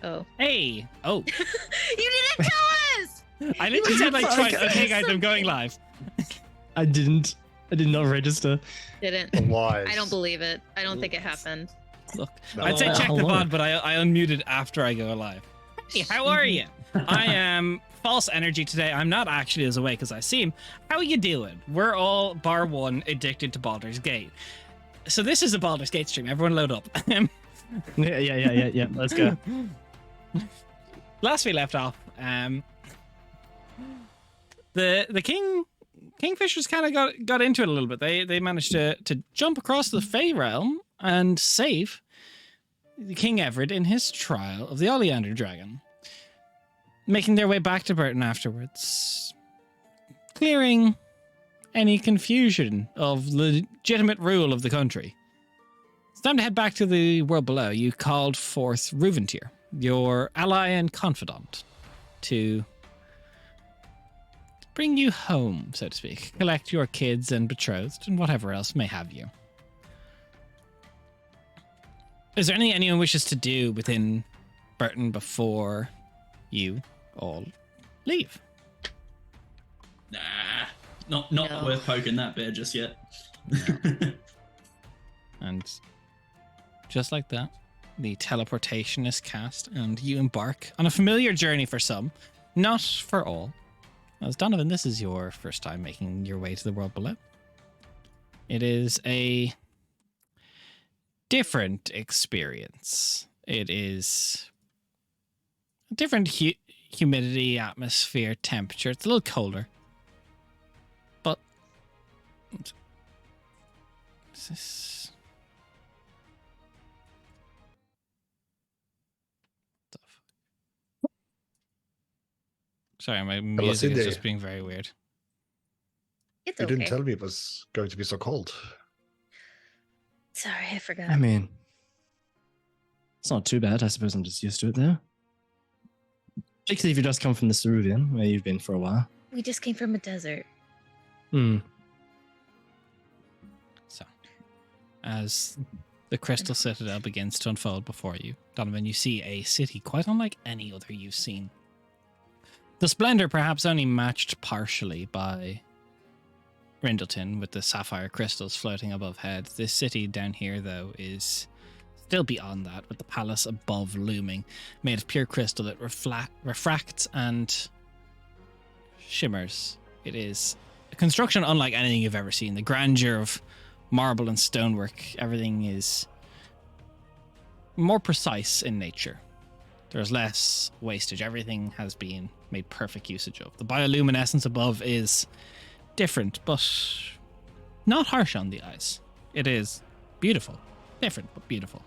Oh. Hey! Oh. You didn't tell us! I literally said like twice, Fuck. okay guys, I'm going live. I didn't. I did not register. Didn't. Lies. I don't believe it. I don't think it happened. Look, No. I'd say check the Hello. VOD, but I unmuted after I go live. Hey, how are you? I am false energy today. I'm not actually as awake as I seem. How are you doing? We're all, bar one, addicted to Baldur's Gate. So this is a Baldur's Gate stream. Everyone load up. Yeah. Let's go. Last we left off, the Kingfishers kind of got into it a little bit. They managed to jump across the Fey realm and save King Everett in his trial of the Oleander dragon, making their way back to Burton afterwards, clearing any confusion of legitimate rule of the country. It's time to head back to the world below. You called forth Ruventir, your ally and confidant, to bring you home, so to speak, collect your kids and betrothed and whatever else may have you. Is there anything anyone wishes to do within Burton before you all leave? Nah, not No. worth poking that bear just yet. And just like that, the teleportation is cast and you embark on a familiar journey for some, not for all. As Donovan, this is your first time making your way to the world below. It is a different experience. It is a different humidity, atmosphere, temperature. It's a little colder. But is this... the fuck? Sorry, my music is just being very weird. It's You okay. didn't tell me it was going to be so cold. Sorry, I forgot. I mean, it's not too bad. I suppose I'm just used to it now. Particularly if you just come from the Ceruvian, where you've been for a while. We just came from a desert. So, as the Crystal Citadel begins to unfold before you, Donovan, you see a city quite unlike any other you've seen. The splendor perhaps only matched partially by Rindleton with the sapphire crystals floating above head. This city down here, though, is still beyond that, with the palace above looming, made of pure crystal that refracts and shimmers. It is a construction unlike anything you've ever seen. The grandeur of marble and stonework, everything is more precise in nature. There's less wastage. Everything has been made perfect usage of. The bioluminescence above is different, but not harsh on the eyes. It is beautiful. Different, but beautiful.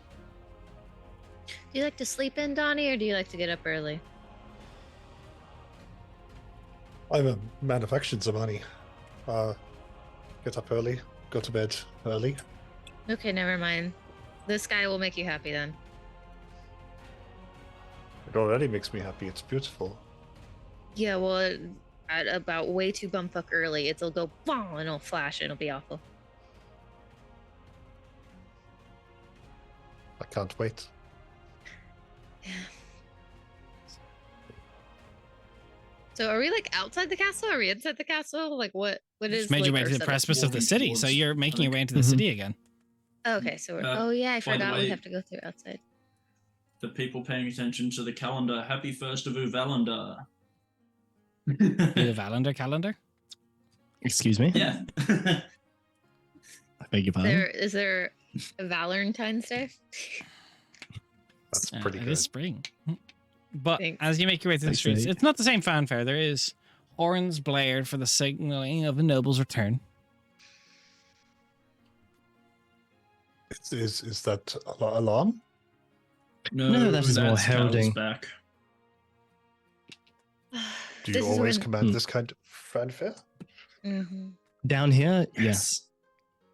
Do you like to sleep in, Donnie, or do you like to get up early? I'm a man of action, Zamani. Get up early, go to bed early. Okay, never mind. This guy will make you happy then. It already makes me happy. It's beautiful. Yeah, well, at about way too bumfuck early, it'll go boom and it'll flash and it'll be awful. I can't wait. So are we like outside the castle? Or are we inside the castle? Like what is Just made your like, way our to the setup? precipice of the Walking city, so towards, you're making your way into the Mhm. city again. Okay, so we're Uh, oh yeah, I by the forgot we way- have to go through outside. For people paying attention to the calendar, happy 1st of Uvalander. The Valander calendar? Excuse me? Yeah. I beg your pardon? Is there a Valentine's Day? That's pretty It good. is spring. But Thanks. as you make your way through the Thanks, streets, mate. it's not the same fanfare. There is horns blared for the signaling of a noble's return. Is that alarm? No, that is more that's Cal's heralding. back. Do This you is always when- command this kind of fanfare? Mm-hmm. Down here, yes.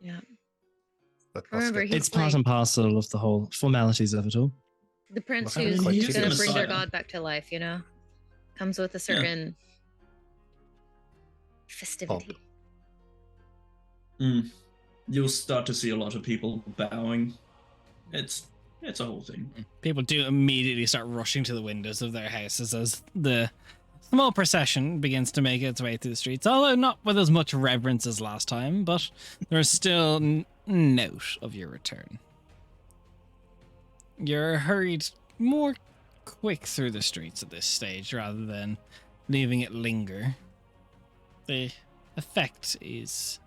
Yeah. That must Remember, get- he's It's part like- and parcel of the whole formalities of it all. The prince Must be who's quite gonna tedious. bring their Messiah. god back to life, you know? Comes with a certain festivity. You'll start to see a lot of people bowing. It's It's a whole thing. People do immediately start rushing to the windows of their houses as the small procession begins to make its way through the streets, although not with as much reverence as last time, but there's still note of your return. You're hurried more quick through the streets at this stage rather than leaving it linger. The effect is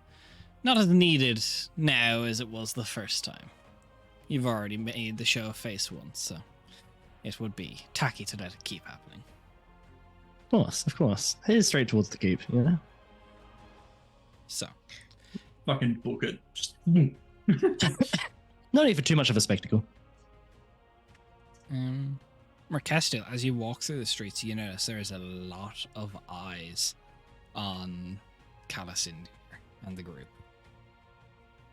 not as needed now as it was the first time. You've already made the show of face once, so it would be tacky to let it keep happening. Of course. Here's straight towards the keep, you know? So, Fucking book it. Just No need for too much of a spectacle. Mercestial, as you walk through the streets, you notice there is a lot of eyes on Calasindir and the group.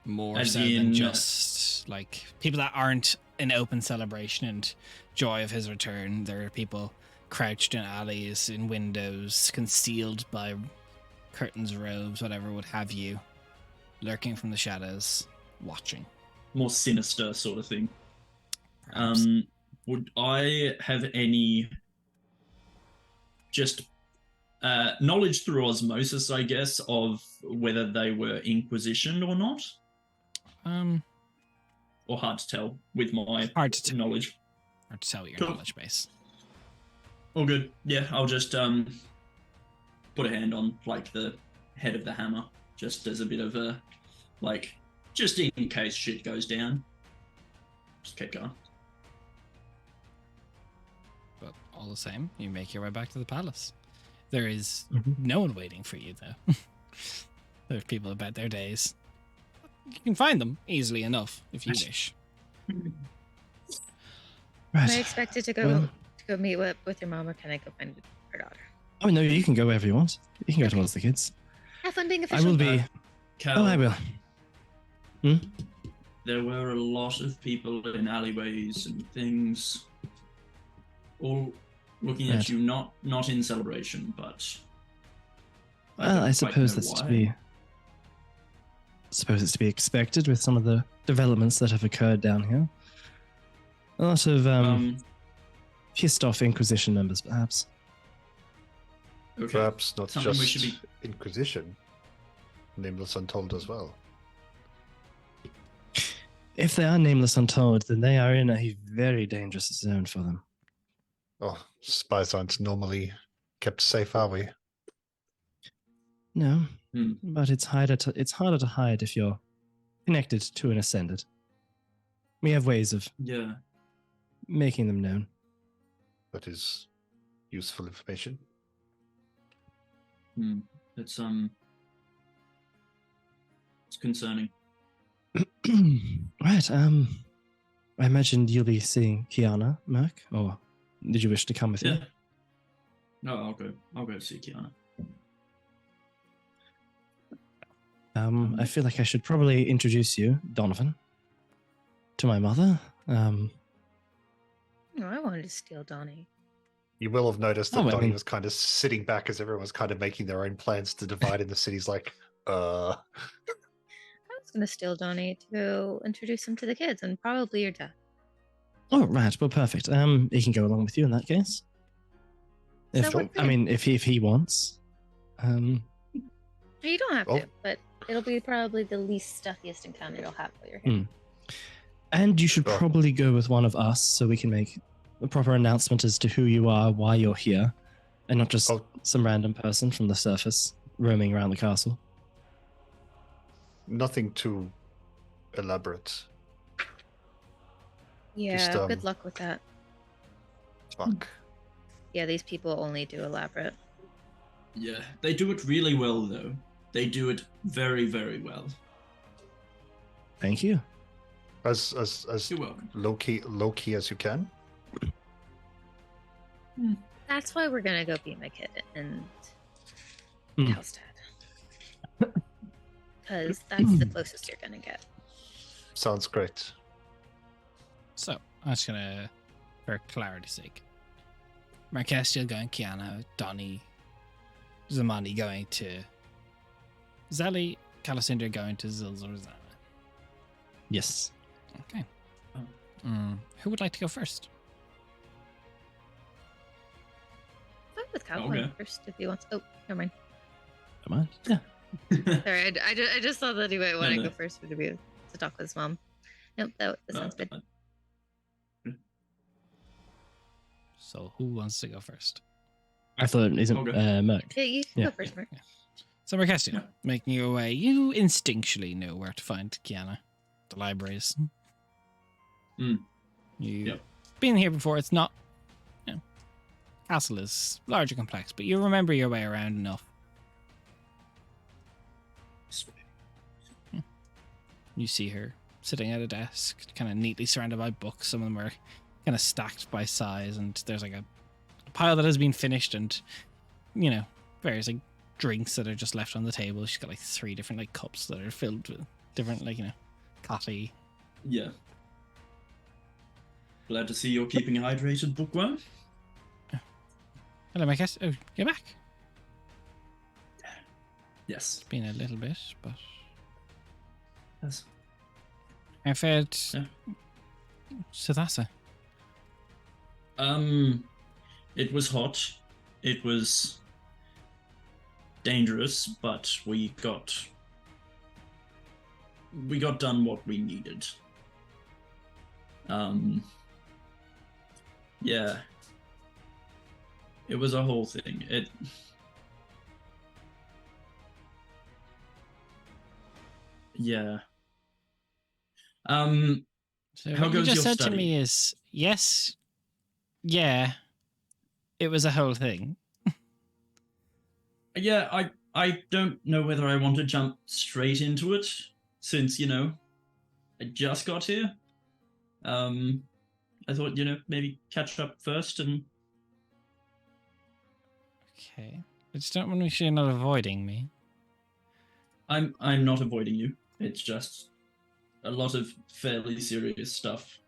More As so than in, just like people that aren't in open celebration and joy of his return. There are people crouched in alleys, in windows, concealed by curtains, robes, whatever would have you, lurking from the shadows, watching. more sinister sort of thing. Perhaps. Would I have any just knowledge through osmosis, I guess, of whether they were Inquisition or not? Or hard to tell with my Hard to knowledge. Hard to tell your Cool. knowledge base. All good. Yeah, I'll just put a hand on like the head of the hammer, just as a bit of a like, just in case shit goes down. Just keep going. But all the same, you make your way back to the palace. There is Mhm. no one waiting for you, though. There's people about their days. You can find them easily enough if you wish. Am Right. I expected to go Well- meet with your mom, or can I go find her daughter? Oh, no, you can go wherever you want. You can go towards the kids. Have fun being I official. will be. Cal, Oh, I will. there were a lot of people in alleyways and things, all looking Right. at you, not in celebration, but Well, don't I quite suppose know that's to why. be. Suppose it's to be expected with some of the developments that have occurred down here. A lot of pissed off Inquisition members, perhaps. Okay. Perhaps not Something we just should be- Inquisition. Nameless Untold as well. If they are nameless untold, then they are in a very dangerous zone for them. Oh, spies aren't normally kept safe, are we? No, Hmm. but it's harder to hide if you're connected to an ascended. We have ways of Yeah. making them known. That is useful information. It's it's concerning. Right. I imagined you'll be seeing Kiana, Merc, or did you wish to come with Yeah. me? No, I'll go see Kiana. I feel like I should probably introduce you, Donovan, to my mother. No, I wanted to steal Donnie. You will have noticed that Oh, I Donnie mean- was kind of sitting back as everyone was kind of making their own plans to divide in the cities like, I was going to steal Donnie to introduce him to the kids and probably your dad. Oh, right. Well, perfect. He can go along with you in that case. Does If that work for I you? mean, if he wants. You don't have Oh. to, but it'll be probably the least stuffiest encounter you'll have while you're here. And you should Sure. probably go with one of us so we can make a proper announcement as to who you are, why you're here, and not just Oh. some random person from the surface roaming around the castle. nothing too elaborate. Yeah, Just, good luck with that. Fuck. Yeah, these people only do elaborate. Yeah, they do it really well though. They do it very, very well. Thank you. As You're welcome. low key as you can. That's why we're gonna go beat my kid and Mm. Hellstead. Because that's the closest you're gonna get. Sounds great. So, I'm just gonna, for clarity's sake, Marquestiel going Kiana, Donnie, Zamani going to Zelly, Calacinder going to Zilzorzana. Yes. Okay. Who would like to go first? Fine with Cal going Okay. first if he wants. Oh, never mind. Come on. Yeah. Sorry, I just thought that he might want to No. go first to talk with his mom. Nope, that sounds good. So who wants to go first? I thought isn't Okay. Merc. Yeah, you can Yeah. go first, Mark. So Mercastia, Yeah. making your way, you instinctually know where to find Kiana. The libraries. Mm. You've Yep. been here before. It's not, castle is large and complex, but you remember your way around enough. You see her sitting at a desk, kind of neatly surrounded by books. Some of them are kind of stacked by size, and there's like a pile that has been finished, and various like drinks that are just left on the table. She's got like 3 different like cups that are filled with different coffee. Yeah. Glad to see you're keeping hydrated, Bookworm. Hello, my guest. Oh, you're back. Yes. It's been a little bit, but Yes. I fared Yeah. Sadasa. It was hot. It was dangerous, but we got done what we needed. Yeah. It was a whole thing. Yeah. So How what you goes just your said to study? me is yes, yeah, it was a whole thing. Yeah, I don't know whether I want to jump straight into it, since, I just got here. I thought, maybe catch up first and... Okay, I just don't want to make sure you're not avoiding me. I'm not avoiding you. It's just a lot of fairly serious stuff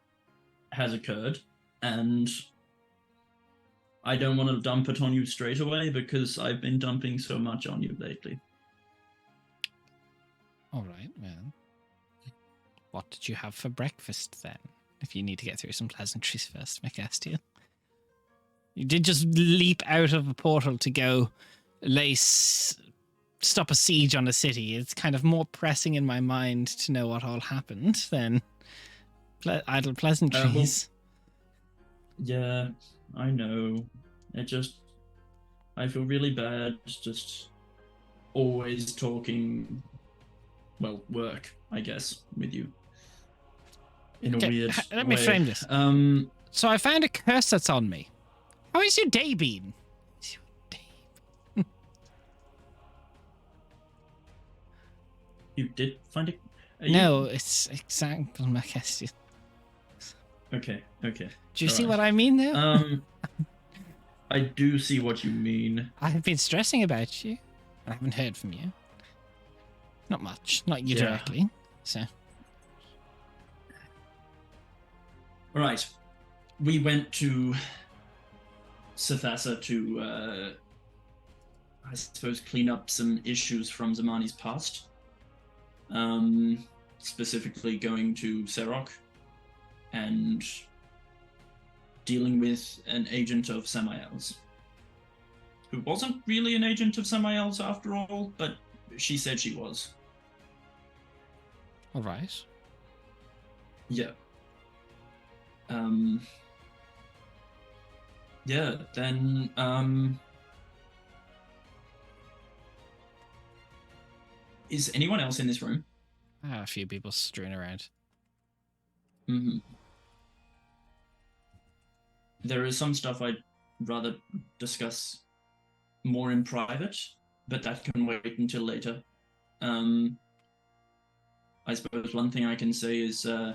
has occurred, and I don't want to dump it on you straight away because I've been dumping so much on you lately. All right, well, what did you have for breakfast then? If you need to get through some pleasantries first, Mercastia. You did just leap out of a portal to go stop a siege on a city. It's kind of more pressing in my mind to know what all happened than idle pleasantries. Yeah, I know. I feel really bad just always talking, well, work, I guess, with you. In a Okay, weird let me way. frame this. So I found a curse that's on me. How has your day been? You did find it? No, it's example Mercastia. Okay. Do you see Alright. what I mean though? I do see what you mean. I've been stressing about you, and I haven't heard from you. Not much, not you Yeah. directly. So Right. We went to Sathasa to, I suppose, clean up some issues from Zamani's past. Specifically going to Serok and dealing with an agent of Samael's, who wasn't really an agent of Samael's after all, but she said she was. all right. Yeah. Yeah, then, is anyone else in this room? A few people strewn around. Mm-hmm. There is some stuff I'd rather discuss more in private, but that can wait until later. I suppose one thing I can say is, and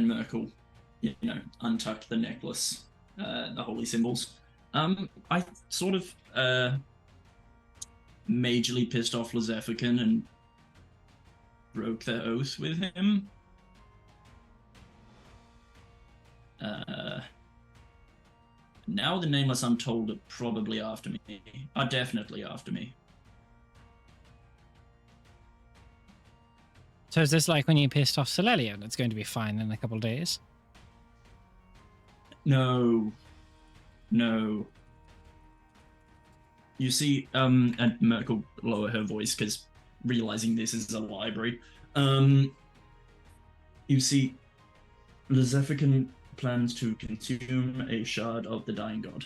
Merkel, untucked the necklace, the holy symbols. I sort of, majorly pissed off Lazephican and broke their oath with him. Now the Nameless Untold are probably after me. Are definitely after me. So is this like when you pissed off Celelia and it's going to be fine in a couple of days? No. No. You see, and Merc will lower her voice because realizing this is a library. You see, Lezefican plans to consume a shard of the Dying God.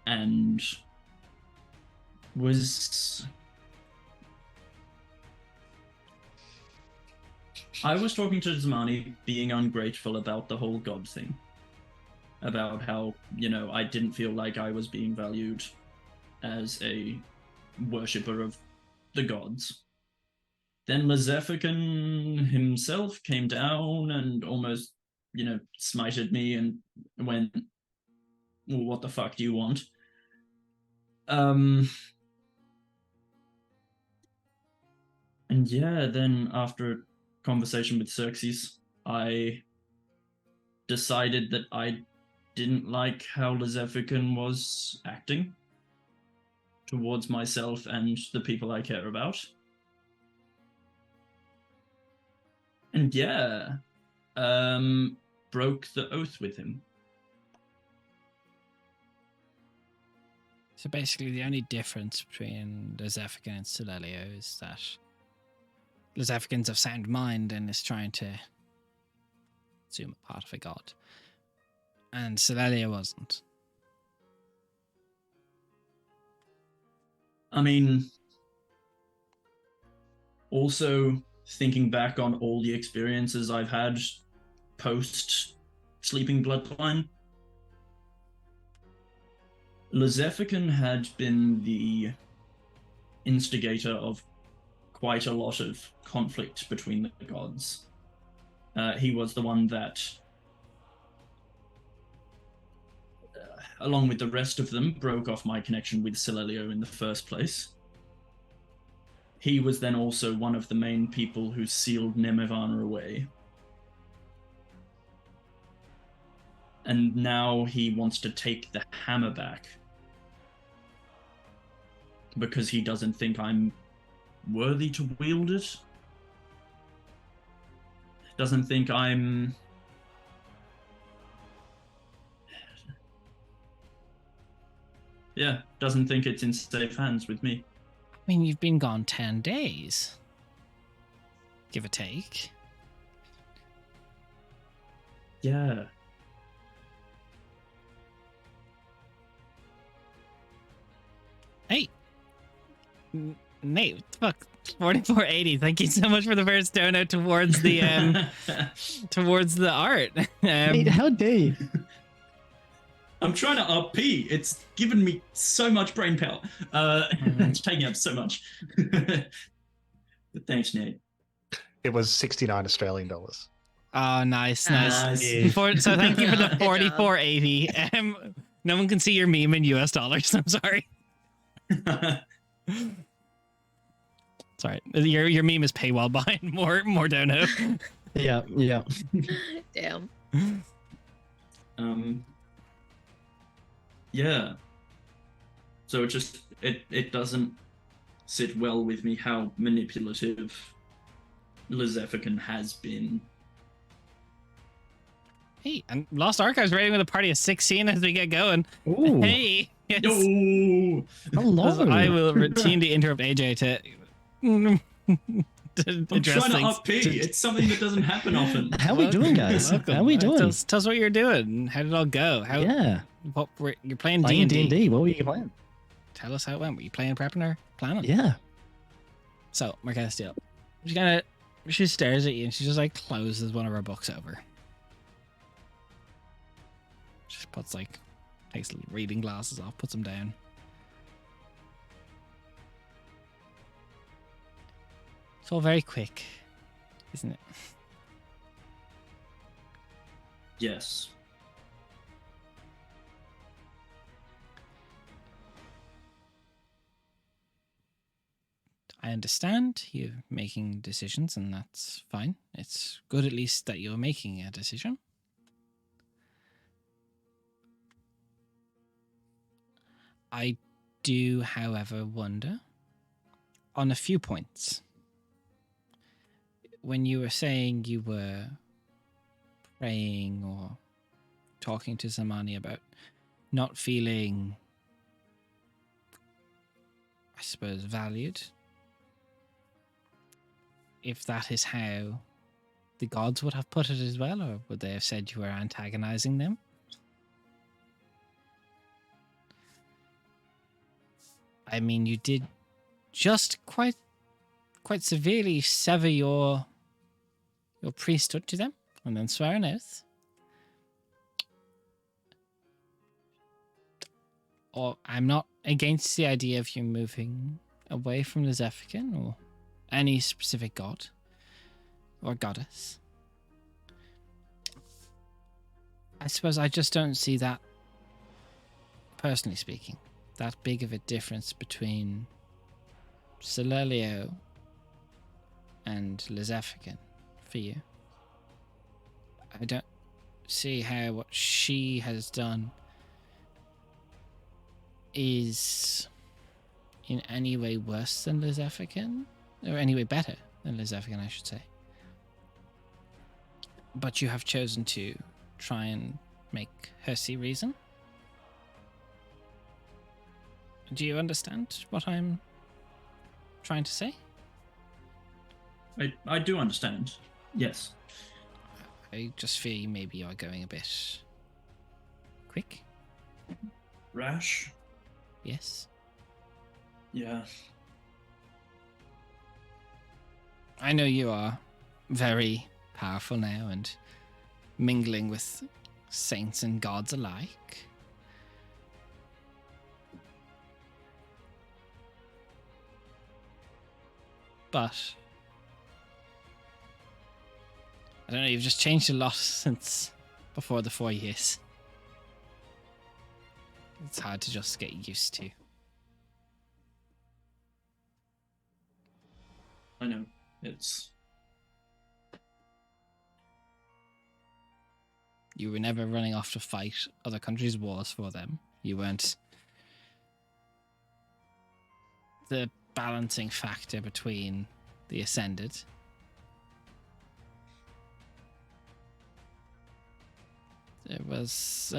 And I was talking to Zamani, being ungrateful about the whole God thing. About how, I didn't feel like I was being valued as a worshipper of the gods. Then Lezefican himself came down and almost, smited me and went, well, what the fuck do you want? And yeah, then after a conversation with Xerxes, I decided that I didn't like how Lezefican was acting towards myself and the people I care about. And yeah, broke the oath with him. So basically, the only difference between Lezefican and Silelio is that Lezefican's of sound mind and is trying to assume a part of a god, and Silelio wasn't. I mean, also thinking back on all the experiences I've had post Sleeping Bloodline, Lezefican had been the instigator of quite a lot of conflict between the gods. He was the one that, along with the rest of them, broke off my connection with Silelio in the first place. He was then also one of the main people who sealed Nemevana away. And now he wants to take the hammer back because he doesn't think I'm worthy to wield it. Doesn't think I'm... Yeah, doesn't think it's in safe hands with me. I mean, you've been gone 10 days. Give or take. Yeah. Hey. Nate, fuck. 4480. Thank you so much for the first donut towards the towards the art. Wait, how dare you? I'm trying to RP. It's given me so much brain power. It's taking up so much. But thanks, Nate. It was 69 Australian dollars. Oh, nice. Yeah. So thank you for the Good job. 4480. No one can see your meme in US dollars. I'm sorry. Sorry. Your meme is paywall behind more dono. Yeah. Damn. Yeah. So it doesn't sit well with me how manipulative Lezefican has been. Hey, and Lost Archives rating with a party of 16 as we get going. Ooh. Hey. Yes. No. Hello. I will routinely interrupt AJ to I'm address trying to things. RP. It's something that doesn't happen often. How we doing, guys? Welcome. How we doing? Tell us what you're doing. How did it all go? Yeah. You're playing Playing D&D. D&D. What were you playing? Tell us how it went. Were you playing, prepping, or planning? Yeah. So, Marquetta Steele, she stares at you and she just like closes one of her books over. She puts takes little reading glasses off, puts them down. It's all very quick, isn't it? Yes. I understand you're making decisions, and that's fine. It's good at least that you're making a decision. I do, however, wonder on a few points. When you were saying you were praying or talking to Zamani about not feeling, I suppose, valued. If that is how the gods would have put it as well, or would they have said you were antagonizing them? I mean, you did just quite severely sever your priesthood to them and then swear an oath. Or I'm not against the idea of you moving away from the Zephyrin or any specific god or goddess. I suppose I just don't see that, personally speaking, that big of a difference between Celerlio and Lizephican for you. I don't see how what she has done is in any way worse than Lizephican, or any way better than Lizephican, I should say. But you have chosen to try and make her see reason. Do you understand what I'm trying to say? I do understand. Yes. I just fear maybe you're going a bit quick. Rash? Yes. Yeah. I know you are very powerful now and mingling with saints and gods alike. But I don't know, you've just changed a lot since before the 4 years. It's hard to just get used to. I know. It's... You were never running off to fight other countries' wars for them. You weren't the balancing factor between the Ascended. It was...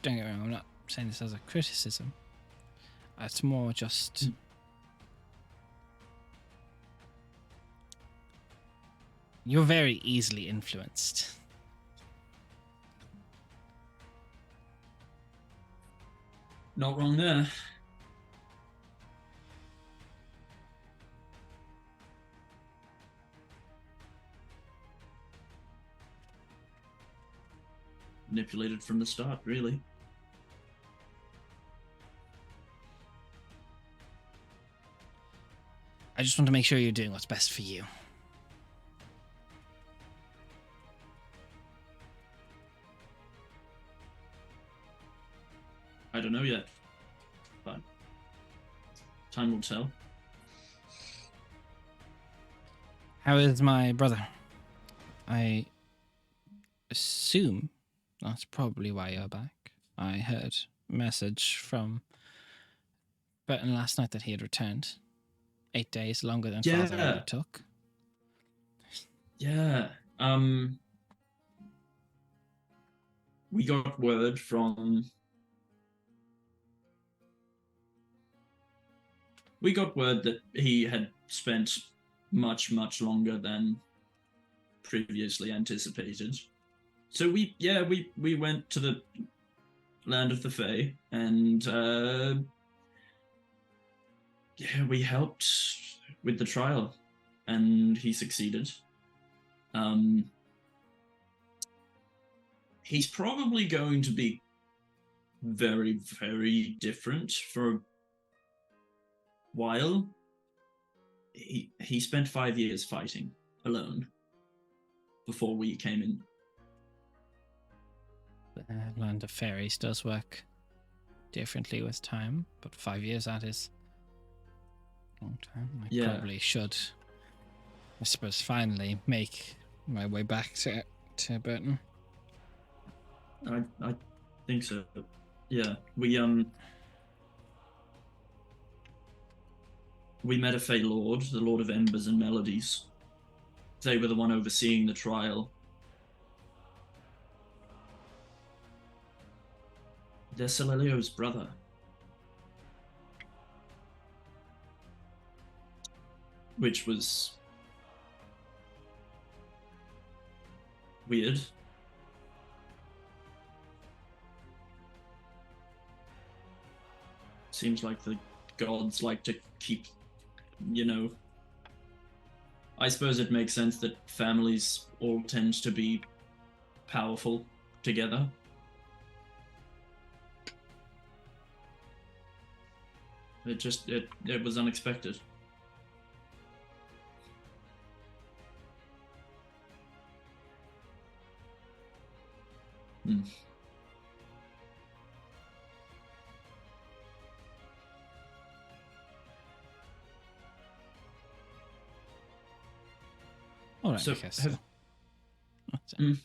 don't get me wrong, I'm not saying this as a criticism. It's more just... You're very easily influenced. Not wrong there. Manipulated from the start, really. I just want to make sure you're doing what's best for you. I don't know yet, but time will tell. How is my brother? I assume that's probably why you're back. I heard a message from Burton last night that he had returned. 8 days longer than Father ever took. Yeah. We got word from... We got word that he had spent much, much longer than previously anticipated. So we went to the land of the Fae and we helped with the trial and he succeeded. He's probably going to be very, very different for a while. He spent 5 years fighting alone before we came in. The land of fairies does work differently with time, but 5 years, that is a long time. I probably should, I suppose, finally make my way back to Burton. I think so. Yeah, we met a Fey Lord, the Lord of Embers and Melodies, they were the one overseeing the trial. They're Celelio's brother. Which was weird. Seems like the gods like to keep, I suppose it makes sense that families all tend to be powerful together. It was unexpected. All right, So I guess. have- That's it. Mm.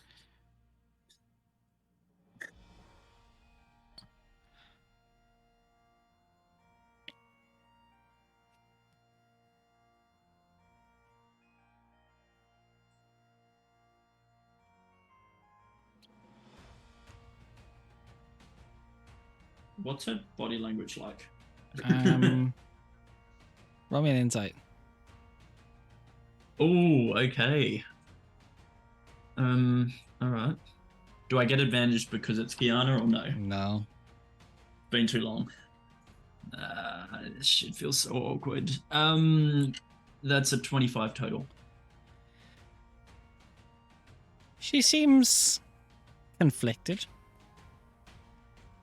What's her body language like? Roll me an insight. Oh, okay. All right. Do I get advantage because it's Kiana or no? No. Been too long. This shit feels so awkward. That's a 25 total. She seems conflicted.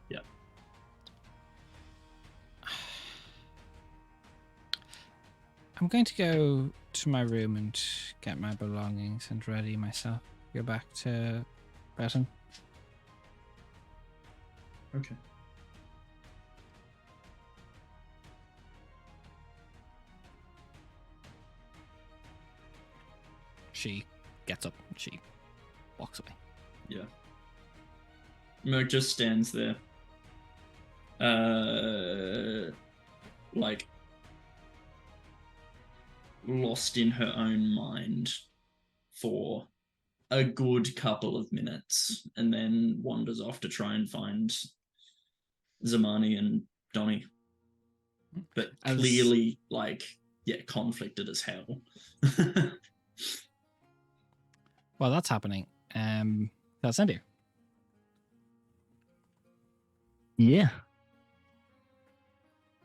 Yeah. I'm going to go to my room and get my belongings and ready myself. Go back to Breton. Okay. She gets up and she walks away. Yeah. Merc just stands there. Like lost in her own mind for a good couple of minutes and then wanders off to try and find Zamani and Donnie. But clearly, conflicted as hell. While that's happening, that's India. Yeah,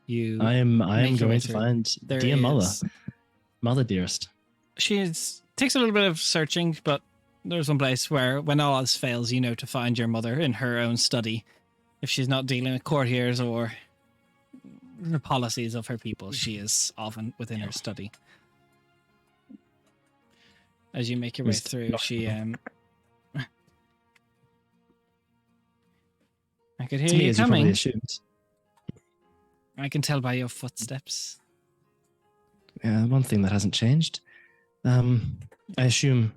I am make your way going to through. find There dear is- mother dearest. Takes a little bit of searching, but there's one place where, when all else fails, to find your mother in her own study. If she's not dealing with courtiers or the policies of her people, she is often within her study. As you make your way through, she I could hear To me, you as you probably coming. assumed. I can tell by your footsteps. Yeah, one thing that hasn't changed. I assume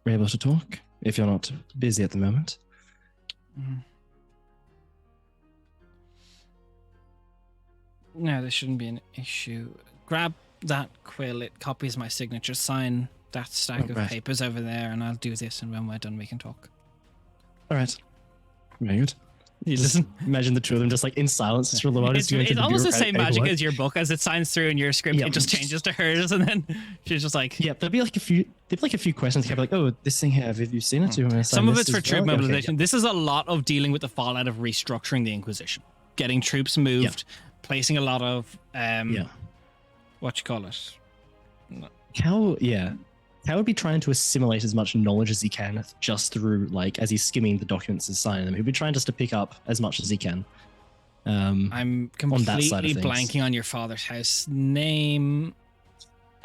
we're able to talk if you're not busy at the moment. No, there shouldn't be an issue. Grab that quill. It copies my signature. Sign that stack of right. papers over there, and I'll do this. And when we're done, we can talk. All right. Very good. You Just listen. imagine the two of them just like in silence through the It's almost the same magic as your book. As it signs through in your script, Yep. it just changes to hers, and then she's just like, Yeah, there'd be like a few questions. Kind of like, oh, this thing here, have you seen it? Do you want to sign some of this it's for as troop well? Okay, mobilization. This is a lot of dealing with the fallout of restructuring the Inquisition, getting troops moved, placing a lot of what you call it. Cal would be trying to assimilate as much knowledge as he can just through, like, as he's skimming the documents and signing them. He'd be trying just to pick up as much as he can. I'm on that side of completely things. blanking on your father's house name.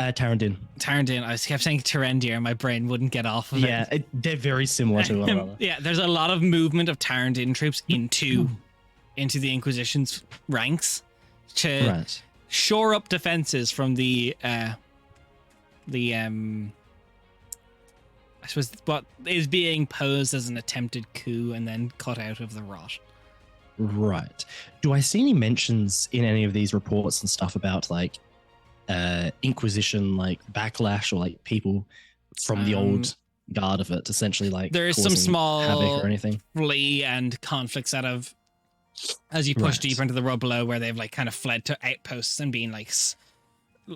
Tarandin. Tarandin. I kept saying Tarendir, and my brain wouldn't get off of Yeah, they're very similar to one another. Yeah, there's a lot of movement of Tarandin troops into the Inquisition's ranks to Right. shore up defenses from the I suppose what is being posed as an attempted coup and then cut out of the rot. Right. Do I see any mentions in any of these reports and stuff about like Inquisition, like backlash, or like people from the old guard of it, essentially, like there is some causing small havoc or anything. flee and conflicts out of as you push Right. deeper into the rub below, where they've like kind of fled to outposts and been like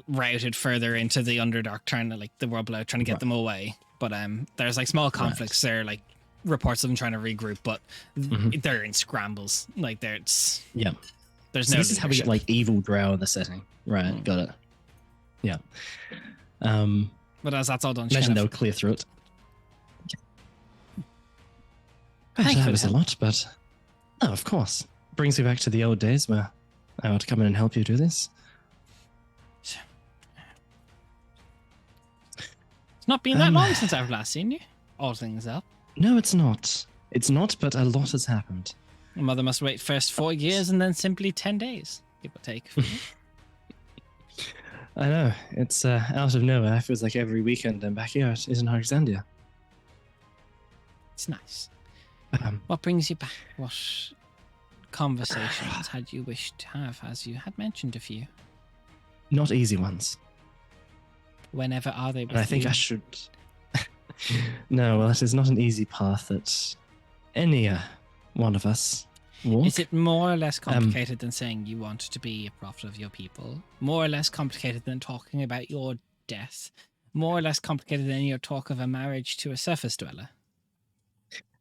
routed further into the Underdark, trying to like the rub below, trying to get them away. But there's like small conflicts there, like reports of them trying to regroup, but they're in scrambles. Like there's So no this is how we get leadership. like evil drow in the setting, right? Got it. Yeah. But as that's all done, Imagine they'll clear through it. Thank you That for was the a help. lot, but no, of course. Brings me back to the old days where I ought to come in and help you do this. It's not been that long since I've last seen you. All things up. No, it's not. It's not, but a lot has happened. My mother must wait first 4 years and then simply 10 days, give or take. I know. It's out of nowhere. It feels like every weekend I'm back here at Alexandria. It's nice. What brings you back? What conversations had you wished to have, as you had mentioned a few? Not easy ones. Whenever are they with And I think you? I should... No, well, it is not an easy path that any one of us walk. Is it more or less complicated than saying you want to be a prophet of your people? More or less complicated than talking about your death? More or less complicated than your talk of a marriage to a surface dweller?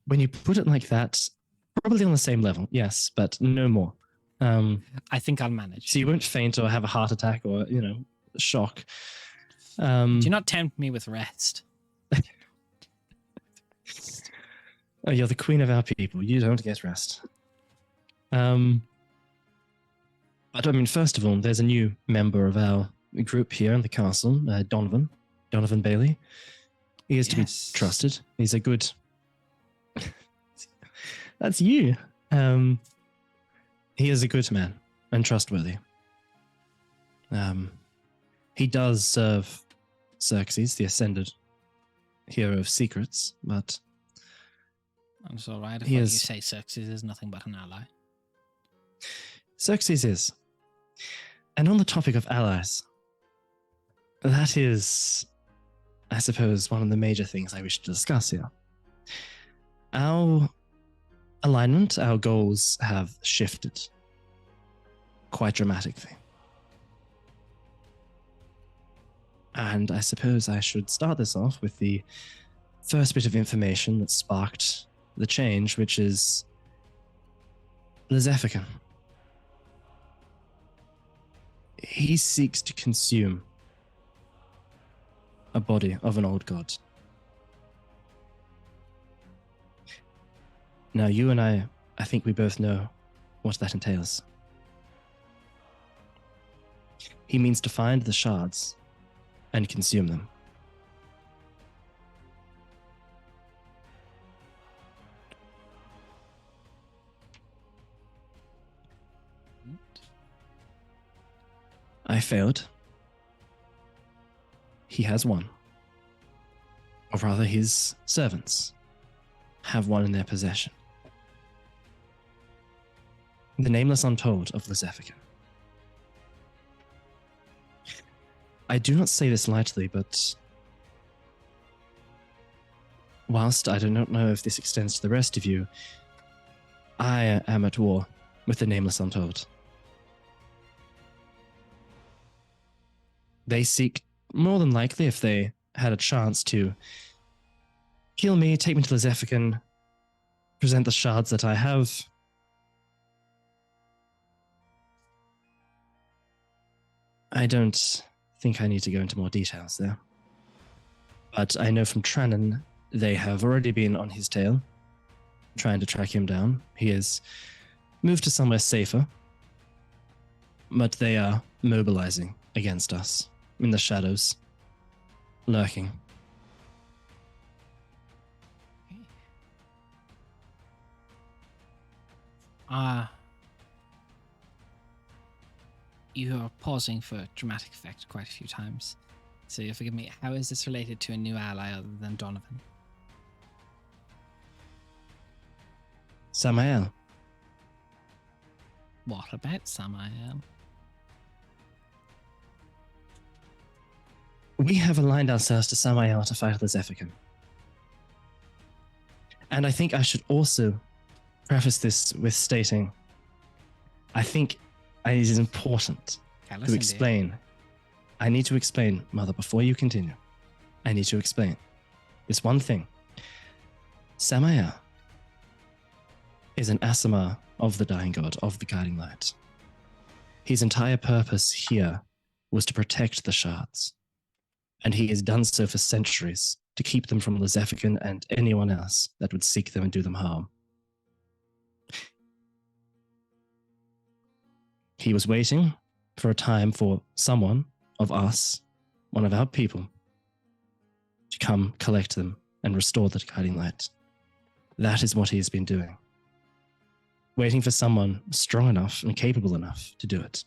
When you put it like that, probably on the same level, yes, but no more. I think I'll manage. So you won't faint or have a heart attack or, shock. Do not tempt me with rest. Oh, you're the queen of our people. You don't get rest. But I mean, first of all, there's a new member of our group here in the castle, Donovan Bailey. He is to be trusted. He's a good... That's you. He is a good man and trustworthy. He does serve Xerxes, the ascended hero of secrets, but It's all right if He what you is- say Xerxes is nothing but an ally. Xerxes is. And on the topic of allies, that is, I suppose, one of the major things I wish to discuss here. Our alignment, our goals have shifted quite dramatically. And I suppose I should start this off with the first bit of information that sparked the change, which is Lizephican. He seeks to consume a body of an old god. Now, you and I think we both know what that entails. He means to find the shards and consume them. I failed. He has one. Or rather, his servants have one in their possession. The Nameless Untold of Lizephican. I do not say this lightly, but whilst I do not know if this extends to the rest of you, I am at war with the Nameless Untold. They seek, more than likely, if they had a chance, to kill me, take me to Lizephican, present the shards that I have. I don't think I need to go into more details there. But I know from Trannon, they have already been on his tail, trying to track him down. He has moved to somewhere safer, but they are mobilizing against us in the shadows, lurking. You are pausing for dramatic effect quite a few times. So you forgive me, how is this related to a new ally other than Donovan? Samael. What about Samael? We have aligned ourselves to Samael to fight the Zephykin. And I think I should also preface this with stating, I think it is important to explain. I need to explain, Mother, before you continue. I need to explain this one thing. Samael is an Asama of the Dying God, of the Guiding Light. His entire purpose here was to protect the shards. And he has done so for centuries to keep them from the Zephykin and anyone else that would seek them and do them harm. He was waiting for a time for someone of us, one of our people, to come collect them and restore the Guiding Light. That is what he has been doing. Waiting for someone strong enough and capable enough to do it.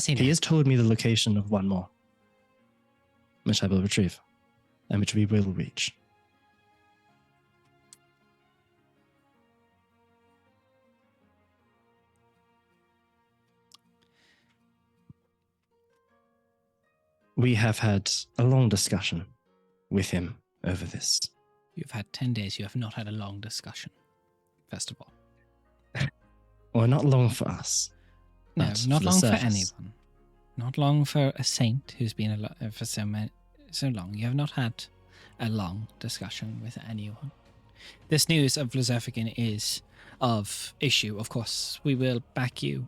He has told me the location of one more, which I will retrieve, and which we will reach. We have had a long discussion with him over this. You've had 10 days. You have not had a long discussion, first of all. Well, not long for us. No, not long for surface. anyone. Not long for a saint who's been for so long. You have not had a long discussion with anyone. This news of Lizephikin is of issue. Of course, we will back you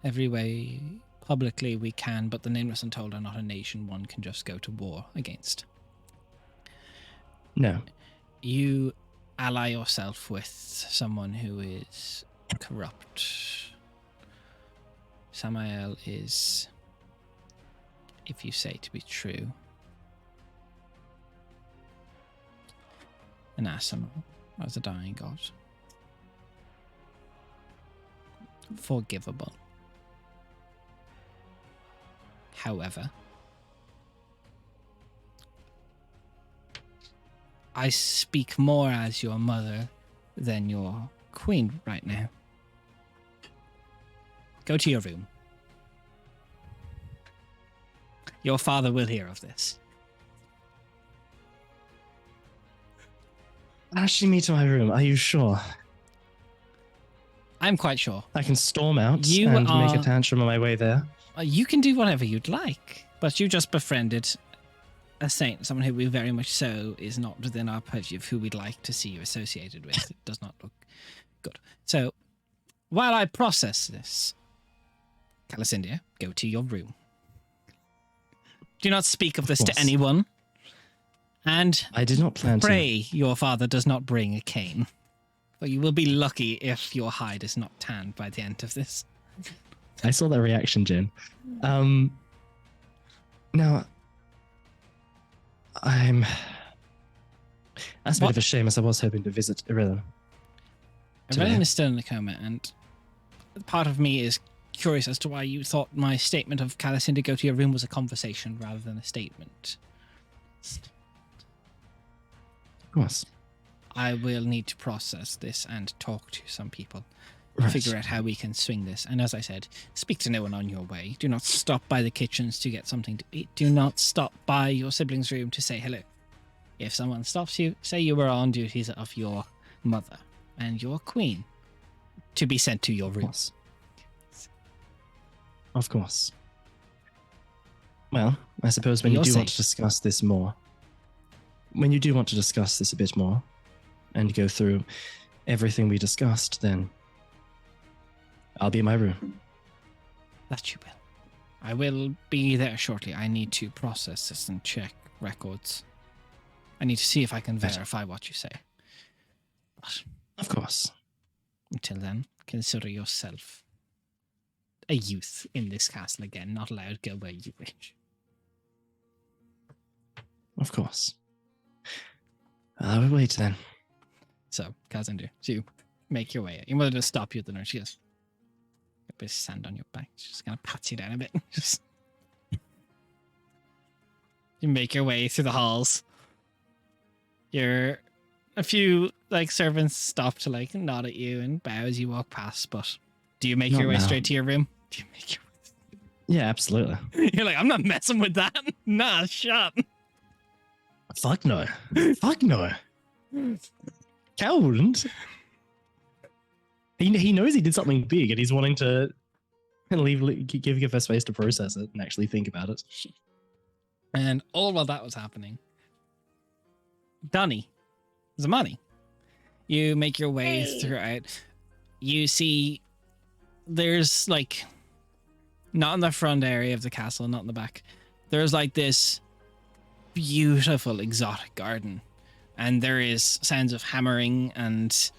every way publicly we can, but the Nameless Untold are not a nation one can just go to war against. No. You ally yourself with someone who is corrupt. Samael is, if you say to be true, an Asama as a dying god. Forgivable. However, I speak more as your mother than your queen right now. Go to your room. Your father will hear of this. Actually, me to my room. Are you sure? I'm quite sure. I can storm out You and are- make a tantrum on my way there. You can do whatever you'd like, but you just befriended a saint, someone who we very much so is not within our purview of who we'd like to see you associated with. It does not look good. So, while I process this, Calicindia, go to your room. Do not speak of this to course. anyone. And I did not plan to. pray your father does not bring a cane. For you will be lucky if your hide is not tanned by the end of this. I saw that reaction, Jen. Now, that's a bit What? of a shame, as I was hoping to visit Irillan. Aurelian is still in a coma, and part of me is curious as to why you thought my statement of Calicinda go to your room was a conversation rather than a statement. Of course. I will need to process this and talk to some people. Right. Figure out how we can swing this. And as I said, speak to no one on your way. Do not stop by the kitchens to get something to eat. Do not stop by your sibling's room to say hello. If someone stops you, say you were on duties of your mother and your queen to be sent to your Of room. course. Of course. Well, I suppose when you You're do want to safe. discuss this more, when you do want to discuss this a bit more and go through everything we discussed, then I'll be in my room. That you will. I will be there shortly. I need to process this and check records. I need to see if I can Better. verify what you say. But Of course. until then, consider yourself a youth in this castle again, not allowed to go where you wish. Of course. I will wait then. So, Kazindu, you make your way. Your mother does stop you at the nurse. She goes, a bit of sand on your back. She's just gonna pat you down a bit. Just you make your way through the halls. A few servants stop to nod at you and bow as you walk past, but Do you make Not your way now. straight to your room? Do you make your Yeah, absolutely. You're like, I'm not messing with that. Nah, shut. Fuck no. Fuck no. Cal wouldn't. He knows he did something big and he's wanting to give Giff space to process it and actually think about it. And all while that was happening, Donnie, Zamani, you make your way Hey. throughout. You see there's like, not in the front area of the castle, not in the back. There's like this beautiful exotic garden. And there is sounds of hammering and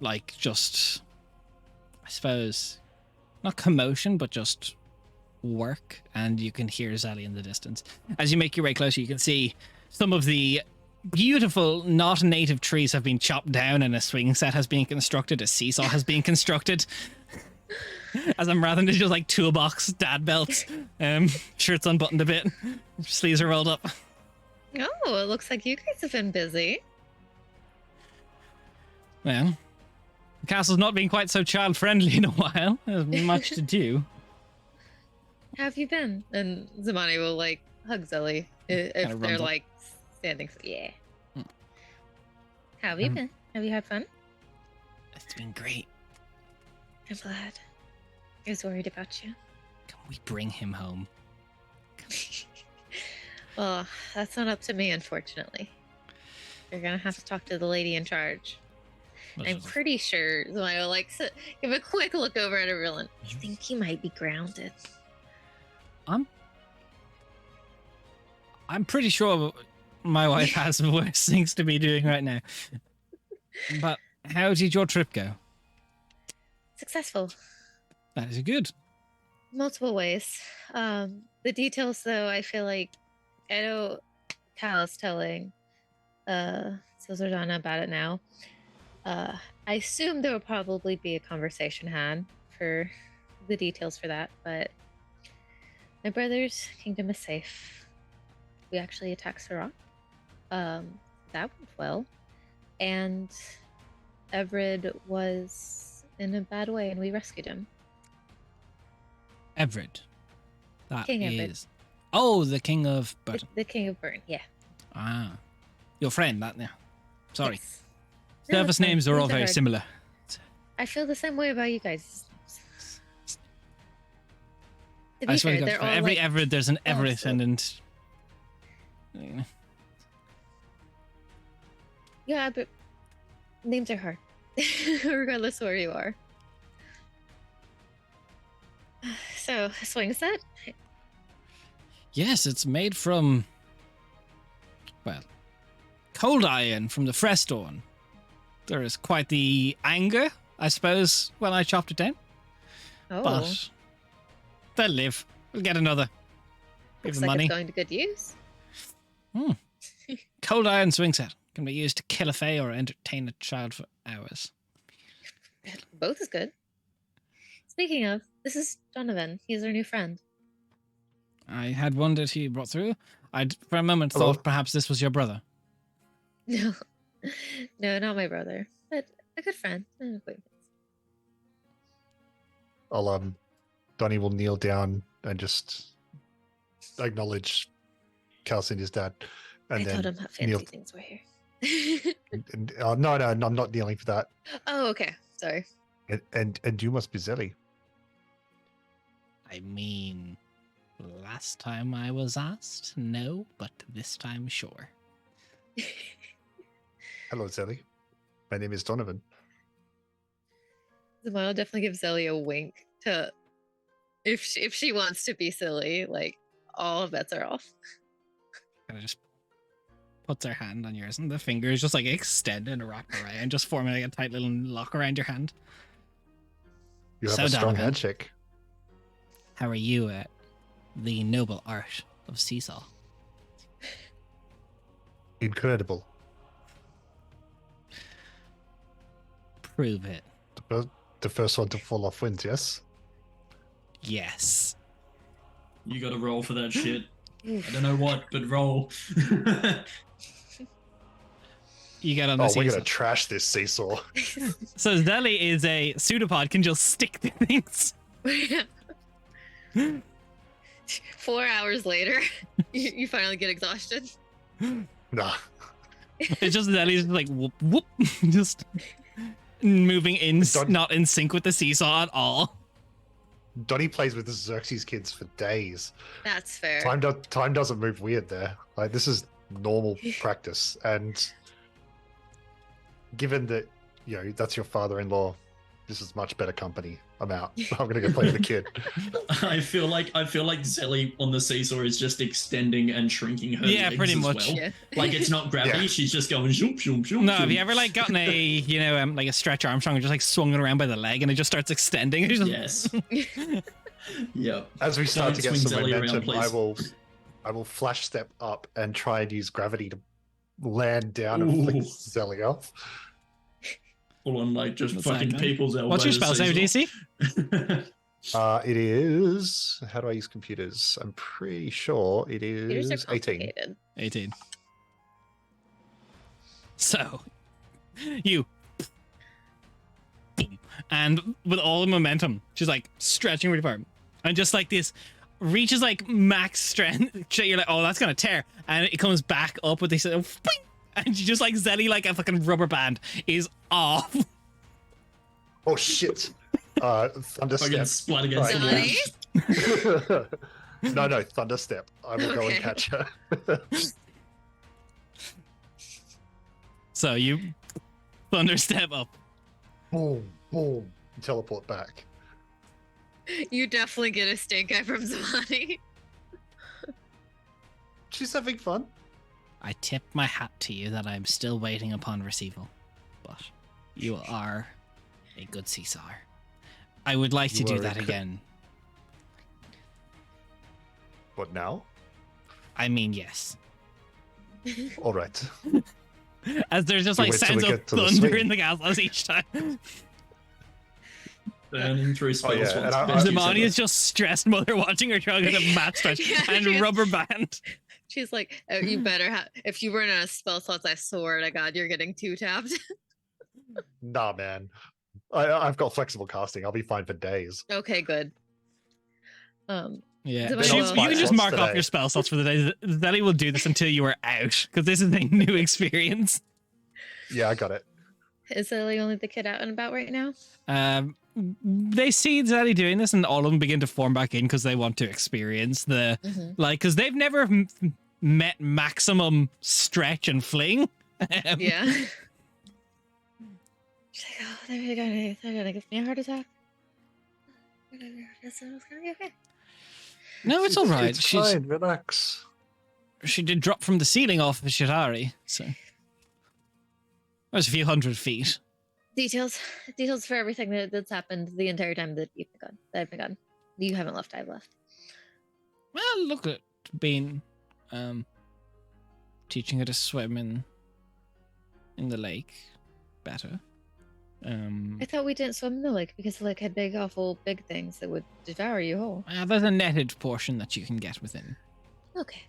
like just, I suppose, not commotion, but just work. And you can hear Zelly in the distance. As you make your way closer, you can see some of the beautiful, not native trees have been chopped down and a swing set has been constructed, a seesaw has been constructed. As I'm rather than just like toolbox, dad belts, shirts unbuttoned a bit, sleeves are rolled up. Oh, it looks like you guys have been busy. Well, the castle's not been quite so child friendly in a while. There's much to do. How have you been? And Zamani will like hug Zelly if Kinda they're runs up. like standing. Yeah. Hmm. How have you been? Have you had fun? It's been great. I'm glad. I was worried about you. Can we bring him home? Well, that's not up to me, unfortunately. You're gonna have to talk to the lady in charge. I'm pretty sure Zamani will like give a quick look over at everyone. I think he might be grounded. I'm pretty sure my wife has worse things to be doing right now. But how did your trip go? Successful. That is good. Multiple ways. The details, though, I feel like I know Cal is telling Zordana about it now. I assume there will probably be a conversation had for the details for that, but my brother's kingdom is safe. We actually attacked Sirach. That went well. And Everett was in a bad way and we rescued him. Everett. That King is. Everett. Oh, the king of Burton. The king of Burn, yeah. Ah. Your friend, that, yeah. Sorry. Yes. No, Service that's fine. names are all Names very hard. similar. I feel the same way about you guys. To I be swear fair, to God, they're for all every like, Everett, there's an Everett so- and yeah, but names are hard, regardless of where you are. So, swing set? yes, it's made from, well, cold iron from the Frestdawn. There is quite the anger, I suppose, when I chopped it down. Oh, But they'll live. We'll get another. Give looks them like money. it's going to good use. Cold iron swing set can be used to kill a fae or entertain a child for hours. Both is good. Speaking of, this is Donovan. He's our new friend. I had wondered who you brought through. I'd for a moment Hello. thought perhaps this was your brother. No, no, not my brother, but a good friend, an acquaintance. I'll Donnie will kneel down and just acknowledge Calcin, his dad, and I then told him how fancy kneel. things were here. No, I'm not kneeling for that. Oh, okay. Sorry. And you must be Zelly. I mean, last time I was asked, no, but this time, sure. Hello, Zelly. My name is Donovan. Zamano definitely gives Zelly a wink to if she wants to be silly, like all bets are off. Kind of just puts her hand on yours, and the fingers just like extend and wrap around, just forming like a tight little lock around your hand. You have So a strong Donovan. handshake. How are you at the noble art of seesaw? Incredible. Prove it. The first one to fall off wins, yes? Yes. You got to roll for that shit. Oof. I don't know what, but roll. You get on the Oh, we're seesaw. gonna trash this seesaw. So Zelly is a pseudopod, can just stick to things. 4 hours later, you finally get exhausted. Nah. It's just Zelly's like whoop whoop, just moving in, Don't- not in sync with the seesaw at all. Donnie plays with the Xerxes kids for days. That's fair. Time doesn't move weird there. Like, this is normal practice. And given that, that's your father-in-law, this is much better company. I'm out. I'm gonna go play with the kid. I feel like Zelly on the seesaw is just extending and shrinking her Yeah, legs pretty as much. well. Yeah. Like it's not gravity; Yeah. she's just going zoom, zoom, zoom. No, zoom. have you ever like gotten a like a stretch Armstrong and just like swung it around by the leg and it just starts extending? It's just- Yes. Yep. As we start Don't to get swing some Zelly around, momentum, please. I will flash step up and try and use gravity to land down and flick Ooh. Zelly off. Full on like just What's fucking that, guy? people's elbow. What's your to spell save seesaw. DC? It is. How do I use computers? I'm pretty sure it Computers is are 18. complicated. 18. So, you. Boom. And with all the momentum, she's like stretching really far. And just like this, reaches like max strength. You're like, oh, that's going to tear. And it comes back up with this. And she just like Zelly, like a fucking rubber band, is off. Oh shit! Thunder Fucking step. splat against Right. the wall. No, thunder step. I will go and Okay. catch her. So you thunder step up. Boom, boom. Teleport back. You definitely get a stink eye from Zamani. She's having fun. I tip my hat to you that I'm still waiting upon receival, but you are a good seesawer. I would like to You do are that a good- again. What now? I mean, yes. All right. As there's just You like wait till sounds we of get to the thunder swing. in the gaslights each time. Burning through spell yeah, slots. and I- Best use Zamani ever. is just stressed mother watching her trying to get mat stretch Yeah, and she is. rubber band. She's like, oh, you better have. If you run out of spell slots, I swear to God, you're getting two tapped. Nah, man. I've got flexible casting. I'll be fine for days. Okay, good. Yeah, Zamani She- will- you can just Slots mark off today. your spell slots for the day. Zelly will do this until you are out because this is a new experience. Yeah, I got it. Is Lily only the kid out and about right now? They see Zelly doing this, and all of them begin to form back in because they want to experience the because they've never met maximum stretch and fling. Yeah. She's like, oh, they're gonna give me a heart attack. It's gonna be okay. No, it's all right. It's She's fine. Relax. she did drop from the ceiling off of Shitari, so there's a few hundred feet. Details for everything that's happened the entire time that you've been gone. That I've been gone. You haven't left. I've left. Well, look at being teaching her to swim in the lake better. I thought we didn't swim in the lake because the lake had big, awful, big things that would devour you whole. There's a netted portion that you can get within, Okay.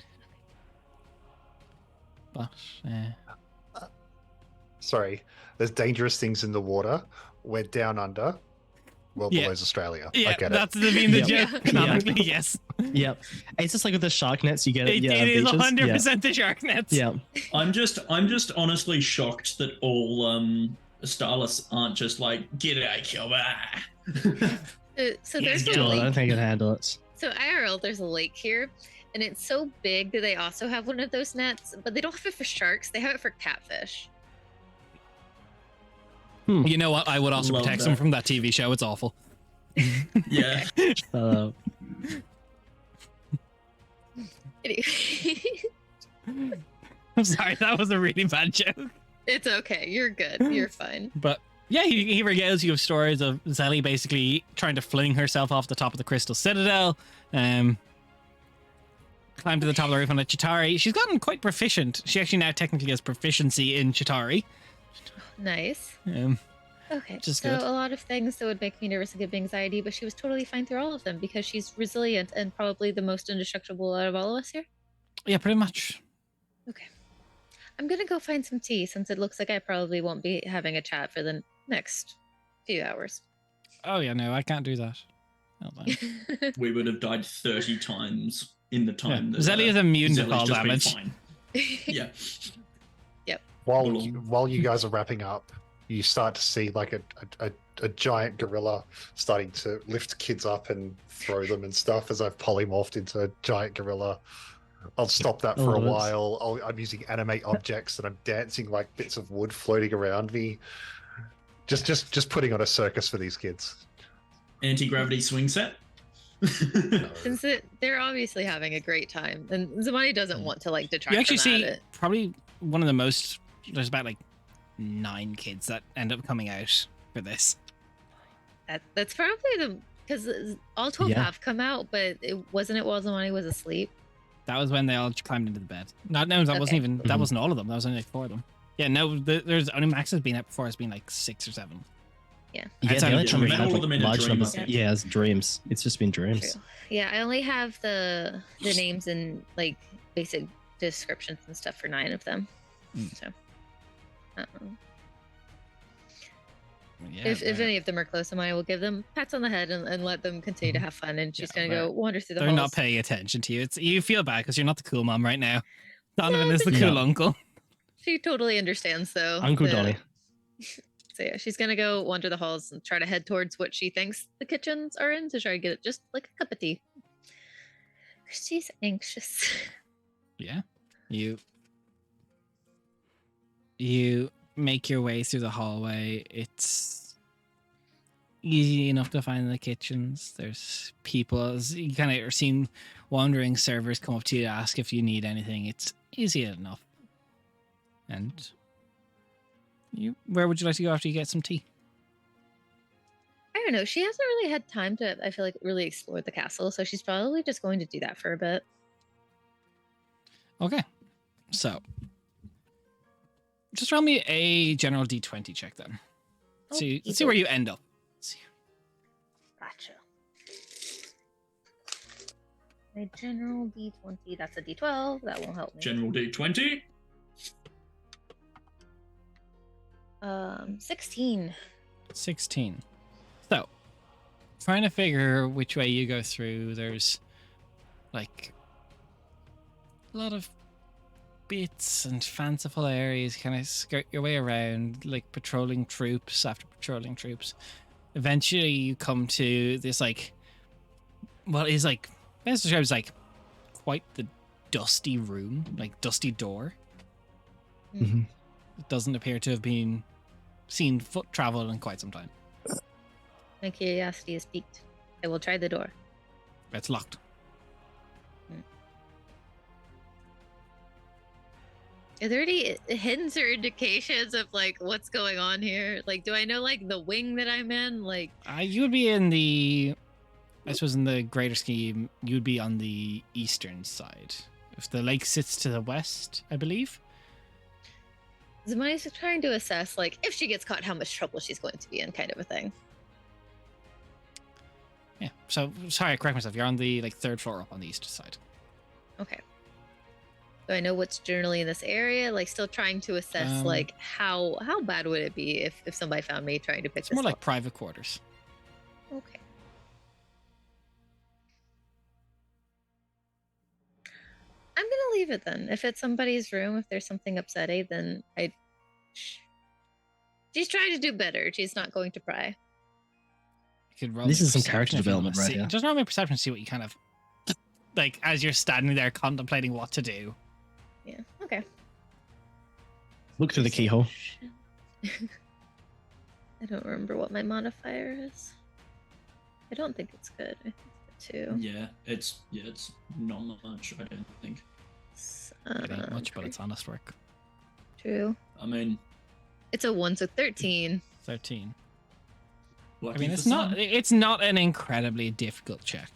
but Sorry. There's dangerous things in the water. We're down under. Well Yeah. below Australia. I yeah, get it. that's the being the Yeah. joke. Canonically, yes, Yep. It's just like with the shark nets, you get it. it is 100% the shark nets. Yeah. I'm just honestly shocked that all Starless aren't just like get out, kill. So Yes, there's a Still, I don't lake. think I can handle it. So IRL, there's a lake here, and it's so big that they also have one of those nets, but they don't have it for sharks. They have it for catfish. You know what? I would also Love protect that. them from that TV show. It's awful. Yeah. Anyway, I'm sorry, that was a really bad joke. it's okay. You're good. You're fine. But yeah, he regales you of stories of Zelly basically trying to fling herself off the top of the Crystal Citadel, climb to the top of the roof on a Chitari. She's gotten quite proficient. She actually now technically has proficiency in Chitari. Nice. Okay. Which is So good. a lot of things that would make me nervous and give me anxiety, but she was totally fine through all of them because she's resilient and probably the most indestructible out of all of us here. Yeah, pretty much. Okay. I'm gonna go find some tea since it looks like I probably won't be having a chat for the next few hours. Oh yeah, no, I can't do that. Hold on. We would have died 30 times in the time Yeah. that Zelly's immune to Zelly's fall just been damage. fine. Yeah. While you guys are wrapping up, you start to see like a giant gorilla starting to lift kids up and throw them and stuff as I've polymorphed into a giant gorilla. I'll stop that for a Love it. while. I'm using animate objects and I'm dancing like bits of wood floating around me. Just putting on a circus for these kids. Anti-gravity swing set. Since they're obviously having a great time, and Zamani doesn't want to like detract You actually from see it. probably one of the most. There's about like 9 kids that end up coming out for this. That's probably the because all 12 Yeah. have come out, but it wasn't while Zamani was asleep. That was when they all climbed into the bed. No, that wasn't Okay. even. That Mhm. wasn't all of them. That was only like 4 of them. Yeah, no, there's only Max has been out before. It's been like 6 or 7. Yeah, Outside the of only time dream. we've had All of like them in a large dream, numbers. I think. Yeah, it's dreams. It's just been dreams. True. Yeah, I only have the names and like basic descriptions and stuff for 9 of them. Mm. So, Yeah, if they're- any of them are close to mine, we'll give them pats on the head and let them continue to have fun. And she's Yeah, gonna go wander through the they're halls. not paying attention to you. It's you feel bad because you're not the cool mom right now. Donovan No, is the but cool No. uncle. She totally understands, though. Uncle that- Donny. So yeah, she's gonna go wander the halls and try to head towards what she thinks the kitchens are in to try to get it just like a cup of tea. 'Cause she's anxious. Yeah, you make your way through the hallway. It's easy enough to find the kitchens. There's people. As you kind of are seeing wandering servers come up to you to ask if you need anything. It's easy enough. And where would you like to go after you get some tea? I don't know. She hasn't really had time to, I feel like, really explore the castle, so she's probably just going to do that for a bit. Okay, so just roll me a general D20 check then. Let's see where you end up. Gotcha. My general D20. That's a D12. That won't help me. General D20. 16. 16. So, trying to figure which way you go through, there's like a lot of bits and fanciful areas, kind of skirt your way around, like patrolling troops after patrolling troops. Eventually, you come to this, like, well, it's like, best described as like quite the dusty room, like dusty door. Mhm. It doesn't appear to have been seen foot travel in quite some time. My curiosity is piqued. I will try the door. It's locked. Are there any hints or indications of like what's going on here? Like, do I know like the wing that I'm in? Like, You would be in the, I suppose, in the greater scheme, you would be on the eastern side. If the lake sits to the west, I believe. Zamani's trying to assess like if she gets caught, how much trouble she's going to be in, kind of a thing. Yeah. So sorry, I correct myself. You're on the like 3rd floor up on the east side. Okay. Do I know what's generally in this area? Like, still trying to assess like how bad would it be if somebody found me trying to pick It's this more like up? private quarters. Okay. I'm gonna leave it then. If it's somebody's room, if there's something upsetting, then she's trying to do better. She's not going to pry. You could roll This me is some perception character if you wanna development right see- here. Just roll me perception to see what you kind of like as you're standing there contemplating what to do. Yeah. Okay. Look through the keyhole. I don't remember what my modifier is. I don't think it's good. I think it's a 2. Yeah, it's not much. I don't think. It ain't much, but it's honest work. True. I mean, It's a 1, so 13. 13. lucky I mean, for it's some. not an incredibly difficult check.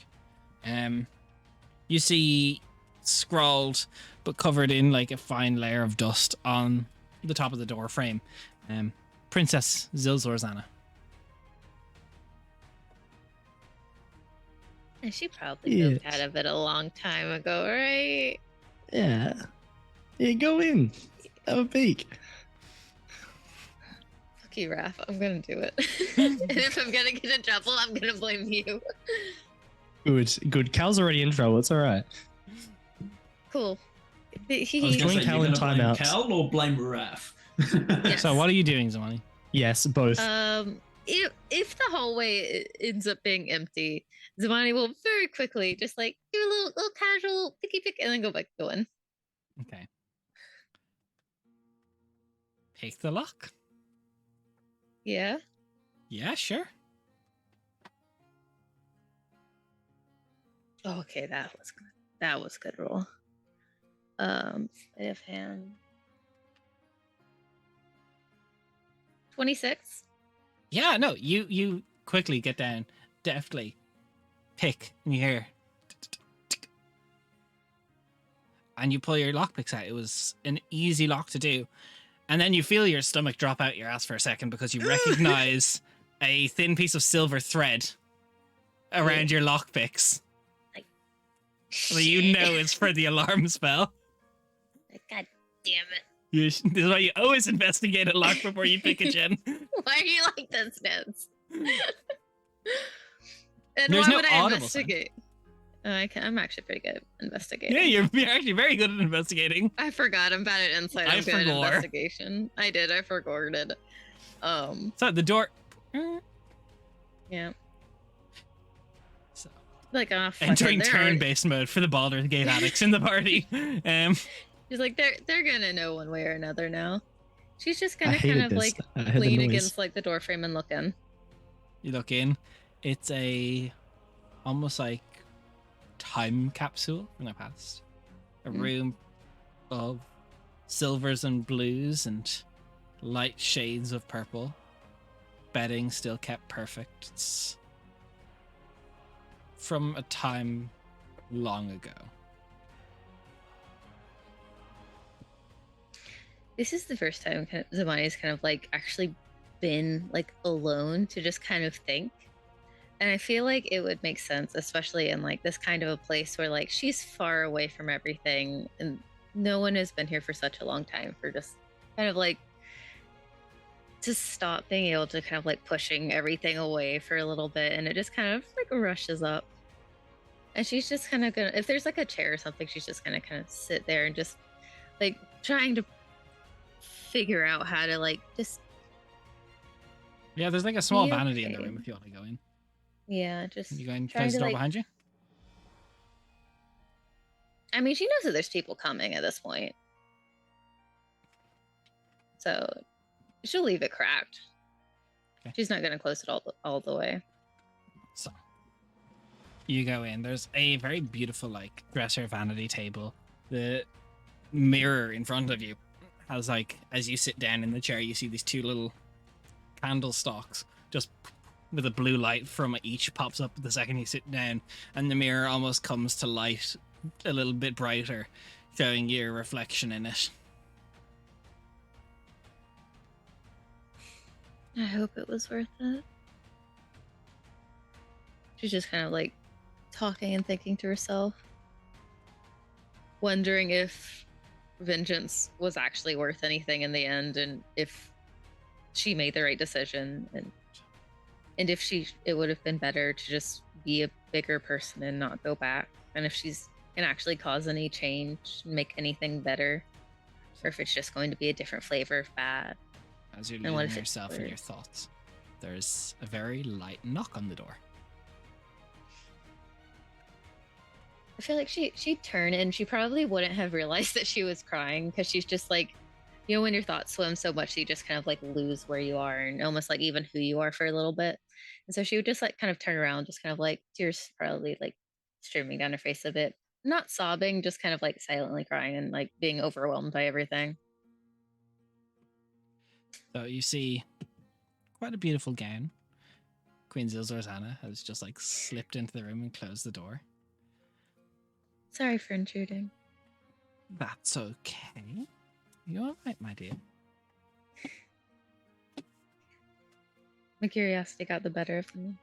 You see scrawled but covered in like a fine layer of dust on the top of the door frame. Princess Zilzorzana. And she probably moved out of it a long time ago, right? Yeah. Yeah, go in. Have a peek. Fuck you, Raph. I'm gonna do it. And if I'm gonna get in trouble, I'm gonna blame you. Good. Cal's already in trouble. It's all right. Cool. I was He, going to Join say, Cal you're in going to blame timeout. Cal or blame Raph? Yes. So what are you doing, Zamani? Yes, both. if the hallway ends up being empty, Zamani will very quickly just like do a little casual picky pick and then go back to in. Okay. Pick the lock. Yeah. Yeah, sure. Oh, okay, that was good. That was good roll. Sleight of hand. 26. Yeah, no, you quickly get down, deftly pick, and you hear, and you pull your lockpicks out. It was an easy lock to do, and then you feel your stomach drop out your ass for a second because you recognize a thin piece of silver thread around your lockpicks. So you know it's for the alarm spell. God damn it. This is why you always investigate a lock before you pick a gem. Why are you like this, Nance? And There's why no would I audible sound. investigate? I'm actually pretty good at investigating. Yeah, you're actually very good at investigating. I forgot. I'm bad at insight. I'm good at forgot. investigation. I did. I forgot it. So the door. Yeah. So, Like, fuck it, entering they're already- turn-based mode for the Baldur's Gate addicts in the party. She's like, they're gonna know one way or another now. She's just I gonna hated kind of this. like I heard the lean noise. against like the door frame and look in. You look in. It's a almost like time capsule from the past. A room of silvers and blues and light shades of purple. Bedding still kept perfect. It's from a time long ago. This is the first time Zamani's kind of like actually been like alone to just kind of think. And I feel like it would make sense, especially in like this kind of a place where like she's far away from everything and no one has been here for such a long time for just kind of like to stop being able to kind of like pushing everything away for a little bit, and it just kind of like rushes up. And she's just kind of gonna, if there's like a chair or something, she's just gonna kind of sit there and just like trying to figure out how to like just Yeah, there's like a small Be vanity in the okay. room if you want to go in. just You go and trying close the to door like, behind you. I mean, she knows that there's people coming at this point, so she'll leave it cracked. Okay. She's not gonna close it all the way. So you go in. There's a very beautiful like dresser vanity table. The mirror in front of you has like, as you sit down in the chair, you see these two little candle stalks just with a blue light from each pops up the second you sit down, and the mirror almost comes to light a little bit brighter, showing your reflection in it. I hope it was worth it. She's just kind of like talking and thinking to herself, wondering if vengeance was actually worth anything in the end, and if she made the right decision, and if it would have been better to just be a bigger person and not go back, and if she's can actually cause any change, make anything better, or if it's just going to be a different flavor of bad. As you're And what losing if it's yourself in worse? your thoughts, there's a very light knock on the door. I feel like she'd turn and she probably wouldn't have realized that she was crying, because she's just like, you know, when your thoughts swim so much, you just kind of like lose where you are and almost like even who you are for a little bit. And so she would just like kind of turn around, just kind of like tears probably like streaming down her face a bit, not sobbing, just kind of like silently crying and like being overwhelmed by everything. So you see quite a beautiful gown. Queen Zilzorzana has just like slipped into the room and closed the door. Sorry for intruding. That's okay. You all right, my dear? My curiosity got the better of me.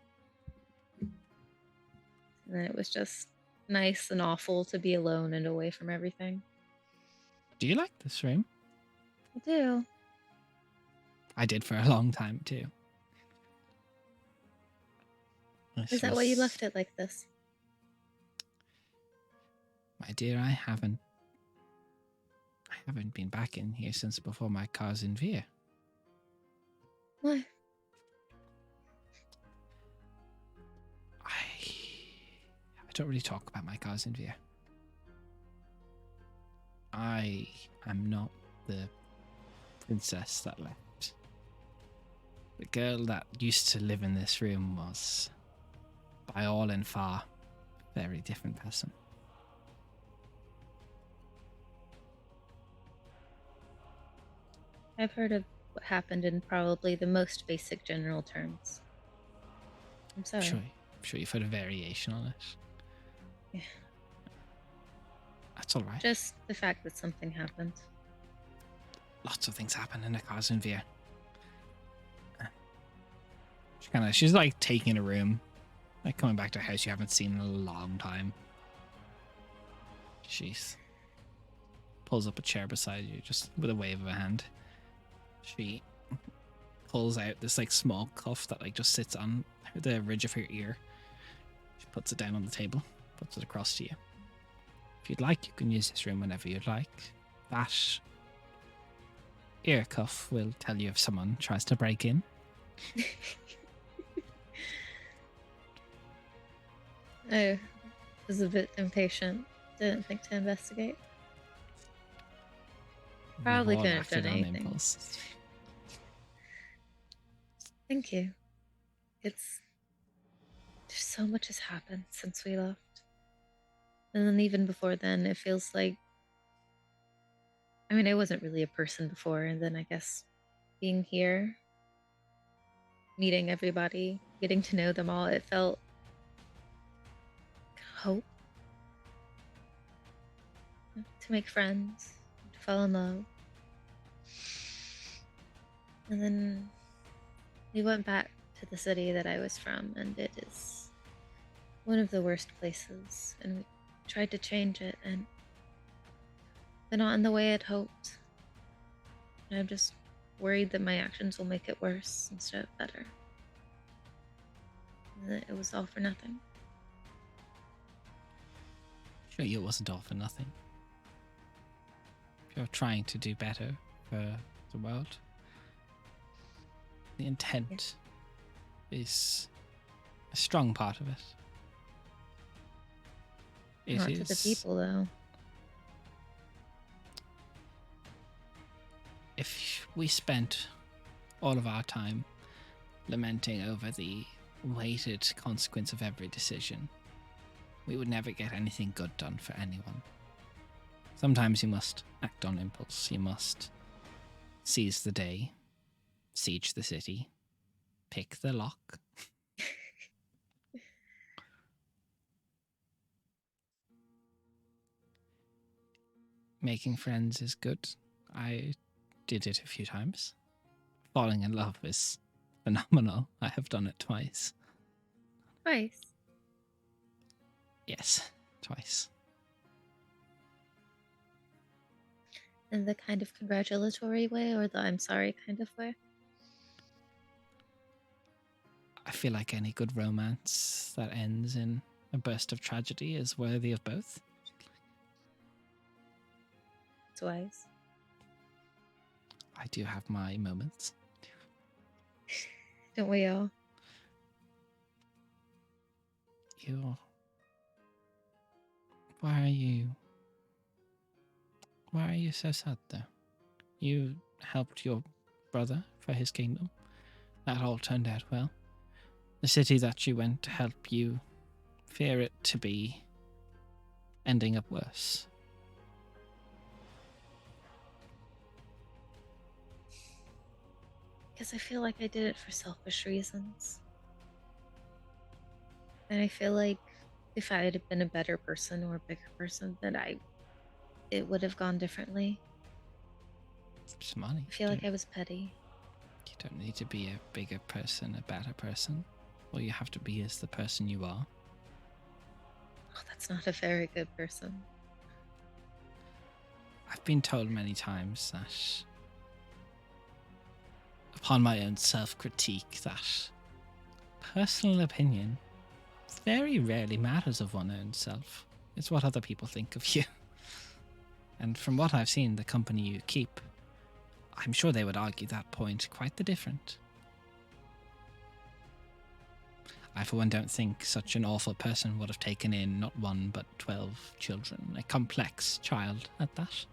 And then it was just nice and awful to be alone and away from everything. Do you like this room? I do. I did for a long time too. Is that why you left it like this? My dear, I haven't been back in here since before my car's in Veer. Why? I don't really talk about my cars in Veer. I am not the princess that left. The girl that used to live in this room was, by all and far, a very different person. I've heard of what happened in probably the most basic general terms. I'm sorry. I'm sure you've heard a variation on it. Yeah. That's all right. Just the fact that something happened. Lots of things happen in a cars in Veer. She's like taking a room, like coming back to a house you haven't seen in a long time. She's pulls up a chair beside you, just with a wave of a hand. She pulls out this like small cuff that like just sits on the ridge of her ear. She puts it down on the table, puts it across to you. If you'd like, you can use this room whenever you'd like. That ear cuff will tell you if someone tries to break in. I was a bit impatient. Didn't think to investigate. Probably We've all couldn't have acted done on anything. impulse. Thank you. There's so much has happened since we left. And then even before then, it feels like, I mean, I wasn't really a person before, and then I guess being here, meeting everybody, getting to know them all, it felt hope to make friends, to fall in love. And then we went back to the city that I was from, and it is one of the worst places. And we tried to change it, and they're not in the way I'd hoped. And I'm just worried that my actions will make it worse instead of better. And that it was all for nothing. Sure, it wasn't all for nothing. You're trying to do better for the world. The intent is a strong part of it. Not to the people, though. If we spent all of our time lamenting over the weighted consequence of every decision, we would never get anything good done for anyone. Sometimes you must act on impulse. You must seize the day, siege the city, pick the lock. Making friends is good. I did it a few times. Falling in love is phenomenal. I have done it twice. Twice. Yes, twice. In the kind of congratulatory way, or the I'm sorry kind of way? I feel like any good romance that ends in a burst of tragedy is worthy of both. Twice. I do have my moments. Don't we all? Why are you so sad though? You helped your brother for his kingdom. That all turned out well. The city that you went to help, you fear it to be ending up worse. Because I feel like I did it for selfish reasons. And I feel like if I had been a better person or a bigger person, then it would have gone differently. It's money. I feel like I was petty. You don't need to be a bigger person, a better person. All you have to be is the person you are. Oh, that's not a very good person. I've been told many times that upon my own self-critique that personal opinion very rarely matters of one's own self. It's what other people think of you. And from what I've seen, the company you keep, I'm sure they would argue that point quite the different. I, for one, don't think such an awful person would have taken in not 1 but 12 children, a complex child at that.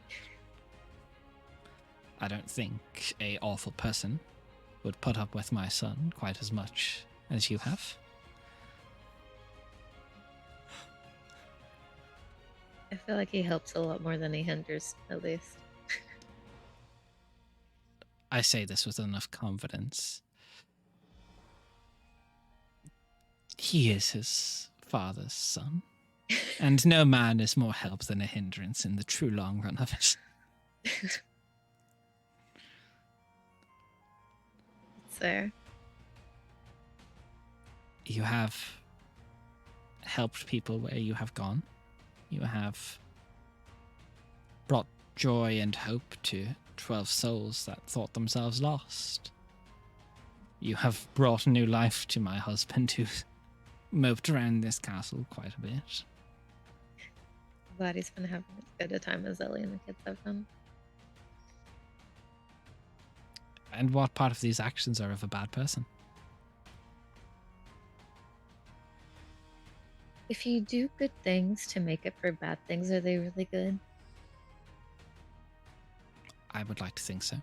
I don't think a awful person would put up with my son quite as much as you have. I feel like he helps a lot more than he hinders, at least. I say this with enough confidence. He is his father's son, and no man is more help than a hindrance in the true long run of it. It's fair. You have helped people where you have gone. You have brought joy and hope to 12 souls that thought themselves lost. You have brought new life to my husband, who moped around this castle quite a bit. I'm glad he's been having as good a time as Ellie and the kids have done. And what part of these actions are of a bad person? If you do good things to make up for bad things, are they really good? I would like to think so.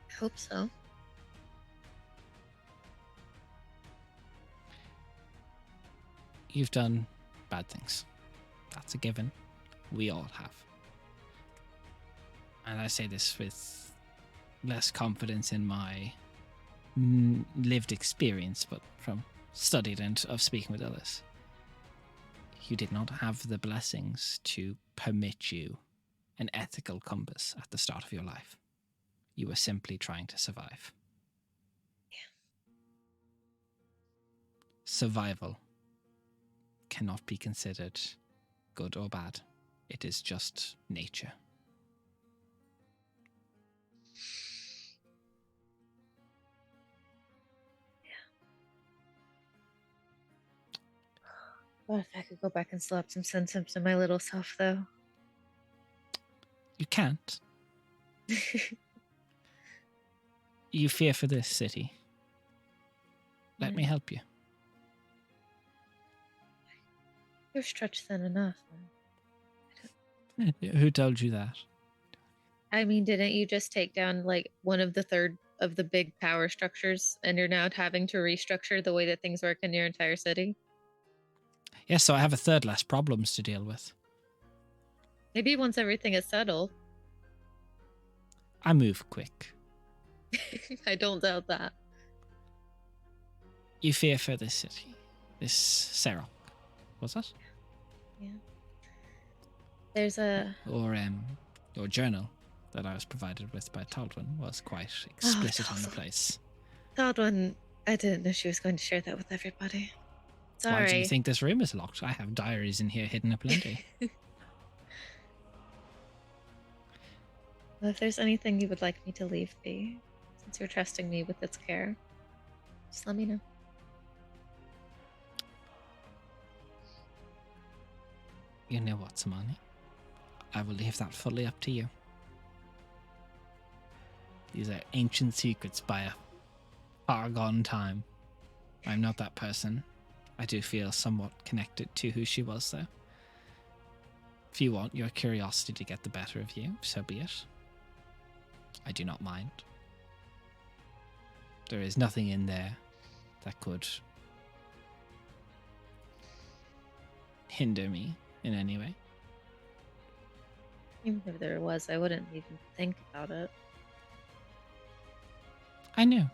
I hope so. You've done bad things. That's a given. We all have. And I say this with less confidence in my lived experience, but from studied and of speaking with others. You did not have the blessings to permit you an ethical compass at the start of your life. You were simply trying to survive. Yeah. Survival cannot be considered good or bad. It is just nature. What if I could go back and slap some sense into my little self, though? You can't. You fear for this city. Let me help you. You're stretched thin enough. Who told you that? I mean, didn't you just take down like one of the third of the big power structures, and you're now having to restructure the way that things work in your entire city? Yes, so I have a third less problems to deal with. Maybe once everything is settled. I move quick. I don't doubt that. You fear for this city. This Serok. Was it? Yeah. There's a... Or your journal that I was provided with by Taldwin was quite explicit on the Taldwin. place. Taldwin, I didn't know she was going to share that with everybody. Sorry. Why do you think this room is locked? I have diaries in here hidden aplenty. Well, if there's anything you would like me to leave be, since you're trusting me with its care, just let me know. You know what, Samani? I will leave that fully up to you. These are ancient secrets by a far gone time. I'm not that person. I do feel somewhat connected to who she was, though. If you want your curiosity to get the better of you, so be it. I do not mind. There is nothing in there that could hinder me in any way. Even if there was, I wouldn't even think about it. I know.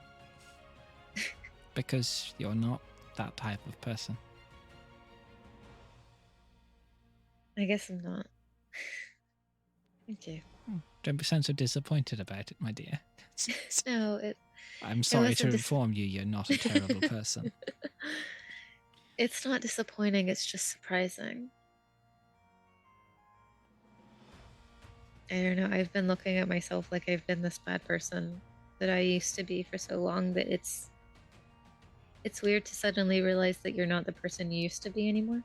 Because you're not that type of person. I guess I'm not. Thank you. Don't sound so disappointed about it, my dear. No, I'm sorry to wasn't inform you you're not a terrible person. It's not disappointing, it's just surprising. I don't know. I've been looking at myself like I've been this bad person that I used to be for so long that it's weird to suddenly realize that you're not the person you used to be anymore.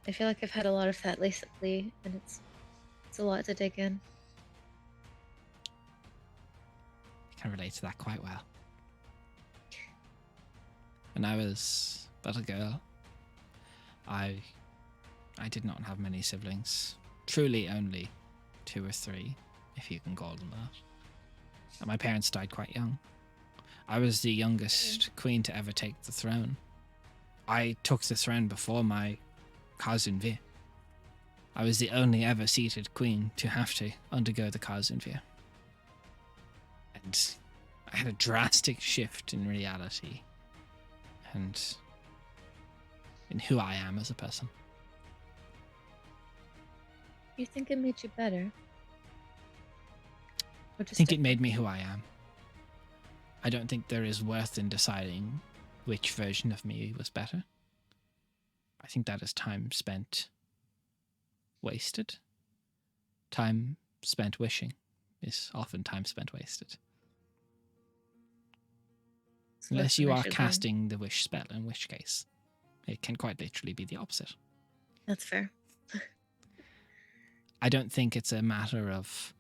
I feel like I've had a lot of that lately, and it's a lot to dig in. I can relate to that quite well. When I was but a girl, I did not have many siblings. Truly only 2 or 3, if you can call them that. And my parents died quite young. I was the youngest queen to ever take the throne. I took the throne before my cousin Vi. I was the only ever seated queen to have to undergo the cousin Vi. And I had a drastic shift in reality and in who I am as a person. You think it made you better? I think it made me who I am. I don't think there is worth in deciding which version of me was better. I think that is time spent wasted. Time spent wishing is often time spent wasted. Unless you are casting the wish spell, in which case it can quite literally be the opposite. That's fair. I don't think it's a matter of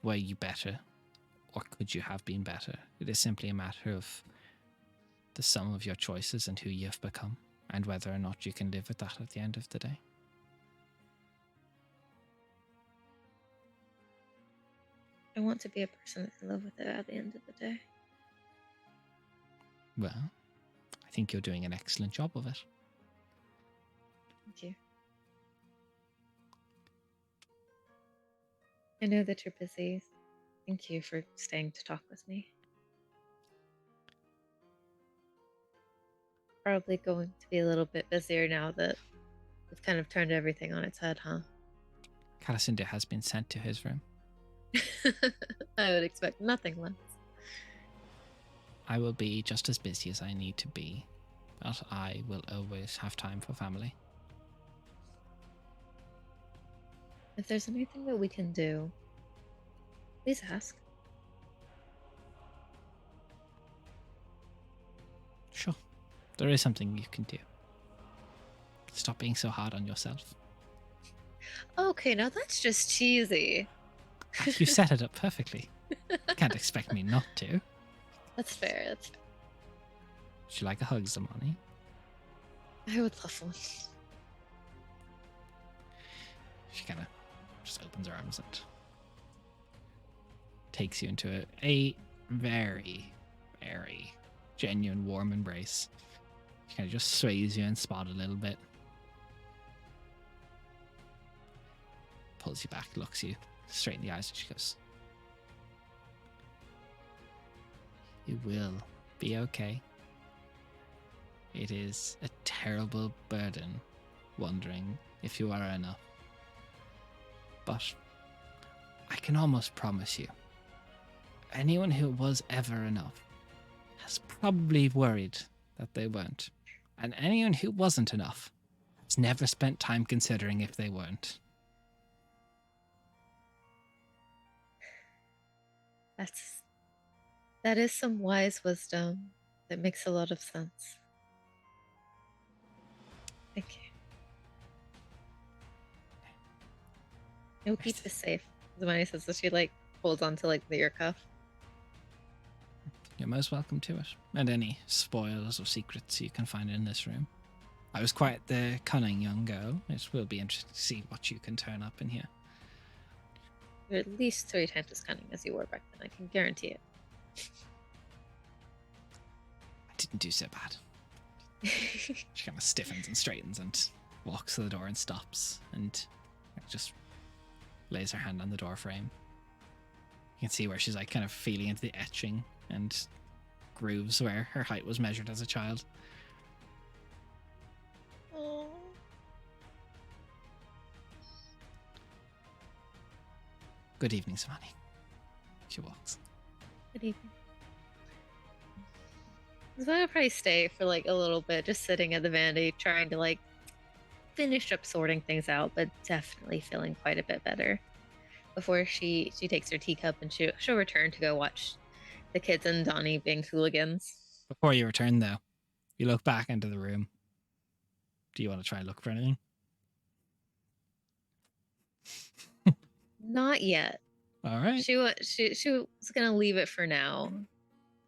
were you better or could you have been better. It is simply a matter of the sum of your choices and who you've become and whether or not you can live with that at the end of the day. I want to be a person that can live with it at the end of the day. Well, I think you're doing an excellent job of it. Thank you. I know that you're busy. Thank you for staying to talk with me. Probably going to be a little bit busier now that we've kind of turned everything on its head, huh? Calacinda has been sent to his room. I would expect nothing less. I will be just as busy as I need to be, but I will always have time for family. If there's anything that we can do, please ask. Sure. There is something you can do. Stop being so hard on yourself. Okay, now that's just cheesy. You set it up perfectly. Can't expect me not to. That's fair, that's fair. Would you like a hug, Zamani? I would love one. She kind of just opens her arms and takes you into a very, very genuine, warm embrace. She kind of just sways you and spot a little bit. Pulls you back, looks you straight in the eyes, and she goes, "You will be okay. It is a terrible burden wondering if you are enough. But I can almost promise you, anyone who was ever enough has probably worried that they weren't. And anyone who wasn't enough has never spent time considering if they weren't." That is some wise wisdom that makes a lot of sense. Thank you. You'll keep this safe. Zamani says that she holds on to the ear cuff. You're most welcome to it. And any spoils or secrets you can find in this room. I was quite the cunning young girl. It will be interesting to see what you can turn up in here. You're at least 3 times as cunning as you were back then, I can guarantee it. I didn't do so bad. She kind of stiffens and straightens and walks to the door and stops and just lays her hand on the door frame. You can see where she's kind of feeling into the etching and grooves where her height was measured as a child. Oh. Good evening, Samani. She walks. Good evening. I'll probably stay for a little bit, just sitting at the vanity, trying to finished up sorting things out, but definitely feeling quite a bit better. Before she takes her teacup and she'll return to go watch the kids and Donnie being hooligans. Before you return, though, you look back into the room. Do you want to try and look for anything? Not yet. All right. She was gonna leave it for now.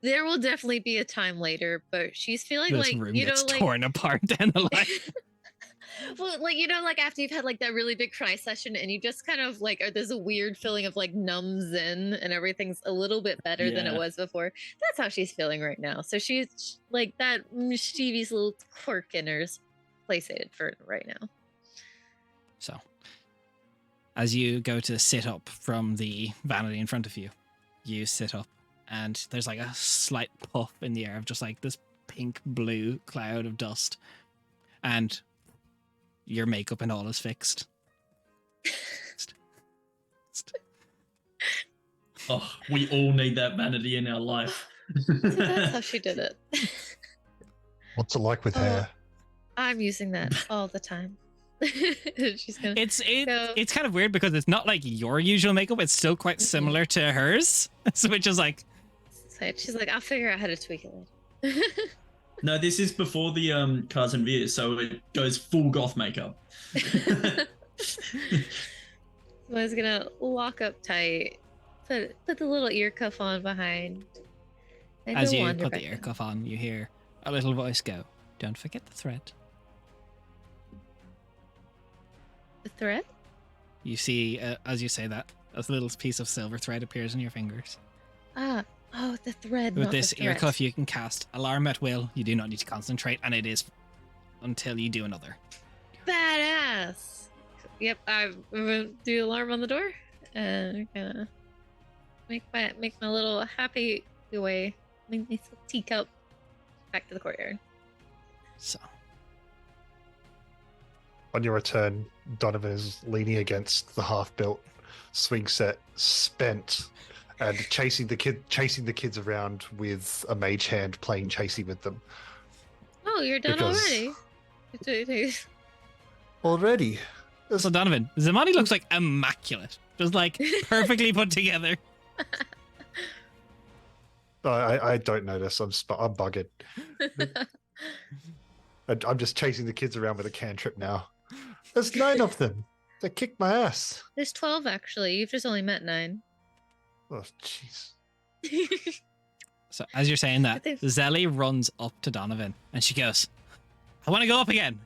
There will definitely be a time later, but she's feeling This like room you know, gets like torn apart down the line. well, like you know, like after you've had like that really big cry session, and you just kind of like there's a weird feeling of like numbs in, and everything's a little bit better than it Yeah. was before. That's how she's feeling right now. So she's like that mischievous little quirk in her's placated for right now. So, as you go to sit up from the vanity in front of you, you sit up, and there's like a slight puff in the air of just like this pink blue cloud of dust, and your makeup and all is fixed. Oh, we all need that vanity in our life. So that's how she did it. What's it like with Oh. hair? I'm using that all the time. She's gonna. It's go. kind of weird because it's not like your usual makeup. It's still quite similar to hers, so which is like She's like, I'll figure out how to tweak it later. No, this is before the Cars and Veers, so it goes full goth makeup. So I was gonna lock up tight, put the little ear cuff on behind. and as go you wander put back the ear in. cuff on, you hear a little voice go, "Don't forget the thread." The thread? You see, as you say that, a little piece of silver thread appears in your fingers. Oh, the thread. With not this the ear threat. cuff, you can cast Alarm at will. You do not need to concentrate, and it is until you do another. Badass. Yep, I'm gonna do alarm on the door, and I'm gonna make my little happy way, make my little teacup back to the courtyard. So, On your return, Donovan is leaning against the half-built swing set, spent, and chasing the kids around with a mage hand, playing chasey with them. Oh, you're done Because- already. Already, so Donovan, Zamani looks like immaculate, just like perfectly put together. I don't notice. I'm buggered. I'm just chasing the kids around with a cantrip now. There's 9 of them. They kicked my ass. There's 12 actually. You've just only met 9. Oh, jeez. So as you're saying that, think- Zelly runs up to Donovan and she goes, "I want to go up again.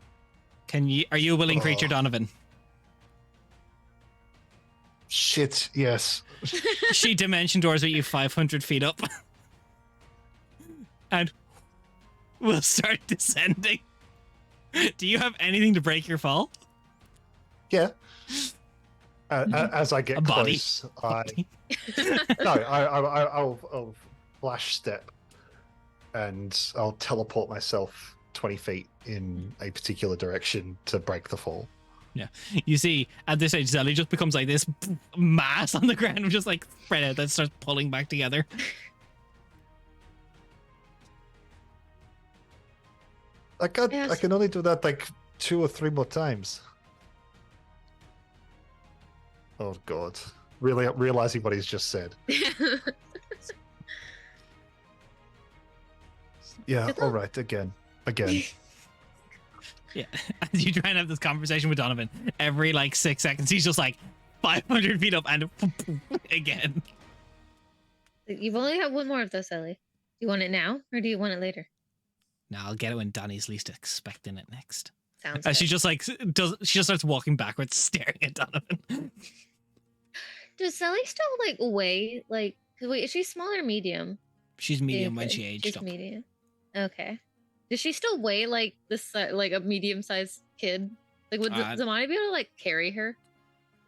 Are you a willing creature, Oh. Donovan?" Shit, yes. She dimension doors with you 500 feet up. And we'll start descending. Do you have anything to break your fall? Yeah. As I get A body. close, I'll flash step, and I'll teleport myself 20 feet in a particular direction to break the fall. You see, at this age, Zelly just becomes like this mass on the ground, just like spread out, that starts pulling back together. I Yes. can only do that like 2 or 3 more times. Oh god. Really realizing what he's just said. Yeah, Good all luck. right, again. Yeah, as you try and have this conversation with Donovan, every like 6 seconds, he's just like 500 feet up and again. You've only got one more of those, Ellie. Do you want it now or do you want it later? Now I'll get it when Donnie's least expecting it next. Sounds As good. she just starts walking backwards, staring at Donovan. Does Sally still like weigh like? 'Cause wait, is she small or medium? She's medium when Okay, she aged she's up. medium. Okay. Does she still weigh like this, like a medium-sized kid? Like, would Zamani be able to like carry her?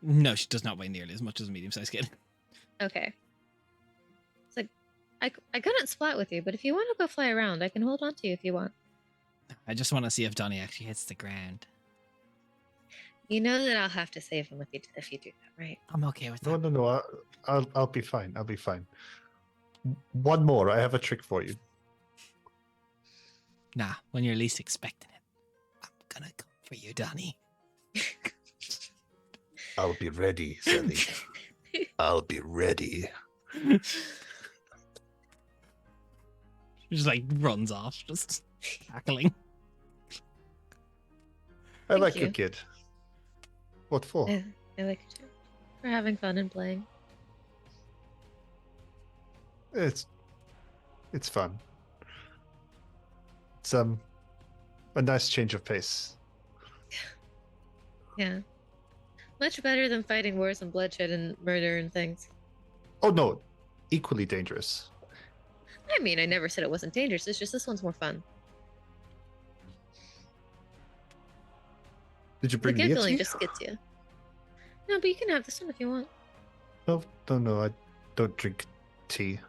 No, she does not weigh nearly as much as a medium-sized kid. Okay. It's like I couldn't splat with you, but if you want to go fly around, I can hold on to you if you want. I just want to see if Donnie actually hits the ground. You know that I'll have to save him with you if you do that, right? I'm okay with that. No. I'll be fine. I'll be fine. One more. I have a trick for you. Nah, when you're least expecting it, I'm gonna come for you, Donnie. I'll be ready, Sally. I'll be ready. She just like runs off, just cackling. I Thank like you. your kid. What for? I like it too. For having fun and playing. It's fun. It's a nice change of pace. Yeah. Much better than fighting wars and bloodshed and murder and things. Oh no, equally dangerous. I mean, I never said it wasn't dangerous. It's just this one's more fun. Did you The bring gift Leah feeling tea? just gets you. No, but you can have this one if you want. No, I don't drink tea.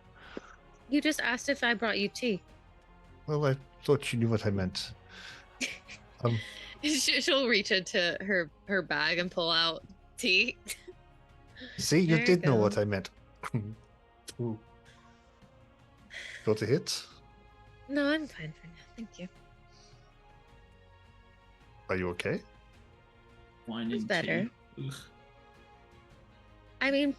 You just asked if I brought you tea. Well, I thought you knew what I meant. She'll reach into her bag and pull out tea. See, you There you did know go. what I meant. Ooh. Got a hit? No, I'm fine for now. Thank you. Are you okay? Wine It's and better. tea. Ugh. I mean,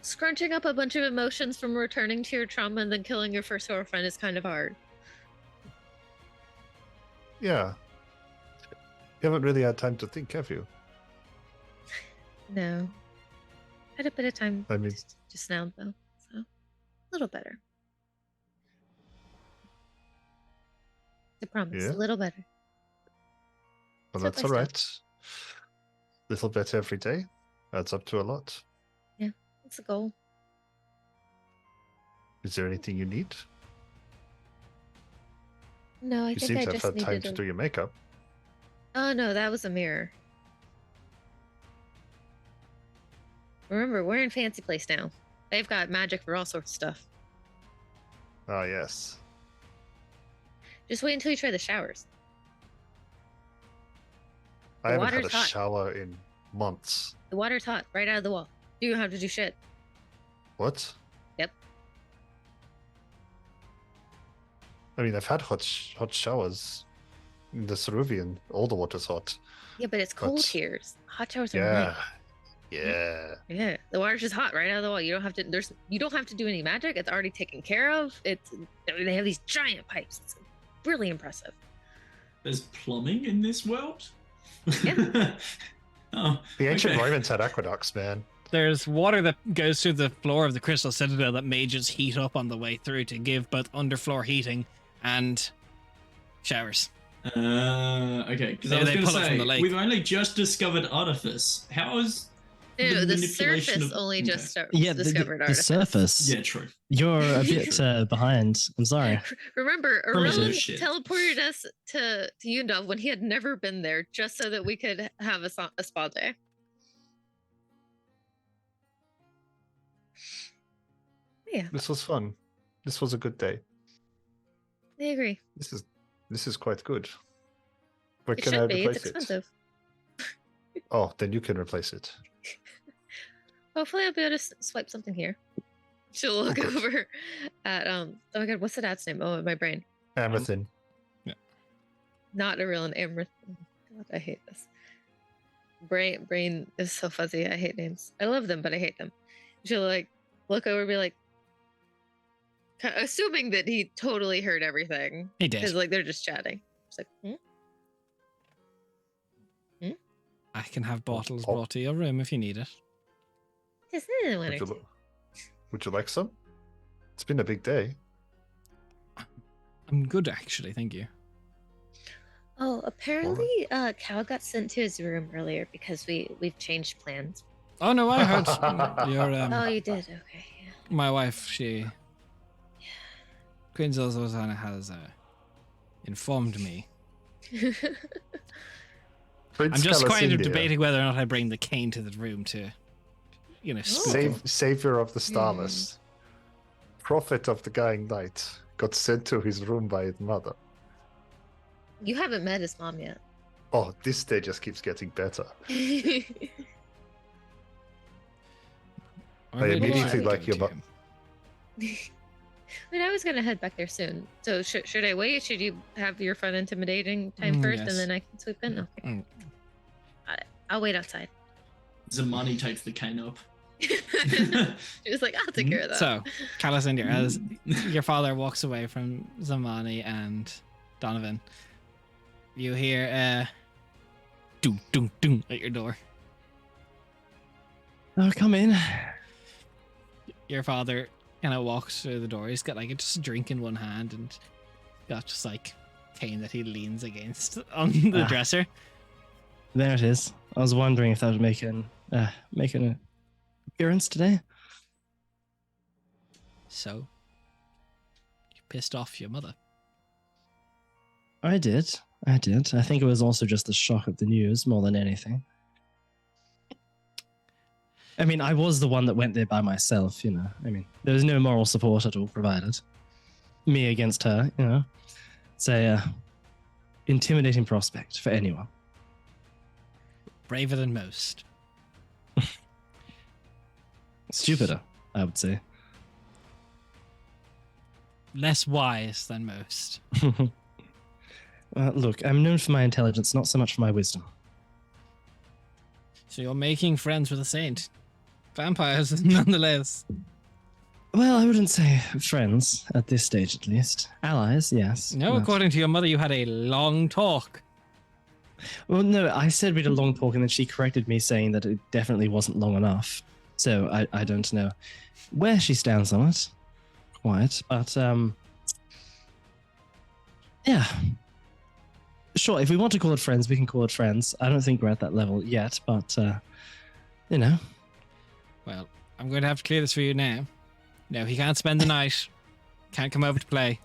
scrunching up a bunch of emotions from returning to your trauma and then killing your first horror friend is kind of hard. Yeah. You haven't really had time to think, have you? No. Had a bit of time I mean- just now, though. So, a little better. I promise, Yeah? a little better. Well, Step that's by all step. right. Little bit every day adds up to a lot. That's the goal. Is there anything you need? No, I You think seem I to have just had time needed to a... do your makeup. Oh, no, that was a mirror. Remember, we're in Fancy Place now. They've got magic for all sorts of stuff. Ah, yes. Just wait until you try the showers. I The haven't had a water's hot. shower in months. The water's hot, right out of the wall. You don't have to do shit. What? Yep. I mean, I've had hot showers in the Ceruvian. All the water's hot. Yeah, but it's cold But- here. Hot showers are Yeah. nice. Yeah. Yeah, the water's just hot right out of the wall. You don't have to. You don't have to do any magic. It's already taken care of. They have these giant pipes. It's really impressive. There's plumbing in this world? Yeah. Oh, The ancient okay. Romans had aqueducts, man. There's water that goes through the floor of the Crystal Citadel that mages heat up on the way through to give both underfloor heating and showers. Okay, because I Maybe was they going to pull it from say, the lake. we've only just discovered Artifice. How is No, the manipulation surface of- only okay. just Yeah, discovered the artifice. surface. Yeah, true. You're a bit behind. I'm sorry. Remember, Primitive Arun shit. teleported us to Yundov when he had never been there, just so that we could have a spa day. Yeah, This was fun. This was a good day. I agree. This is quite good. Where It can I should be. It's replace it? expensive. Oh, then you can replace it. Hopefully, I'll be able to swipe something here. She'll look good. over at oh my god, what's the dad's name? Oh, my brain. Amethyst. Not a real Amrit. Oh god, I hate this. Brain is so fuzzy. I hate names. I love them, but I hate them. She'll like look over and be like, assuming that he totally heard everything. He Because did. like they're just chatting. It's like, I can have bottles Oh. brought to your room if you need it. just one or Would you, two. would you like some? It's been a big day. I'm good, actually. Thank you. Oh, apparently, Cal got sent to his room earlier because we've changed plans. Oh no, I heard your Oh, you did. Okay. my wife. She Queen Zolzana has informed me. Yeah. Prince I'm just kind of Calasindia, debating whether or not I bring the cane to the room to, spook him. Savior of the Starless, prophet of the Dying Light, got sent to his room by his mother. You haven't met his mom yet. Oh, this day just keeps getting better. I Or maybe immediately should like give it your to mu- him. mean, I was gonna head back there soon. So should I wait? Should you have your fun intimidating time first, Yes. and then I can swoop in? Okay. Mm. I'll wait outside. Zamani takes the cane up. She was like, I'll take care of that. So, Calisander, as your father walks away from Zamani and Donovan, you hear doom, doom, doom at your door. Oh, come in. Your father kind of walks through the door. He's got like just a drink in one hand and got just like cane that he leans against on the dresser. There it is. I was wondering if that would make an appearance today. So, you pissed off your mother. I did. I think it was also just the shock of the news more than anything. I mean, I was the one that went there by myself, you know. I mean, there was no moral support at all provided. Me against her, you know. It's a intimidating prospect for anyone. Braver than most. Stupider, I would say. Less wise than most. Look, I'm known for my intelligence, not so much for my wisdom. So you're making friends with a saint. Vampires, nonetheless. Well, I wouldn't say friends at this stage, at least. Allies, yes. No, but- according to your mother, you had a long talk. Well, no, I said we had a long talk, and then she corrected me, saying that it definitely wasn't long enough. So I don't know where she stands on it, quite. But yeah, sure. If we want to call it friends, we can call it friends. I don't think we're at that level yet, but you know. Well, I'm going to have to clear this for you now. No, he can't spend the night. Can't come over to play.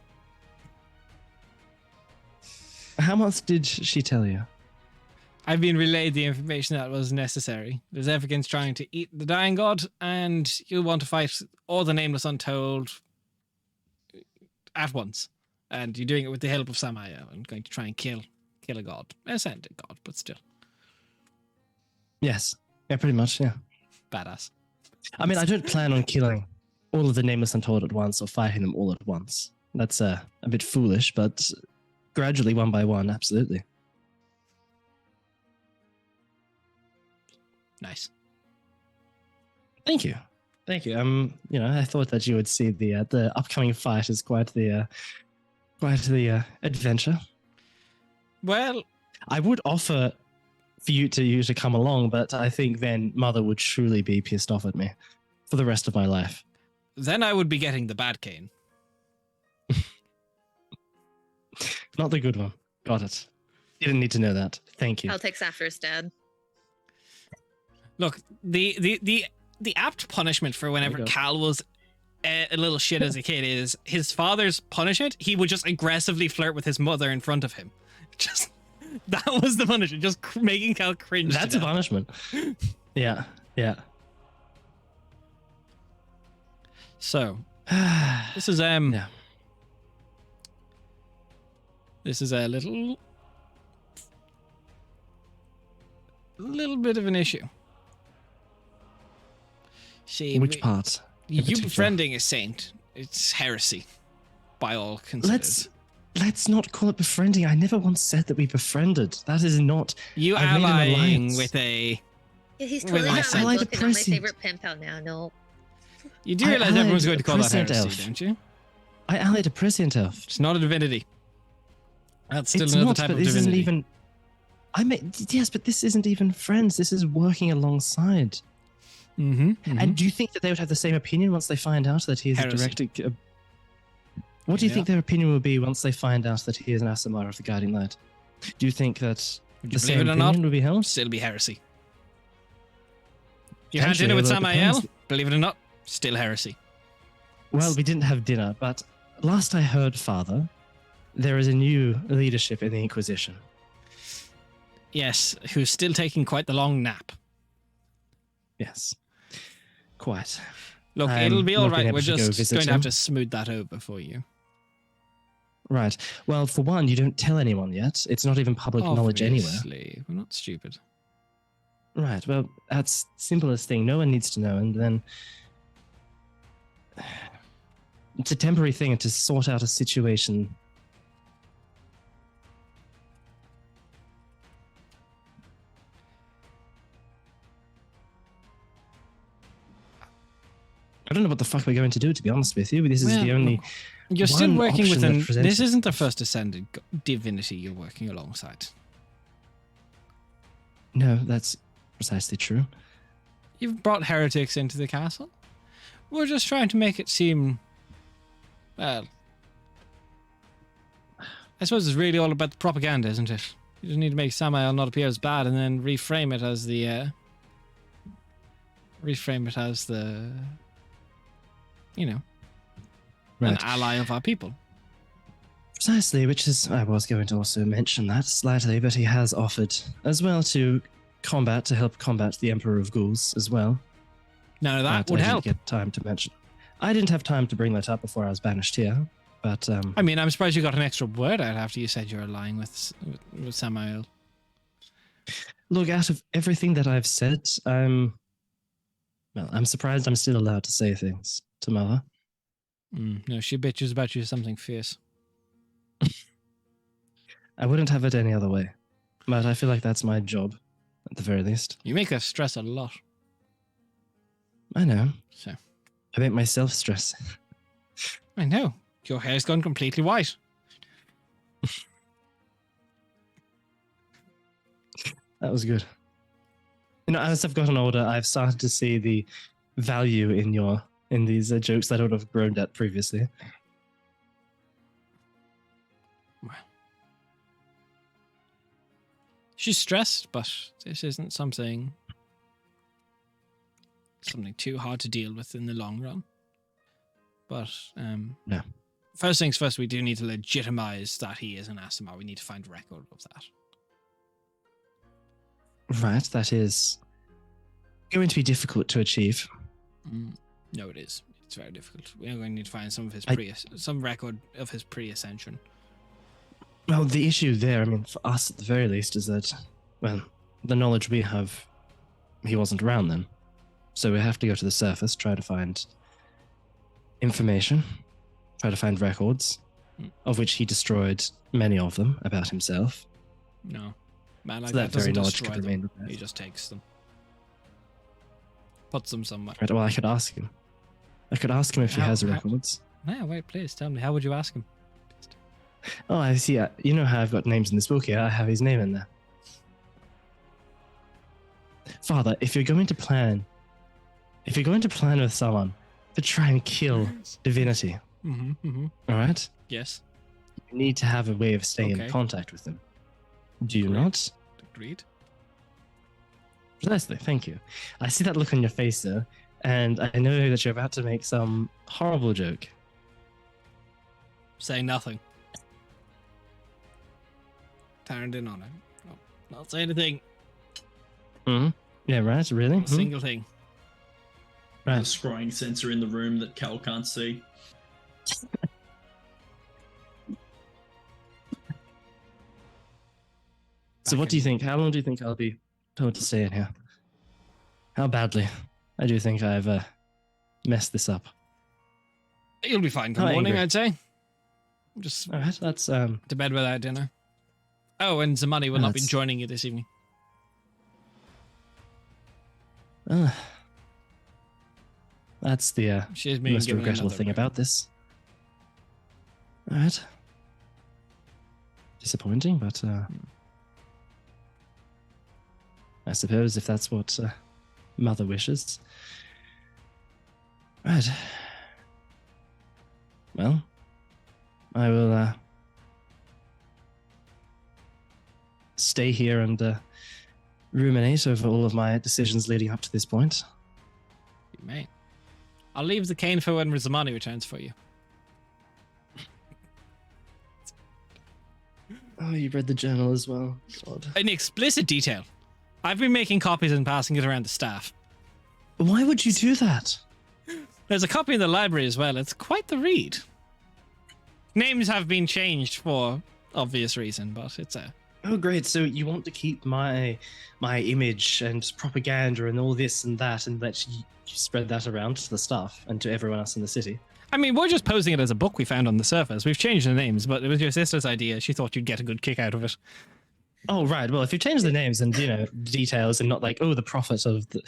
How much did she tell you? I've been relayed the information that was necessary. There's Evigans trying to eat the dying god, and you'll want to fight all the Nameless Untold at once. And you're doing it with the help of Samael and going to try and kill a god. Ascended god, but still. Yes. Yeah, pretty much, yeah. Badass. I mean, I don't plan on killing all of the Nameless Untold at once or fighting them all at once. That's a bit foolish, but gradually, one by one, absolutely. Nice. Thank you. Thank you. You know, I thought that you would see the upcoming fight as quite the adventure. Well, I would offer for you to come along, but I think then Mother would truly be pissed off at me for the rest of my life. then I would be getting the bad cane. Not the good one. Got it. Didn't need to know that. Thank you. I'll take Sapphire's dad. Look, the apt punishment for whenever There we go. Cal was a little shit as a kid is his father's punishment. He would just aggressively flirt with his mother in front of him. Just that was the punishment, just making Cal cringe. That's to a death. punishment. Yeah. Yeah. So this is Yeah. this is a little bit of an issue. See, Which part? you particular? befriending a saint, it's heresy by all considered. Let's not call it befriending. I never once said that we befriended. That is not. You I made an allying alliance. with a... Yeah, he's With totally my not son. my Allied book and not my oppressing. favorite pen pal now. No. You do I realize allied everyone's going to call that Prescient heresy, Elf. don't you? I allied a prescient elf. It's not a divinity. That's still It's another not, type but of this divinity. isn't even. Yes, but this isn't even friends. This is working alongside. Mm-hmm, And do you think that they would have the same opinion once they find out that he is Heresy. a direct? What do you Yeah. think their opinion will be once they find out that he is an Asimar of the Guiding Light? Do you think that Would the you same believe it or opinion not? will be held? Still be heresy. You had Potentially, dinner with although it Samael, depends. believe it or not, still heresy. Well, we didn't have dinner, but last I heard, Father, there is a new leadership in the Inquisition. Yes, who's still taking quite the long nap. Yes, quite. Look, I'm it'll be all not being right. able We're to go just visit going to have him. to smooth that over for you. Right. Well, for one, you don't tell anyone yet. It's not even public knowledge anywhere. Obviously, we're not stupid. Right. Well, that's simplest thing. No one needs to know, and then it's a temporary thing to sort out a situation. I don't know what the fuck we're going to do, to be honest with you. This is the only. You're still one working with option that an. presents This isn't the itself. first ascended divinity you're working alongside. No, that's precisely true. You've brought heretics into the castle. We're just trying to make it seem. Well. I suppose it's really all about the propaganda, isn't it? You just need to make Samael not appear as bad and then reframe it as the. You know, an Right. ally of our people. Precisely, which is, I was going to also mention that slightly, but he has offered as well to help combat the Emperor of Ghouls as well. Now that But would I help. didn't get time to mention. I didn't have time to bring that up before I was banished here, but I mean, I'm surprised you got an extra word out after you said you were allying with Samael. look, out of everything that I've said, I'm surprised I'm still allowed to say things to Mother. No, she bitches about you something fierce. I wouldn't have it any other way, but I feel like that's my job, at the very least. You make her stress a lot. I know. So I make myself stress. I know. Your hair's gone completely white. That was good. You know, as I've gotten older, I've started to see the value in these jokes that I would have groaned at previously. Well, she's stressed, but this isn't something too hard to deal with in the long run. But No. First things first, we do need to legitimize that he is an Asimar. We need to find record of that. Right, that is going to be difficult to achieve. No, it is. It's very difficult. We're going to need to find some of his I- some record of his pre-ascension. Well, the issue there, I mean, for us at the very least, is that, well, the knowledge we have, he wasn't around then. So we have to go to the surface, try to find information, try to find records, of which he destroyed many of them about himself. No, man, like So that very doesn't knowledge destroy could them. remain with us. He just takes them, puts them somewhere. Right, well, I could ask him. I could ask him if he How- has how- records. No, wait, please tell me. How would you ask him? Oh, I see. You know how I've got names in this book here? I have his name in there. Father, if you're going to plan with someone to try and kill divinity, all right? Yes, You need to have a way of staying Okay. in contact with them. Do you Agreed. not? agreed. Precisely, thank you. I see that look on your face, though, and I know that you're about to make some horrible joke. Say nothing. Turned in on it. No, not say anything. Hmm. Yeah, right, really? Not a single thing. The Right. scrying sensor in the room that Cal can't see. So what do you think? How long do you think I'll be told to stay in here? How badly? I do think I've messed this up. You'll be fine. Good How morning, angry. I'd say. Just All right, that's to bed without dinner. Oh, and Zamani will not be That's- joining you this evening. uh, that's the She's being most given regrettable another thing room. about this. All right. Disappointing, but I suppose if that's what Mother wishes. Right. Well, I will stay here and ruminate over all of my decisions leading up to this point. You may. I'll leave the cane for when Zamani returns for you. Oh, you read the journal as well. God. In explicit detail. I've been making copies and passing it around the staff. Why would you do that? There's a copy in the library as well. It's quite the read. Names have been changed for obvious reason, but it's a... Oh, great. So you want to keep my image and propaganda and all this and that and let you spread that around to the staff and to everyone else in the city? I mean, we're just posing it as a book we found on the surface. We've changed the names, but it was your sister's idea. She thought you'd get a good kick out of it. Oh, right. Well, if you change the names and, details and not like, oh, the prophet of the...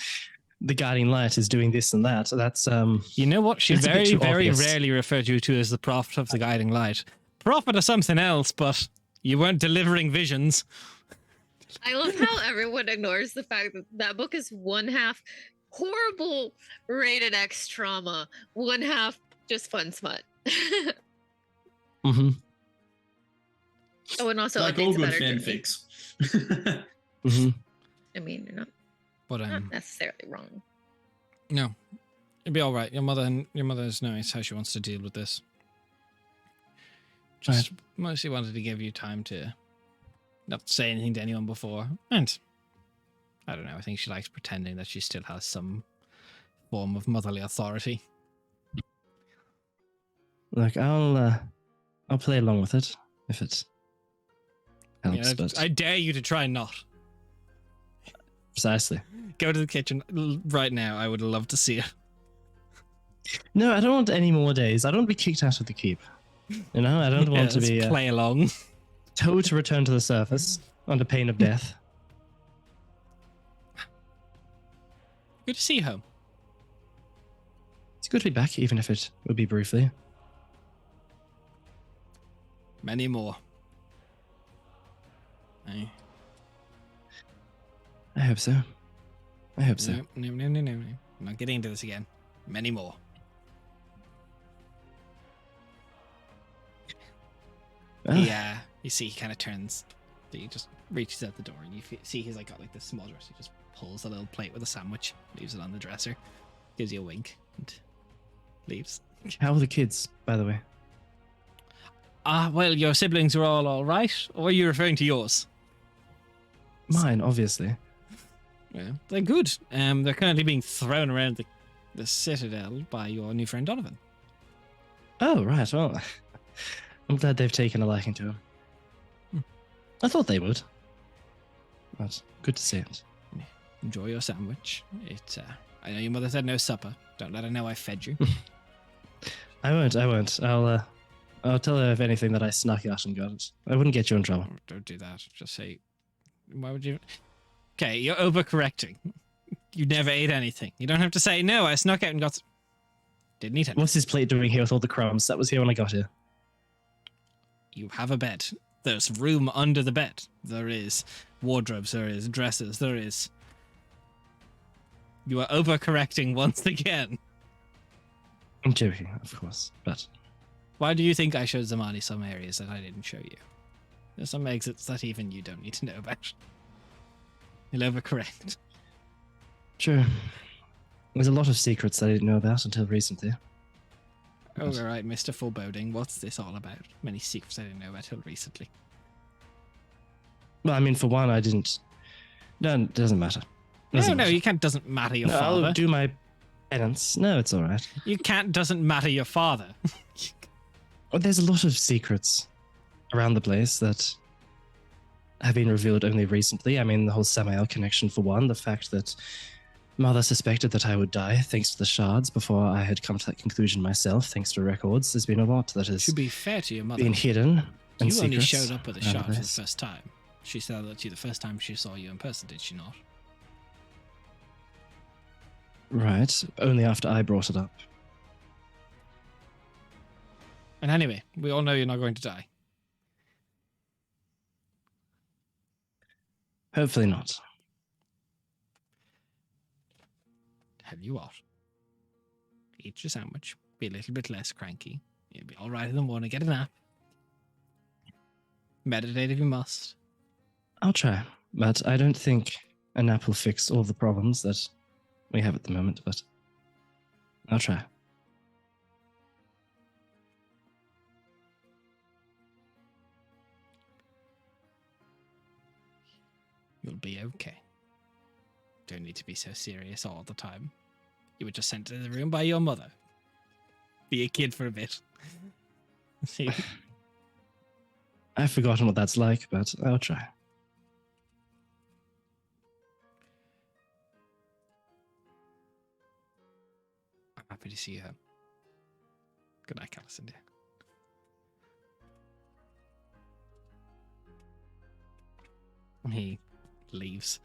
the guiding light is doing this and that. That's You know what? She That's a bit very, too very obvious. rarely referred you to as the prophet of the guiding light. Prophet of something else, but you weren't delivering visions. I love how everyone ignores the fact that that book is one half horrible rated X trauma, one half just fun smut. hmm Oh, and also Like all updates good about her journey. fanfics. hmm I mean, you're But not necessarily wrong. no, it'll be all right. Your mother's knows how she wants to deal with this. Just mostly wanted to give you time to not say anything to anyone before, and I don't know. I think she likes pretending that she still has some form of motherly authority. Look, I'll play along with it if it helps. Yeah, but I dare you to try not. precisely. Go to the kitchen right now. I would love to see it. No, I don't want any more days. I don't want to be kicked out of the keep. You know, I don't want to let's be play along. told to return to the surface under pain of death. Good to see you home. It's good to be back, even if it would be briefly. Many more. Aye. I hope so. I hope so. No. I'm not getting into this again. Many more. Well, Yeah, you see, he kind of turns. He just reaches out the door, and you see he's like got like this small dress. He just pulls a little plate with a sandwich, leaves it on the dresser, gives you a wink, and leaves. how are the kids, by the way? Well, your siblings are all right, or are you referring to yours? Mine, obviously. Yeah, they're good. They're currently being thrown around the citadel by your new friend Donovan. Oh, right. Well, I'm glad they've taken a liking to him. I thought they would. But good to see it. Enjoy your sandwich. I know your mother said no supper. Don't let her know I fed you. I won't. I'll tell her if anything that I snuck out and got it. I wouldn't get you in trouble. Don't do that. Just say, why would you? Okay, you're overcorrecting. You never ate anything. You don't have to say, no, I snuck out and got... Didn't eat anything. What's his plate doing here with all the crumbs? That was here when I got here. You have a bed. There's room under the bed. There is wardrobes. There is dresses. There is... You are overcorrecting once again. I'm joking, of course, but... Why do you think I showed Zamani some areas that I didn't show you? There's some exits that even you don't need to know about. You'll overcorrect. Sure. There's a lot of secrets that I didn't know about until recently. Oh, all right, Mr. Foreboding. What's this all about? Many secrets I didn't know about till recently. Well, I mean, for one, I didn't... No, it doesn't matter. No, you can't doesn't matter your father. I'll do my penance. No, it's all right. You can't doesn't matter your father. Well, there's a lot of secrets around the place that have been revealed only recently. I mean, the whole Samael connection, for one. The fact that Mother suspected that I would die thanks to the shards before I had come to that conclusion myself, thanks to records. There's been a lot that has To be fair to your mother, been hidden. And you only secrets showed up with the around shard for the place. first time. She said that to you the first time she saw you in person, did she not? Right. Only after I brought it up. And anyway, we all know you're not going to die. Hopefully not. Tell you what. Eat your sandwich. Be a little bit less cranky. You'll be all right in the morning. Get a nap. Meditate if you must. I'll try, but I don't think a nap will fix all the problems that we have at the moment, but I'll try. You'll be okay. Don't need to be so serious all the time. You were just sent to the room by your mother. Be a kid for a bit. See? I've forgotten what that's like, but I'll try. I'm happy to see you home. Good night, Callison, dear. He leaves.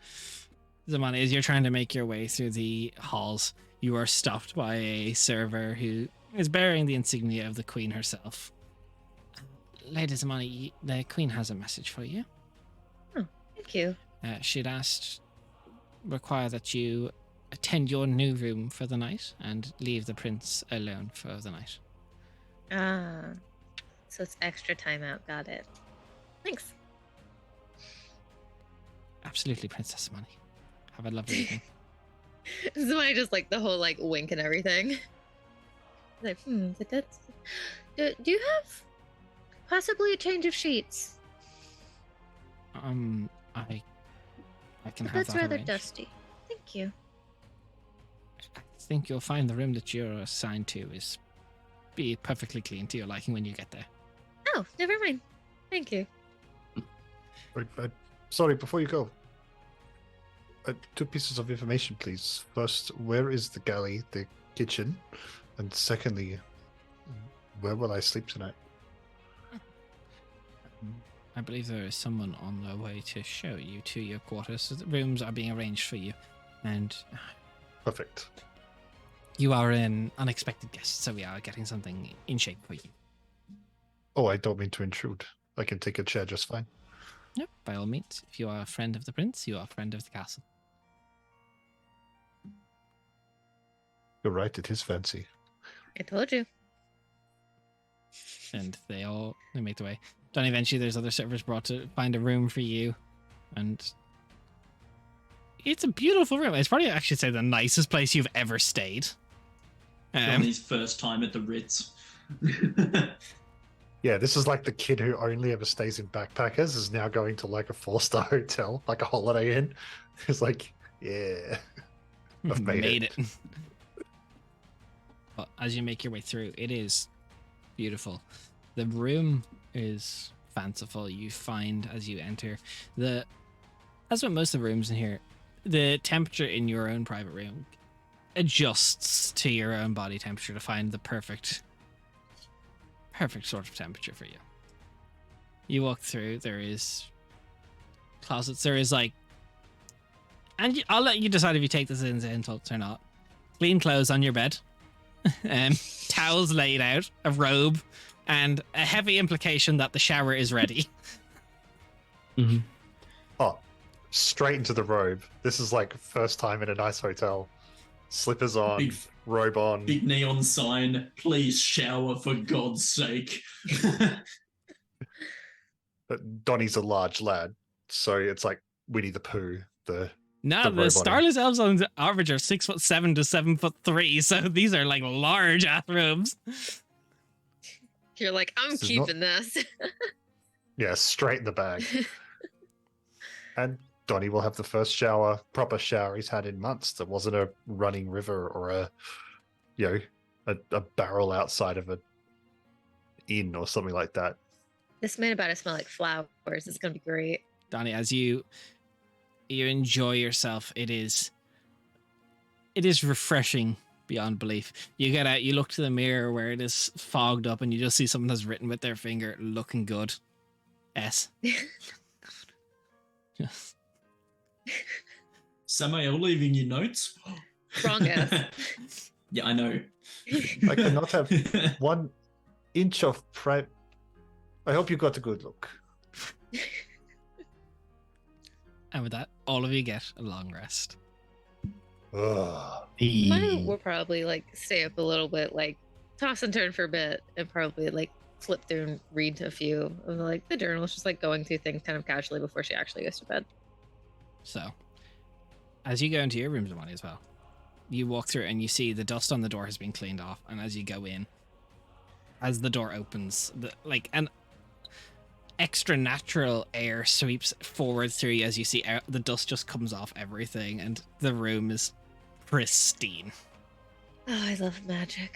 Zamani, as you're trying to make your way through the halls, you are stopped by a server who is bearing the insignia of the Queen herself. Lady Zamani, the Queen has a message for you. Oh, thank you. She'd require that you attend your new room for the night and leave the prince alone for the night. Ah, so it's extra time out. Got it. Thanks. Absolutely, Princess Zamani. Have a lovely evening. So I just like the whole like wink and everything. Like, but that's. Do you have possibly a change of sheets? I can have That's that rather arranged. dusty. Thank you. I think you'll find the room that you're assigned to is be perfectly clean to your liking when you get there. Oh, never mind. Thank you. Sorry, before you go, 2 pieces of information, please. First, where is the galley, the kitchen? And secondly, where will I sleep tonight? I believe there is someone on their way to show you to your quarters. So the rooms are being arranged for you, and Perfect. you are an unexpected guest, so we are getting something in shape for you. Oh, I don't mean to intrude. I can take a chair just fine. Yep, by all means. If you are a friend of the prince, you are a friend of the castle. You're right, it is fancy. I told you. And they make their way. Then eventually there's other servers brought to find a room for you. And it's a beautiful room. It's probably, actually say, the nicest place you've ever stayed. Johnny's first time at the Ritz. Yeah, this is like the kid who only ever stays in backpackers is now going to like a 4-star hotel, like a Holiday Inn. It's like, yeah, I've made it. But as you make your way through, it is beautiful. The room is fanciful. You find as you enter as with most of the rooms in here, the temperature in your own private room adjusts to your own body temperature to find the perfect sort of temperature for you. You walk through, there is closets, there is like, and I'll let you decide if you take this as insults or not. Clean clothes on your bed, towels laid out, a robe, and a heavy implication that the shower is ready. Mm-hmm. Oh, straight into the robe. This is like first time in a nice hotel. Slippers on, Big- robe on. Big neon sign, please shower for God's sake. But Donnie's a large lad, so it's like Winnie the Pooh. No, The the robe on Starless Elves on average are 6'7" to 7'3", so these are like large ass robes. You're like, I'm This is not- keeping this. Yeah, straight in the bag. And Donnie will have the first proper shower he's had in months. There wasn't a running river or a barrel outside of an inn or something like that. This made about to smell like flowers. It's gonna be great. Donnie, as you enjoy yourself, it is refreshing beyond belief. You get out, you look to the mirror where it is fogged up, and you just see someone has written with their finger, "Looking good." S. Just Samael leaving you notes? Wrong S. Yeah, I know. I cannot have 1 inch of prep. I hope you got a good look. And with that, all of you get a long rest. Ugh. Mine will probably like stay up a little bit, like toss and turn for a bit, and probably like flip through and read a few of like the journals, just like going through things kind of casually before she actually goes to bed. So, as you go into your rooms, Amani, as well, you walk through and you see the dust on the door has been cleaned off. And as you go in, as the door opens, an extra natural air sweeps forward through you as you see the dust just comes off everything, and the room is pristine. Oh, I love magic.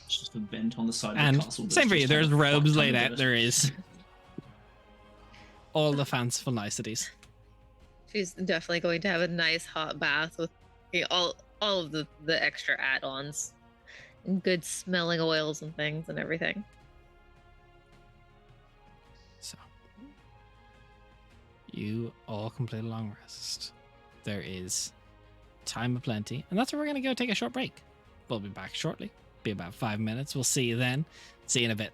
It's just a vent on the side of And the castle. same for you. There's robes laid out. There. There is all the fanciful niceties. She's definitely going to have a nice hot bath with all of the extra add-ons and good smelling oils and things and everything. So You all complete a long rest. There is time aplenty, and that's where we're going to go take a short break. We'll be back shortly. Be about 5 minutes. We'll see you then. See you in a bit.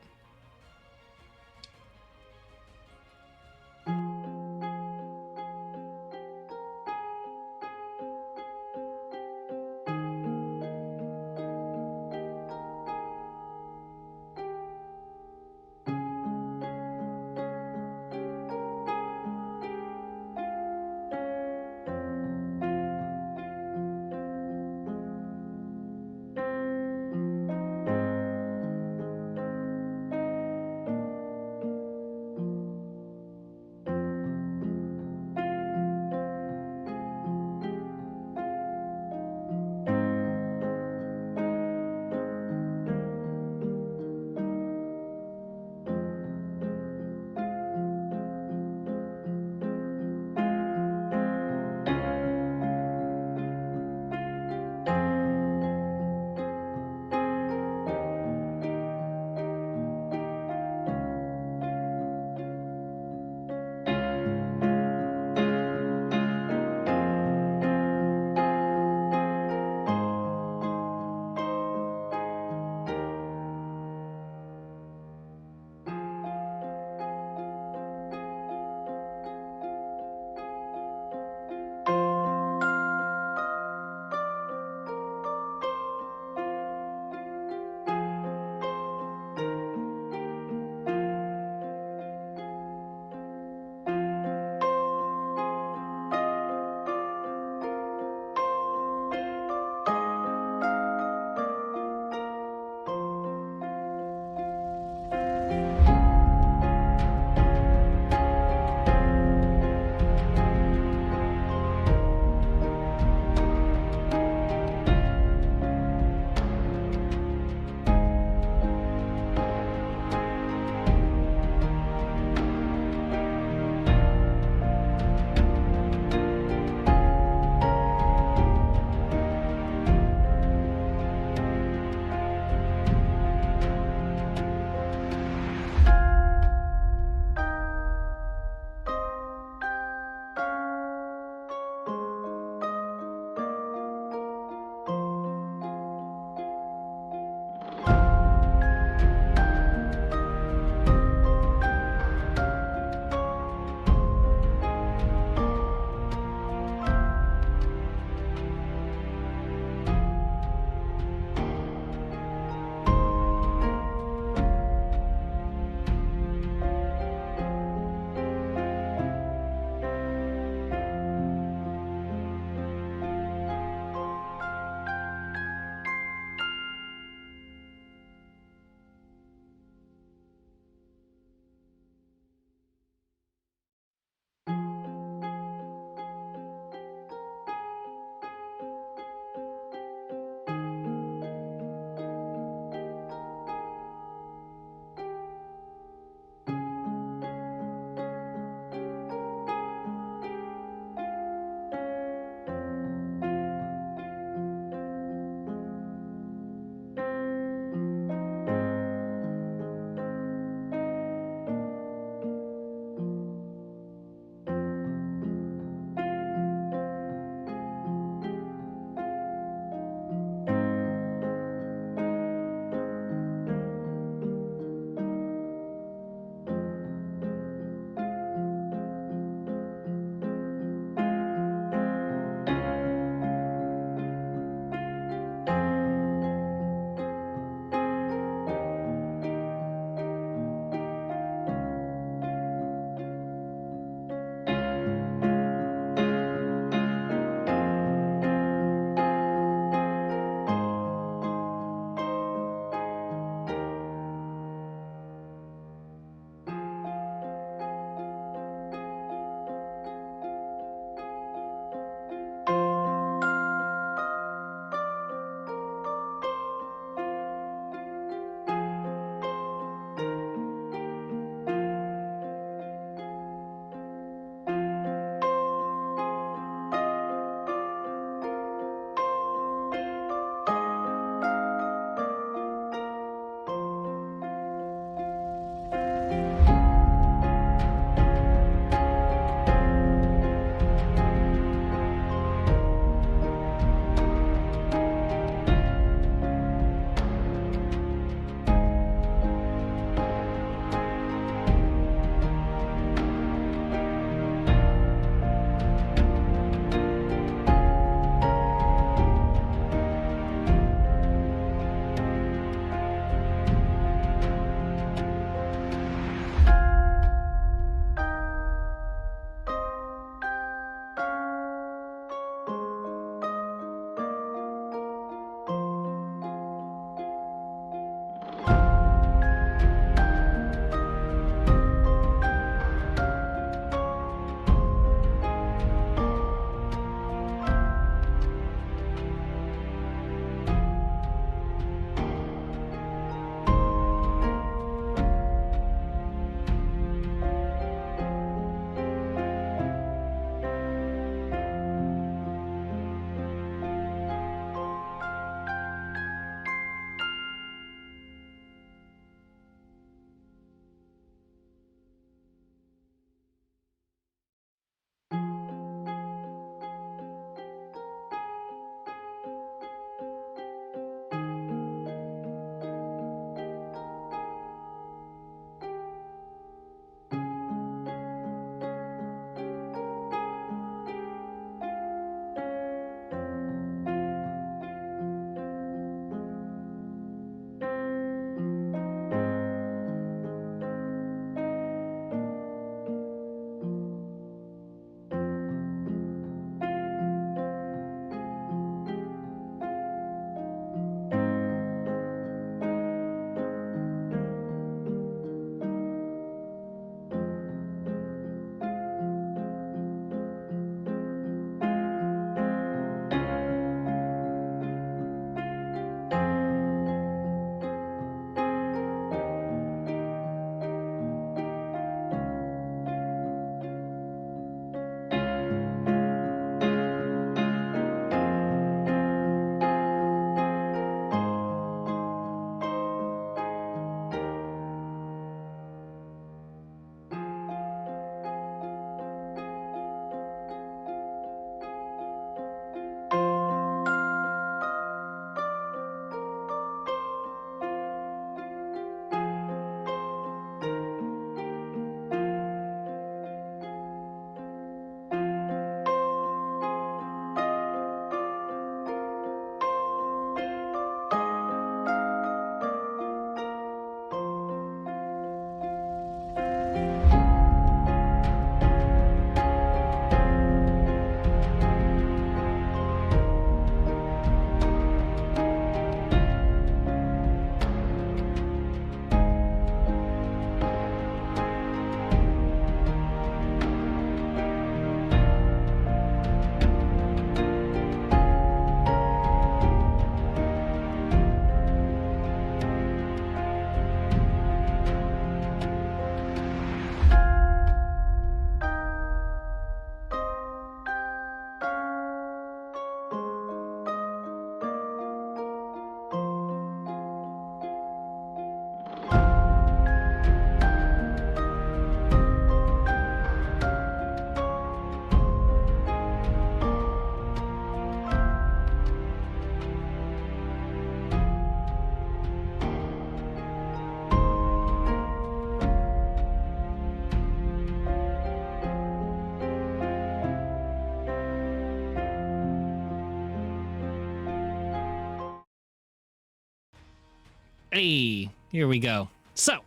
Hey, here we go. So,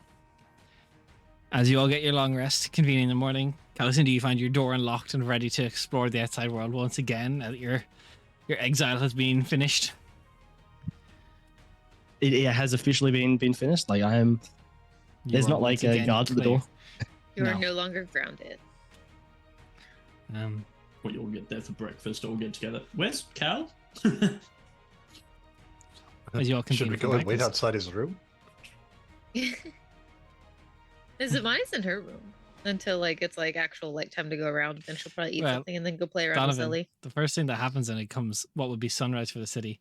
as you all get your long rest, convening in the morning, Callison, do you find your door unlocked and ready to explore the outside world once again now that your exile has been finished? It has officially been finished. Like I am. There's You are not like once a again guard at the clear. door. You are No. no longer grounded. We all get there for breakfast, all get together. Where's Cal? As you all Should convene we for go and wait breakfast. outside his room? Zamani's in her room until like it's like actual like time to go around. Then she'll probably eat Well, something and then go play around with Donovan, Zelly. the first thing that happens when it comes what would be sunrise for the city,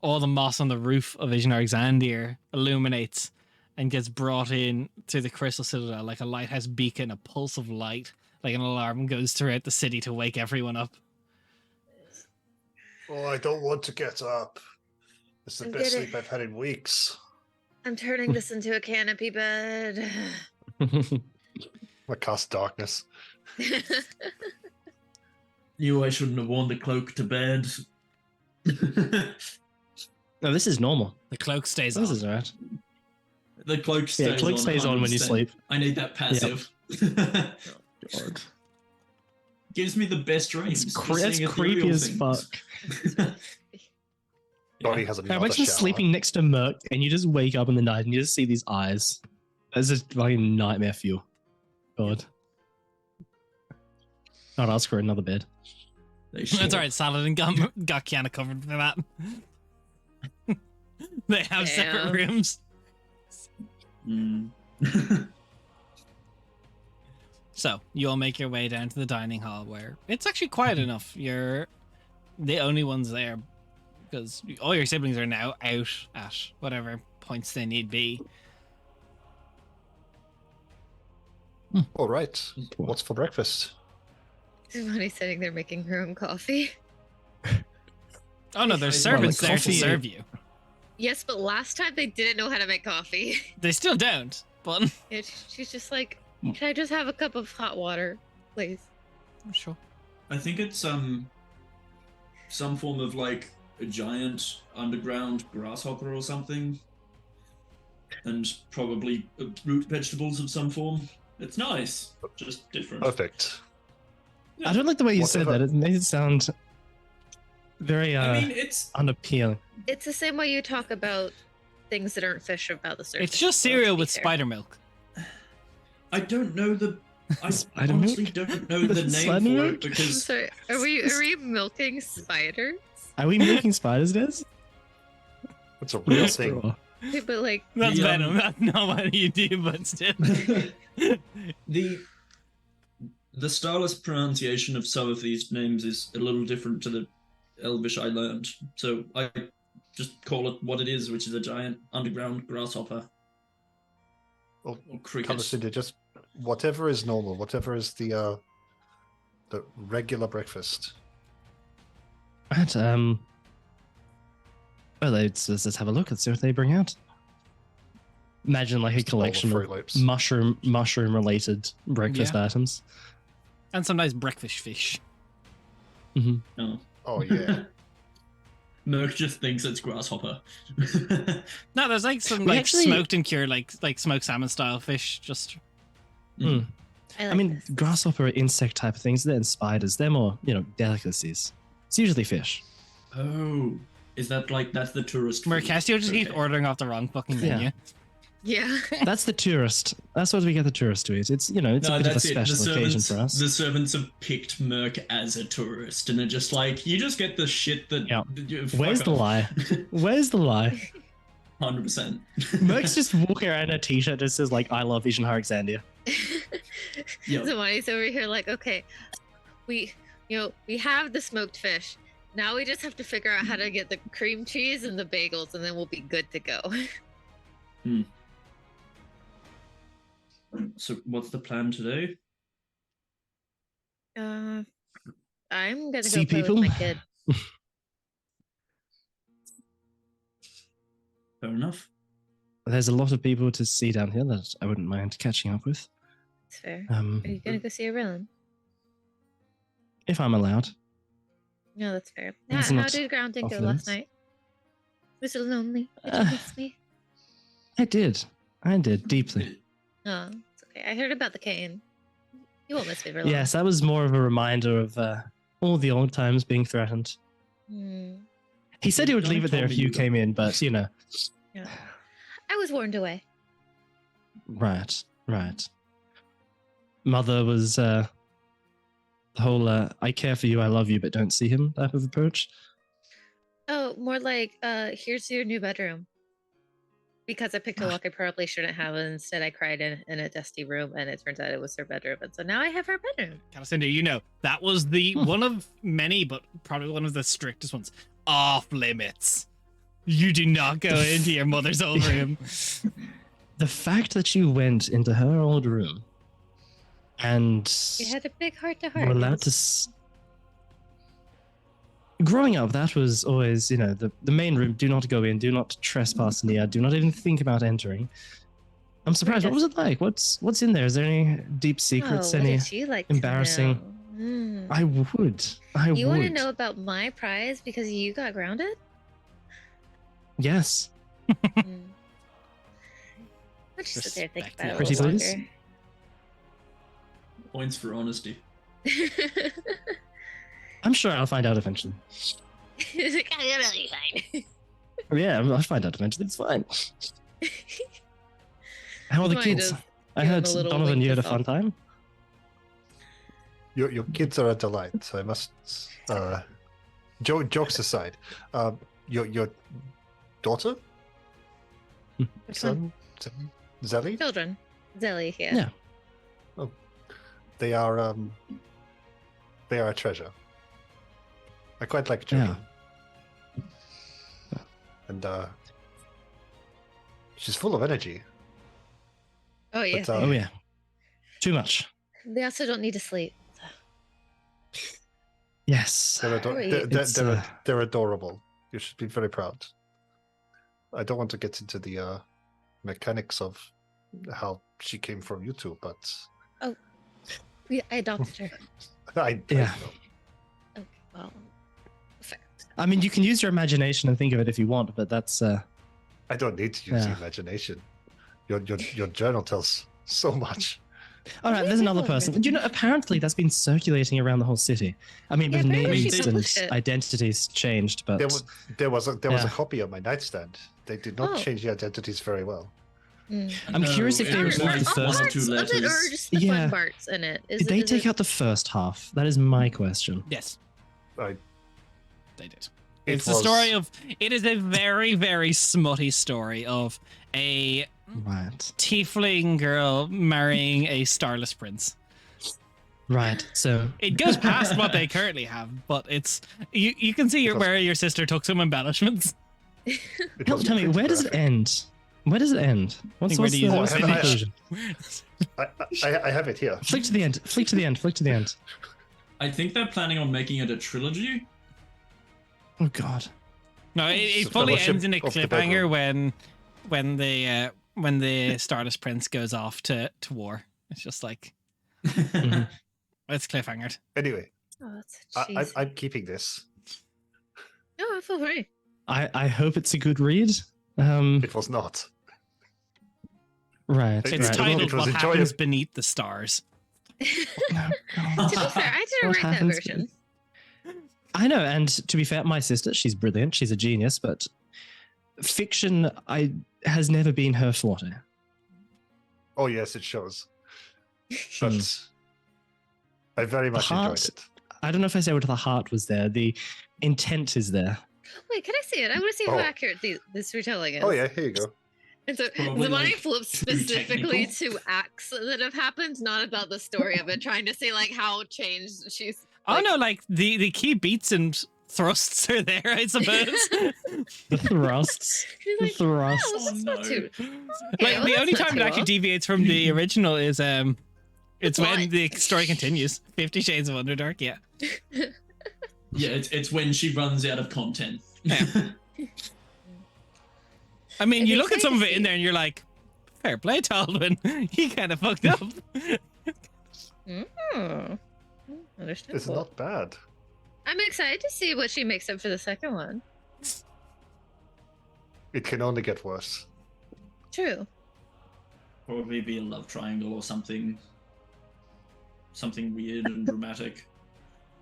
all the moss on the roof of Visionary Xandir illuminates and gets brought in through the crystal citadel like a lighthouse beacon, a pulse of light, like an alarm goes throughout the city to wake everyone up. Oh, I don't want to get up. It's the I'm best getting- sleep I've had in weeks. I'm turning this into a canopy bed. I cast darkness. I shouldn't have worn the cloak to bed. No, this is normal. The cloak stays This on. is alright. The cloak stays Yeah, cloak on. stays on when you 100%. sleep. I need that passive. Gives me the best dreams. It's, just that's seeing creepy ethereal as things. fuck. Donnie has Now, another imagine shower. sleeping next to Merc and you just wake up in the night and you just see these eyes. That's a fucking nightmare for you. God. I'd ask for another bed. They sure- That's alright, Saladin got Kiana covered for that. They have separate Damn. rooms. Mm. So, you all make your way down to the dining hall where it's actually quiet enough. You're the only ones there because all your siblings are now out at whatever points they need be. All right. What's for breakfast? Zamani's sitting there making her own coffee. Oh no, there's Well, servants like there to coffee- serve you. Yes, but last time they didn't know how to make coffee. They still don't, but She's just like, can I just have a cup of hot water, please? sure. I think it's some form of like a giant underground grasshopper or something, and probably root vegetables of some form. It's nice, just different. Perfect. I don't like the way you said Whatever. that. It made it sound very I mean, it's unappealing. It's the same way you talk about things that aren't fish about the surface. It's just so to cereal be with fair. spider milk. I don't know the. I Spider honestly milk? don't know the name Spider for milk? it I'm because sorry. Are we milking spiders? Are we making spiders, Des? It's a real thing. Okay, but like, That's The, venom. That's not what you do, but still. the stylus pronunciation of some of these names is a little different to the Elvish I learned, so I just call it what it is, which is a giant underground grasshopper Well, or cricket. Come to just whatever is normal, whatever is the regular breakfast. Right, well, let's have a look. Let's see what they bring out. Imagine like a Just a bowl of collection Fruit of Loops. mushroom related breakfast items. And some nice breakfast fish. Oh. Oh yeah. Merc just thinks it's grasshopper. No, there's like some We like actually- smoked and cured like smoked salmon style fish. Just Mm. I, I mean, grasshopper are insect type of things. Then spiders, they're more delicacies. It's usually fish. Oh, is that like that's the tourist? food? Mercastio just keeps Okay. ordering off the wrong fucking Yeah. menu. yeah. That's the tourist. That's what we get the tourist to eat. It's it's No, a bit of a that's it. The special occasion servants, for us. the servants have picked Merc as a tourist, and are just like, you just get the shit that. Yeah. Where's the lie? Where's the lie? 100%. Merc's just walking around in a t-shirt that says like "I love Vision Alexandria." Yep. Zamani's over here like, okay, we have the smoked fish. Now we just have to figure out how to get the cream cheese and the bagels, and then we'll be good to go. So, what's the plan today? I'm gonna See go play people? with my kid. Fair enough. There's a lot of people to see down here that I wouldn't mind catching up with. It's fair. Are you Mm. gonna go see a Rillin? If I'm allowed. No, that's fair. It's How not did grounding off go last limits. night? Was it lonely? Did you Uh, miss me? I did deeply. Oh, it's okay. I heard about the cane. You won't miss me for long. Yes, that was more of a reminder of all the old times being threatened. Hmm. He said he would leave it there if you came in, but Yeah. I was warned away. Right. Mother was the whole I care for you, I love you, but don't see him type of approach. Oh, more like, here's your new bedroom. Because I picked a lock I probably shouldn't have, and instead I cried in a dusty room, and it turns out it was her bedroom, and so now I have her bedroom. Calicinda, you know, that was the one of many, but probably one of the strictest ones. Off limits. You do not go into your mother's old room. The fact that you went into her old room and We had a big heart to were heart. allowed to growing up, that was always, the main room. Do not go in. Do not trespass near. Do not even think about entering. I'm surprised. What was it like? What's in there? Is there any deep secrets? What Any did you like embarrassing? To know? I would. You want to know about my prize because you got grounded? Yes. Mm. Let's just sit there and think about it a Pretty little please. longer. Points for honesty. I'm sure I'll find out eventually. It's like, "Oh, you're really fine." Yeah, I'll find out eventually. It's fine. How are the Fine, kids? just I give 'em heard a little Donovan, wink you had a to fun time. Your kids are a delight. I must. Jokes aside, your daughter, Which one? son, Zelly, Children. Zelly, yeah. Yeah. they are a treasure. I quite like children. And she's full of energy. Oh, yeah. But, Oh yeah. Too much. They also don't need to sleep. Yes. They're, It's, they're adorable. You should be very proud. I don't want to get into the mechanics of how she came from you two, but I adopted her. I Yeah. Okay, well, fair. I mean, you can use your imagination and think of it if you want, but that's I don't need to use Yeah. imagination. Your journal tells so much. all right. There's another person. Apparently that's been circulating around the whole city. I mean, Yeah, with apparently names she published and it. identities changed, but There was a Yeah. copy on my nightstand. They did not Oh. change the identities very well. Mm. I'm curious if they it removed was the like first- one or parts two of it, or letters. just the Yeah. fun parts in it? did they take out the first half? That is my question. Yes, I, they did. It It's the was- story of. It is a very, very smutty story of a Right. tiefling girl marrying a starless prince. Right. So It goes past what they currently have, but it's you can see It was- where your sister took some embellishments. it tell was me, pretty where does it graphic. end? Where does it end? What's where the do you what's the finish? conclusion? I have it here. Flick to the end. Flick to the end. Flick to the end. I think they're planning on making it a trilogy. Oh God. No, The it fully Fellowship ends in a of the cliffhanger Bedroom. when the starless prince goes off to war. It's just like Mhm. it's cliffhangered. Anyway, Oh, that's I, I'm keeping this. No, I feel free. I hope it's a good read. It was not. Right. It's Right. right. titled It was "What enjoyable. Happens Beneath the Stars." To be fair, I didn't What write that happens version. I know, and to be fair, my sister, she's brilliant. She's a genius, but fiction has never been her forte. Oh yes, it shows. Hmm. But I very much heart- enjoyed it. I don't know if I say what the heart was there. The intent is there. Wait, can I see it? I want to see how Oh. accurate this retelling is. Oh yeah, here you go. And so Probably, mine like, flips too specifically technical. to acts that have happened, not about the story of it, trying to see like how changed she's. Oh like, no, like the key beats and thrusts are there, I suppose. The thrusts. She's The like, thrusts. oh, that's Oh, not too. Like well, the that's only not time too it actually off. deviates from the original is it's when What? the story continues. 50 Shades of Underdark, yeah. Yeah, it's when she runs out of content. Yeah. I mean, It'd you be look at exciting some of to it in see. there and you're like, fair play, Talwin. He kind of fucked up. Mm. Understandable. It's not bad. I'm excited to see what she makes up for the second one. It can only get worse. True. Probably be a love triangle or something. Something weird and dramatic.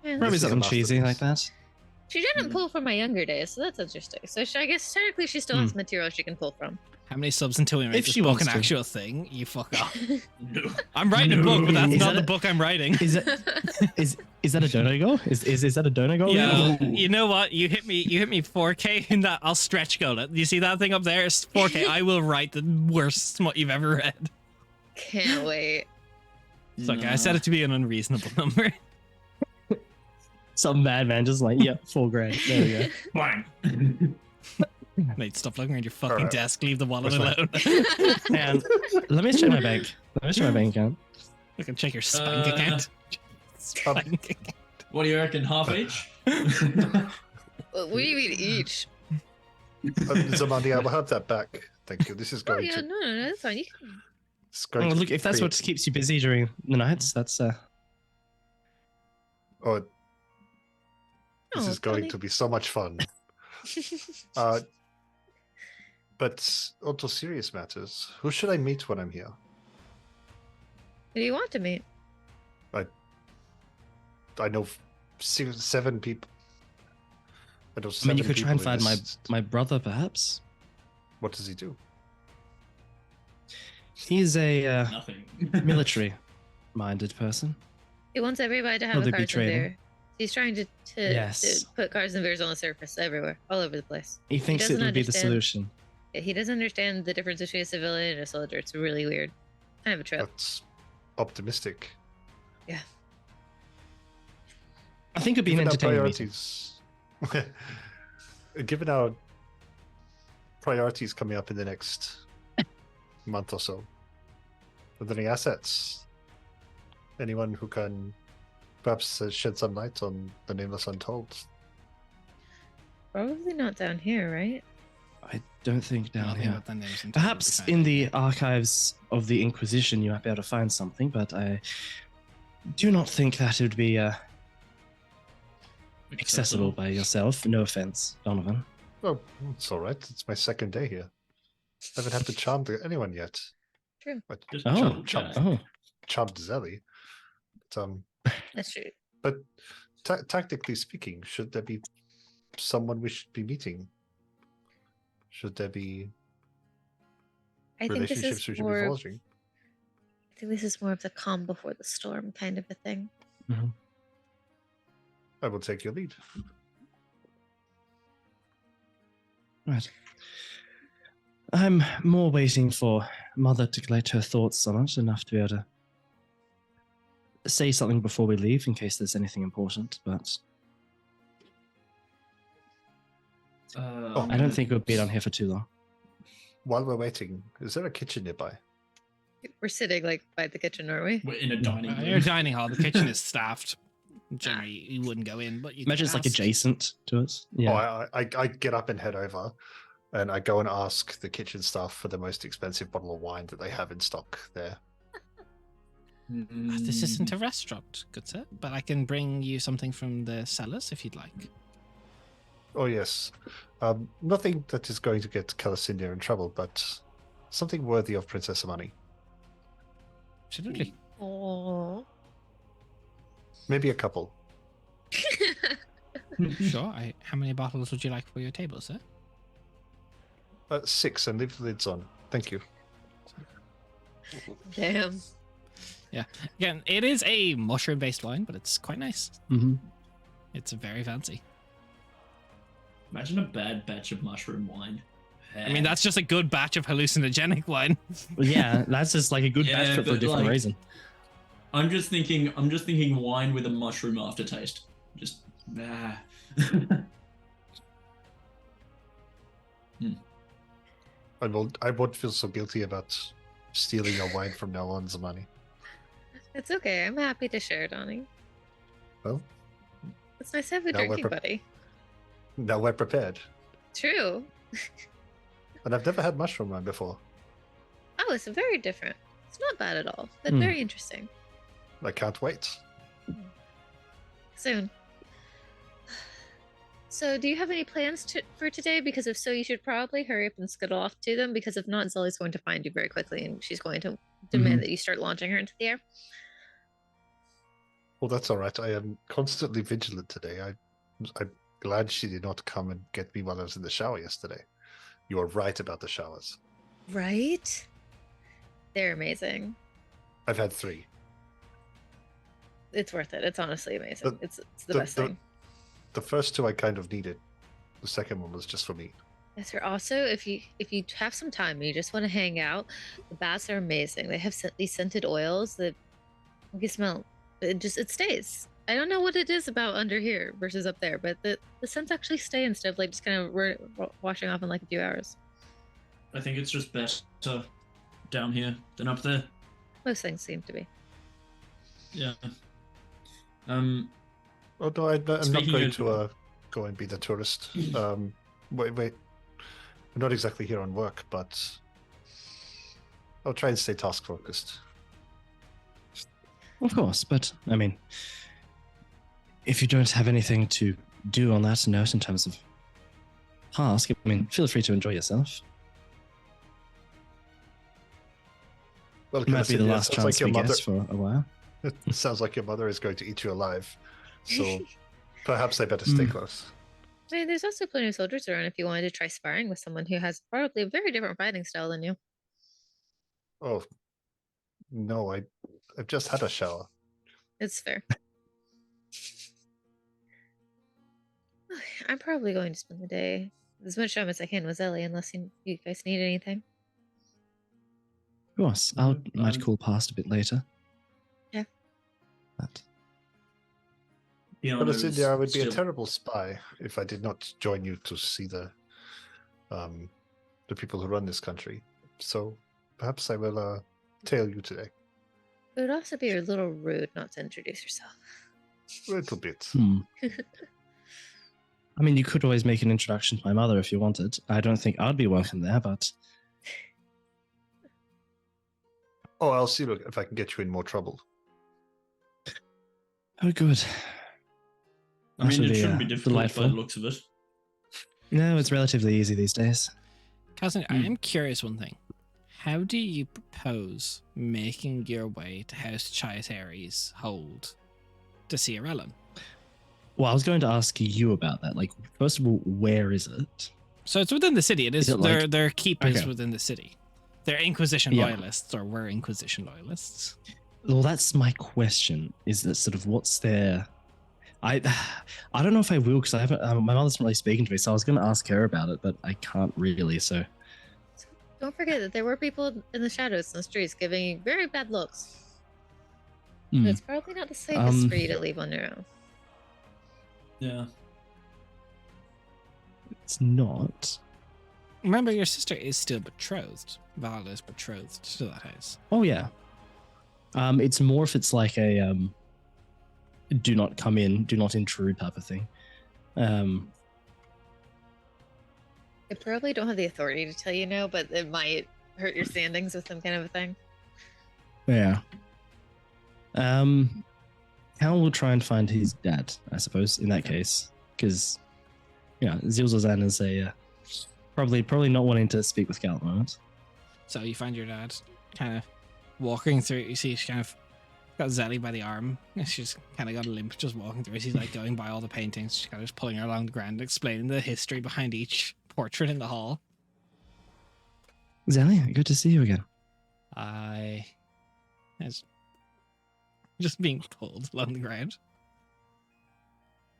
Yeah, Probably This is a something cheesy like masterpiece. that. she didn't Yeah. pull from my younger days, so that's interesting. So I guess technically she still has material she can pull from. How many subs until we make If this she book wants an to. actual thing? You fuck off. No. I'm writing a book, but that's Is not that the it? book I'm writing. Is that a dono goal? Is that a dono goal? Yeah, Ooh. you know what? You hit me 4K in that. I'll stretch goal it. You see that thing up there? It's 4K. I will write the worst smut you've ever read. Can't wait. It's okay. I set it to be an unreasonable number. Some madman just like, yep, $4,000. There we go. Bang. Mate, stop looking at your fucking Alright. desk. Leave the wallet What's alone. And let me check my bank. Let me check my bank account. Look and check your spank account. Spank account. What do you reckon? Half each? What do you mean each? Zamandi, I will have that back. Thank you. This is Oh going yeah, to. no, that's fine. You can... It's going Oh, to look, if that's create- what keeps you busy during the nights, that's Oh, this Oh, is going funny. to be so much fun. But on to serious matters. Who should I meet when I'm here? Who do you want to meet? I know 7 people. I know I 7 mean, you could try and people in find this- my brother, perhaps. What does he do? He's a Nothing. military-minded person. He wants everybody to have Will a they be cars and trading? beer. He's trying to Yes. put cars and beers on the surface everywhere, all over the place. He thinks it doesn't would be the understand. solution. He doesn't understand the difference between a civilian and a soldier. It's really weird. Kind of a trip. That's optimistic. Yeah. I think it'd be an Given our entertaining meeting. priorities, given our priorities coming up in the next month or so, are there any assets? Anyone who can perhaps shed some light on the Nameless Untold? Probably not down here, right? I don't think down Nothing here. but the names and Perhaps titles we in found. the archives of the Inquisition you might be able to find something, but I do not think that it would be accessible by yourself. No offense, Donovan. Oh, it's all right. It's my second day here. I haven't had to charm anyone yet. True. But Just Oh, charm- oh, charmed Zelly. But, That's true. but tactically speaking, should there be someone we should be meeting? Should there be I think this relationships is we should be more. forging? I think this is more of the calm before the storm kind of a thing. I will take your lead. right. I'm more waiting for Mother to collect her thoughts on it enough to be able to say something before we leave in case there's anything important, but I don't think we'll be down here for too long. While we're waiting, is there a kitchen nearby? We're sitting like by the kitchen, aren't we? We're in a dining room. Your dining hall. The kitchen is staffed. Generally, you wouldn't go in, but you Imagine could it's like ask. adjacent to us. Yeah. Oh, I get up and head over, and I go and ask the kitchen staff for the most expensive bottle of wine that they have in stock there. This isn't a restaurant, good sir, but I can bring you something from the cellars if you'd like. Oh yes, nothing that is going to get Calacinia in trouble, but something worthy of Princess Amani. Absolutely. Oh. Maybe a couple. Sure. How many bottles would you like for your table, sir? 6, and leave the lids on. Thank you. Damn. Again, it is a mushroom-based wine, but it's quite nice. Mm-hmm. It's very fancy. Imagine a bad batch of mushroom wine. I mean, that's just a good batch of hallucinogenic wine. Well, yeah, that's just like a good Yeah, batch for a but, different like, reason. I'm just thinking wine with a mushroom aftertaste. Just nah. I won't feel so guilty about stealing your wine from now on, Zamani. It's okay. I'm happy to share, Donnie. Well, It's nice to have a now we're drinking buddy. now we're prepared. True. And I've never had mushroom wine before. Oh, it's very different. It's not bad at all, but Hmm. very interesting. I can't wait. Soon. So, do you have any plans for today? Because if so, you should probably hurry up and scuttle off to them. Because if not, Zelly's going to find you very quickly, and she's going to demand that you start launching her into the air. Well, that's all right. I am constantly vigilant today. I'm glad she did not come and get me while I was in the shower yesterday. You are right about the showers. Right? They're amazing. I've had 3. It's worth it. It's honestly amazing. It's the best thing. The first 2 I kind of needed. The second one was just for me. Yes, sir. Also, if you have some time and you just want to hang out, the baths are amazing. They have these scented oils that you smell. It stays. I don't know what it is about under here versus up there, but the scents actually stay instead of like just kind of washing off in like a few hours. I think it's just better down here than up there. Most things seem to be. Yeah. Oh no, I'm not Speaking going of- to go and be the tourist. Wait. I'm not exactly here on work, but I'll try and stay task focused. Of course, but I mean, if you don't have anything to do on that note in terms of task, I mean, feel free to enjoy yourself. Well, It might be the Cassidy, it last sounds chance like we your get mother. for a while. It sounds like your mother is going to eat you alive. So perhaps I better stay close. I mean, there's also plenty of soldiers around if you wanted to try sparring with someone who has probably a very different fighting style than you. Oh no, I've just had a shower. It's fair. I'm probably going to spend the day as much time as I can with Ellie, unless you guys need anything. Of course, might call past a bit later. Yeah. But But Cindy, I would be a still- terrible spy if I did not join you to see the people who run this country. So perhaps I will tail you today. It would also be a little rude not to introduce yourself. A little bit. I mean, you could always make an introduction to my mother if you wanted. I don't think I'd be welcome there, but Oh, I'll see if I can get you in more trouble. oh, good. I mean, That'll it be, shouldn't be difficult by delightful. the looks of it. No, it's relatively easy these days. Cousin, I am curious one thing. How do you propose making your way to House Chiateri's hold to see Arellen? Well, I was going to ask you about that. Like, first of all, where is it? So it's within the city. It is. Is it like- Their keep is Okay. within the city. They're Inquisition Yeah. loyalists, or were Inquisition loyalists. Well, that's my question. Is that sort of what's their? I don't know if I will because I haven't. My mother's not really speaking to me, so I was going to ask her about it, but I can't really. So Don't forget that there were people in the shadows in the streets giving you very bad looks. Hmm. It's probably not the safest Um, for you to leave on your own. Yeah. it's not. Remember, your sister is still betrothed. Val is betrothed to that house. Oh yeah. It's more if it's like a do not come in, do not intrude type of thing. They probably don't have the authority to tell you no, but it might hurt your standings with them, kind of a thing. Yeah. Cal will try and find his dad, I suppose, in that case, because Zilzazan is a probably not wanting to speak with Cal at the moment. So you find your dad kind of walking through. You see, she kind of got Zelly by the arm. She's kind of got a limp just walking through. She's like going by all the paintings. She's kind of just pulling her along the ground, explaining the history behind each portrait in the hall. Zelly, good to see you again. It's just being pulled along the ground.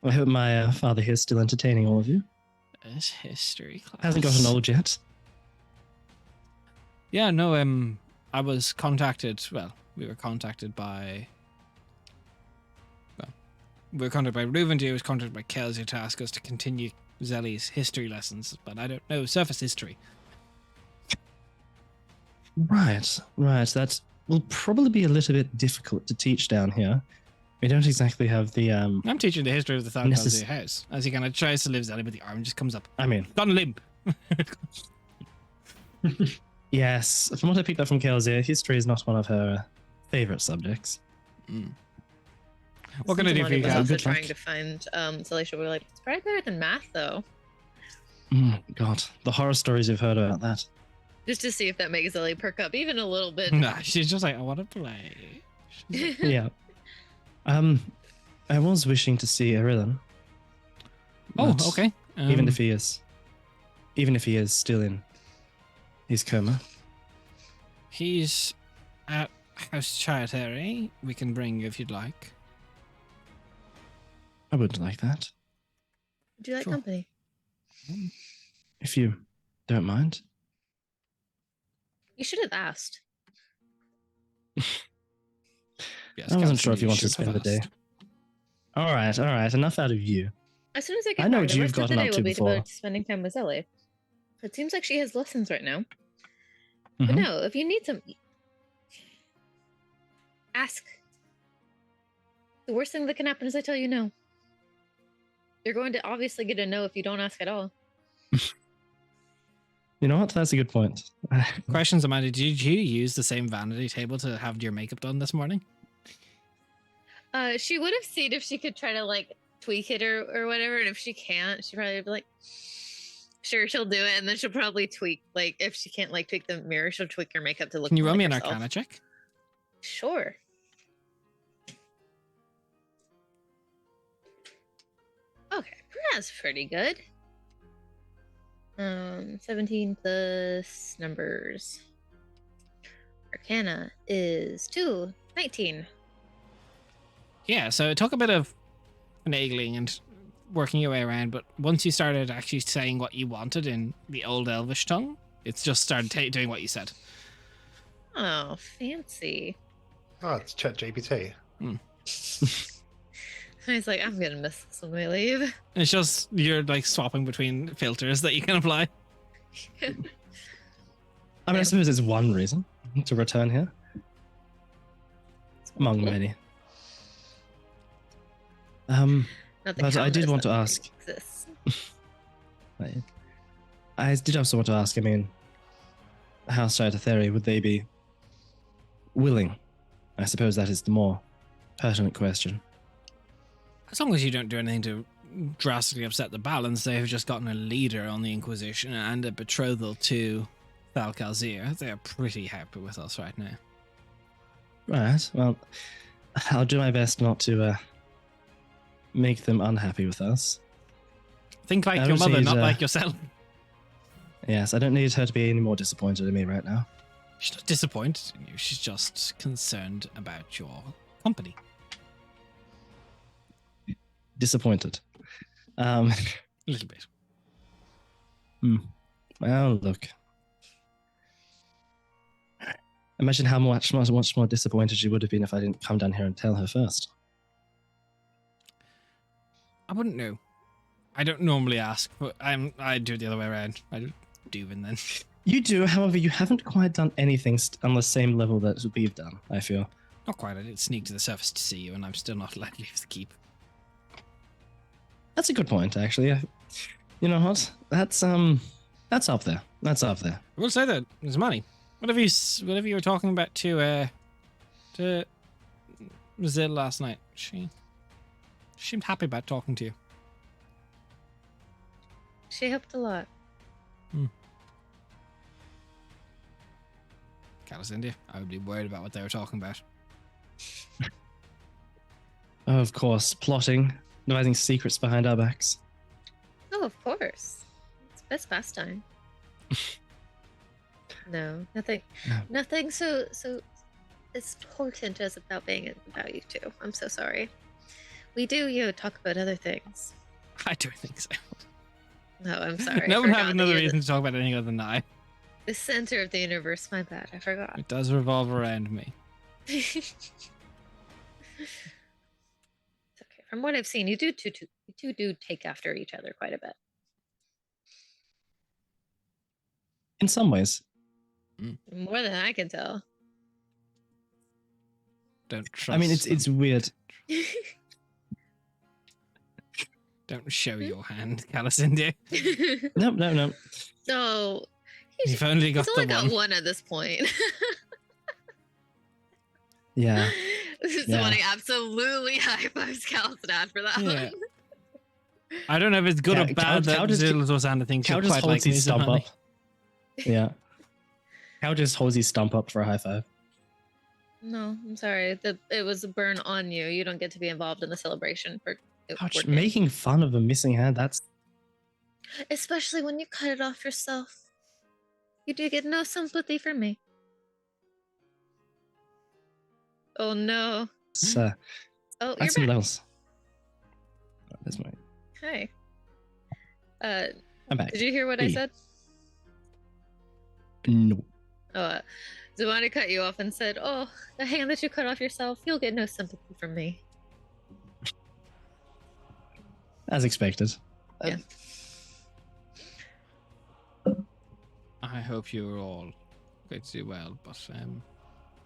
I hope my father here is still entertaining all of you. It's history class. Hasn't gotten old yet. Yeah, no, I was contacted, we were contacted by Reuven, who was contacted by Kelsier to ask us to continue Zelly's history lessons, but I don't know surface history. Right. That will probably be a little bit difficult to teach down here. We don't exactly have the I'm teaching the history of the Thought Necess- house, as he kind of tries to live Zelly, but the arm just comes up. I mean, Gone limp. yes, from what I picked up from Kelsier, history is not one of her favorite subjects. What can I do for you was guys? also Good trying luck. to find Celestia. We're like, it's probably better than math though. God, the horror stories you've heard about that. Just to see if that makes Ellie perk up even a little bit. Nah, she's just like, I want to play. She's like, Yeah. I was wishing to see Arillan. oh, but okay. Even if he is still in his coma. He's at House Charity. We can bring you if you'd like. I would like that, Do you like Sure. company? if you don't mind. You should have asked. Yes, I wasn't Captain, sure if you wanted to should have spend the day. asked. All right. Enough out of you. As soon as I get I know back, what the you've rest of the gotten day up will to be before. devoted to spending time with Ellie. It seems like she has lessons right now. But Mhm. no, if you need some, ask. The worst thing that can happen is I tell you no. You're going to obviously get a no if you don't ask at all. You know what? That's a good point. Questions, Amanda. Did you use the same vanity table to have your makeup done this morning? She would have seen if she could try to like tweak it or whatever, and if she can't, she probably would be like, sure, she'll do it, and then she'll probably tweak. Like if she can't like tweak the mirror, she'll tweak your makeup to look. Can you more roll me like an herself. Arcana check? Sure. Okay, that's pretty good. 17 plus numbers. Arcana is 2, 19. Yeah, so it took a bit of finagling and working your way around, but once you started actually saying what you wanted in the old Elvish tongue, it's just started doing what you said. Oh, fancy. Oh, it's ChatGPT. I was like, I'm gonna miss this when we leave. And it's just you're like swapping between filters that you can apply. I mean, I suppose it's one reason to return here, among many. Not that But I did Calvin want to doesn't ask. exist. I did also want to ask. I mean, House Theory, would they be willing? I suppose that is the more pertinent question. As long as you don't do anything to drastically upset the balance, they've just gotten a leader on the Inquisition and a betrothal to Thalcalzir. They're pretty happy with us right now. Right. Well, I'll do my best not to make them unhappy with us. Think like I your don't mother, see not it, like yourself. Yes, I don't need her to be any more disappointed in me right now. She's not disappointed in you. She's just concerned about your company. Disappointed. A little bit. Well, look. Imagine how much more disappointed she would have been if I didn't come down here and tell her first. I wouldn't know. I don't normally ask, but I do it the other way around. I do and then. You do, however, you haven't quite done anything on the same level that we've done, I feel. Not quite. I did sneak to the surface to see you, and I'm still not allowed to leave the keep. That's a good point, actually. You know what? That's up there. That's up there. I will say that there's money. Whatever you were talking about to Zil last night, she seemed happy about talking to you. She helped a lot. Callous India, I would be worried about what they were talking about. Oh, of course, plotting, devising secrets behind our backs. Oh, of course. It's best pastime. No, nothing. No. Nothing so important as about being about you two. I'm so sorry. We do, talk about other things. I don't think so. No, I'm sorry. No I one forgot have that another you're reason to talk about anything other than I. The center of the universe. My bad. I forgot. It does revolve around me. It's okay. From what I've seen, you do take after each other quite a bit. In some ways. More than I can tell. Don't trust. I mean, it's weird. Don't show your hand, Callous India. No. So You've only got he's only the got one. one at this point. Yeah. Yeah. Somebody absolutely high fives Cal's dad for that Yeah. one. I don't know if it's good or Cal- bad that Cal just- Zilzozana thinks Cal you're just quite holds like his stump Mizumani. up. Yeah. Cal just holds his stump up for a high five. No, I'm sorry. It was a burn on you. You don't get to be involved in the celebration for it Ouch, working. making fun of a missing hand, that's Especially when you cut it off yourself. You do get no sympathy from me. Oh no. uh, Oh, you're that's some back. levels. Oh, there's my Hey. I'm back. Did you hear what I Hey. said? No. Oh, Zamani cut you off and said, "Oh, the hand that you cut off yourself, you'll get no sympathy from me." As expected. Yeah. I hope you're all going to do well, but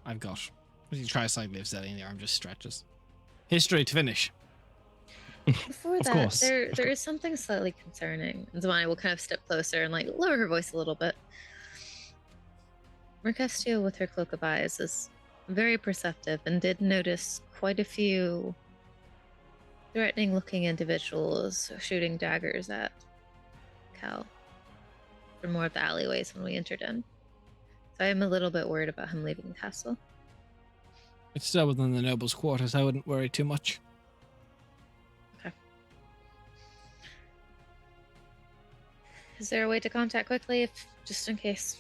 I've got. You try to slightly live Zelly in the arm just stretches. History to finish. Before Of that, course, there of there is something slightly concerning. And Zamani will kind of step closer and like lower her voice a little bit. Mercastio, with her cloak of eyes, is very perceptive and did notice quite a few threatening-looking individuals shooting daggers at Cal from more of the alleyways when we entered in. So I am a little bit worried about him leaving the castle. It's still within the nobles' quarters. I wouldn't worry too much. Is there a way to contact quickly, if just in case?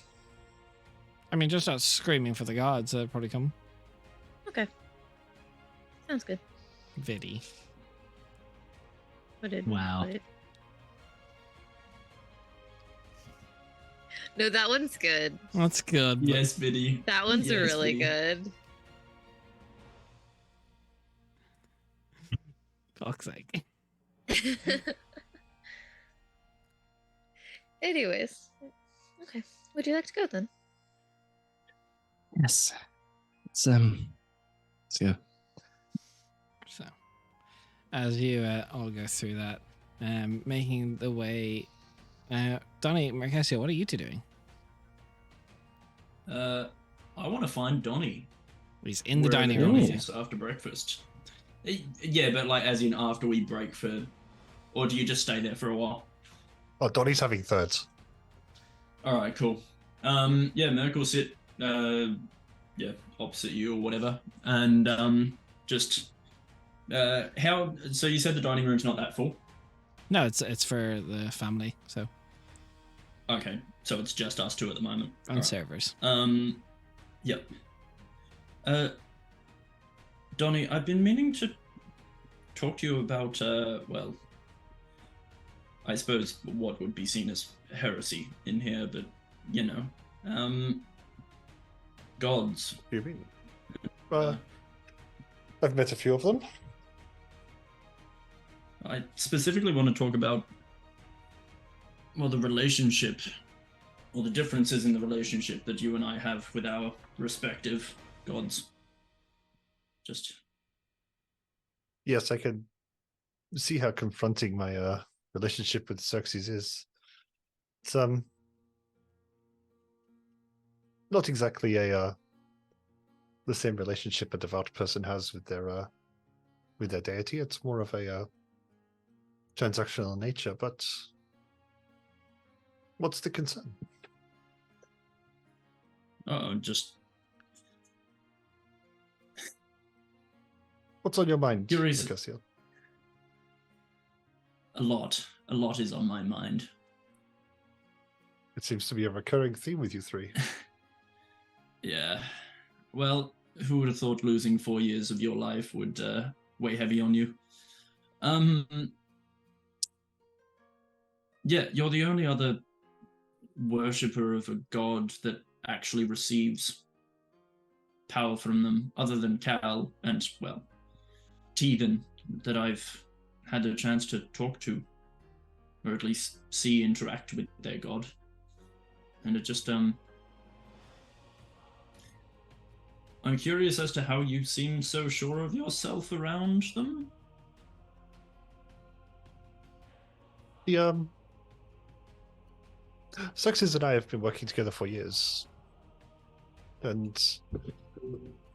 I mean, just not screaming for the gods. They'd probably come. Okay. Sounds good. Vidi. What did? Wow. what did- No, that one's good. That's good. but- Yes, Biddy. That one's Yes, really Biddy. good. Fuck's sake. Anyways, okay. Would you like to go then? Yes. Let's go. So, as you all go through that, making the way, Donnie, Mercasio, what are you two doing? I want to find Donnie. He's in the wherever dining Donnie room. with you. is after breakfast. Yeah, but like as in after we break for, or do you just stay there for a while? Oh, Donnie's having thirds. All right, cool. Yeah, Merc will sit, yeah, opposite you or whatever, and just how. So you said the dining room's not that full. No, it's for the family, so Okay, so it's just us two at the moment. and All right. servers. Yep. Donnie, I've been meaning to talk to you about, well, I suppose what would be seen as heresy in here, but, you know, gods. You mean? I've met a few of them. I specifically want to talk about, well, the relationship, or the differences in the relationship that you and I have with our respective gods. Just, Yes, I can see how confronting my relationship with Xerxes is. It's not exactly a the same relationship a devout person has with their deity. It's more of a transactional nature. But what's the concern? just What's on your mind, Curious. Mercasio? a lot is on my mind. It seems to be a recurring theme with you three. Yeah. Well, who would have thought losing 4 years of your life would weigh heavy on you? Yeah, you're the only other worshipper of a god that actually receives power from them, other than Cal and, well, Tegan, that I've had a chance to talk to, or at least see interact with their god. And it just, I'm curious as to how you seem so sure of yourself around them. The Xerxes and I have been working together for years. And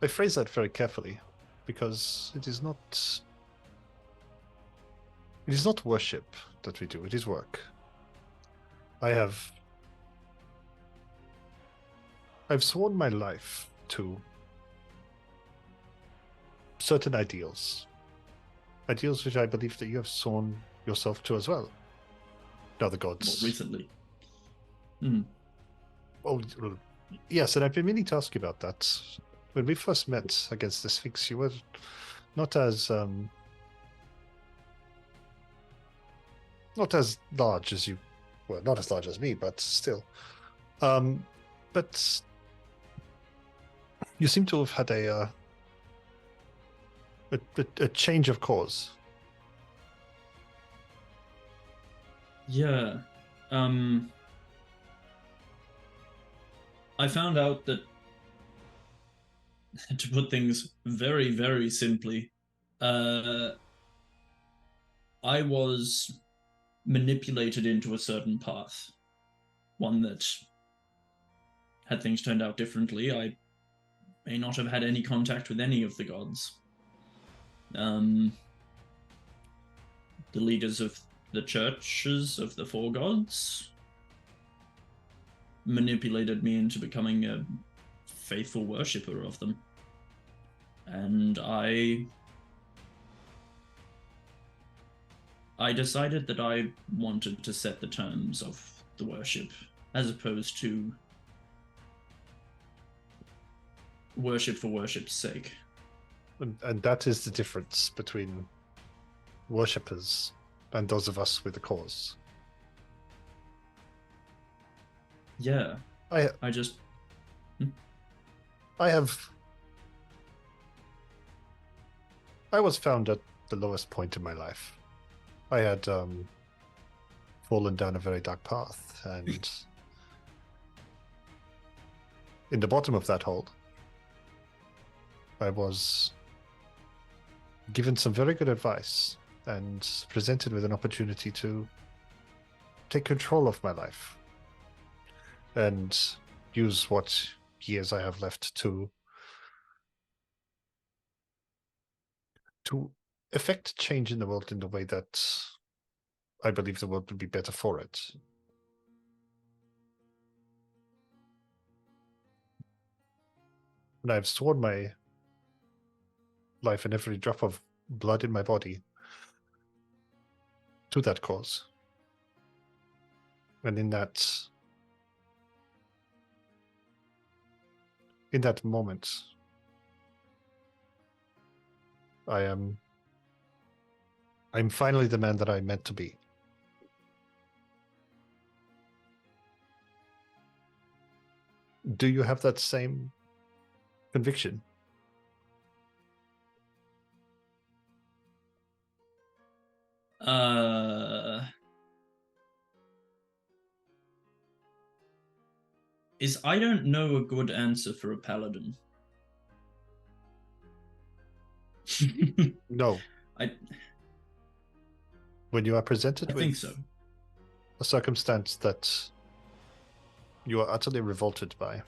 I phrase that very carefully. because it is not worship that we do, it is work. I've sworn my life to certain ideals which I believe that you have sworn yourself to as well. Now the gods. More recently. Hmm. Oh, yes, and I've been meaning to ask you about that. When we first met against the Sphinx, you were not as large as you well, not as large as me, but still. But you seem to have had a change of course. Yeah. I found out that, to put things very, very simply, I was manipulated into a certain path. One that, had things turned out differently, I may not have had any contact with any of the gods. The leaders of the churches of the four gods manipulated me into becoming a faithful worshipper of them. And I decided that I wanted to set the terms of the worship, as opposed to worship for worship's sake. And that is the difference between worshippers and those of us with a cause. Yeah. I was found at the lowest point in my life. I had fallen down a very dark path, and in the bottom of that hole, I was given some very good advice and presented with an opportunity to take control of my life and use what years I have left to effect change in the world in the way that I believe the world would be better for it. And I've sworn my life and every drop of blood in my body to that cause. And in that moment, I'm finally the man that I'm meant to be. Do you have that same conviction? I don't know a good answer for a paladin. No. When you are presented with think so. a circumstance that you are utterly revolted by,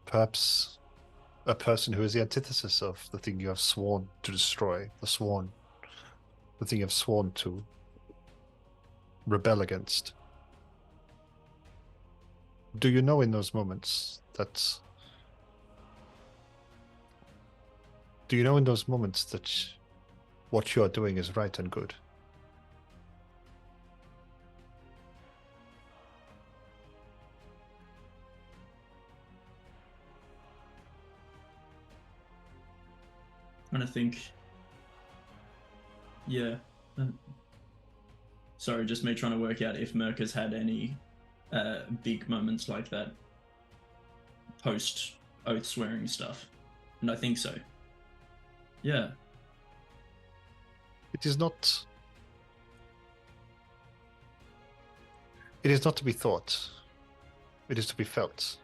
perhaps a person who is the antithesis of the thing you have sworn to destroy, the thing you have sworn to rebel against. Do you know in those moments that what you are doing is right and good? Trying to think. Yeah. Sorry, just me trying to work out if Merc has had any big moments like that post oath swearing stuff. And I think so. Yeah. It is not to be thought. It is to be felt.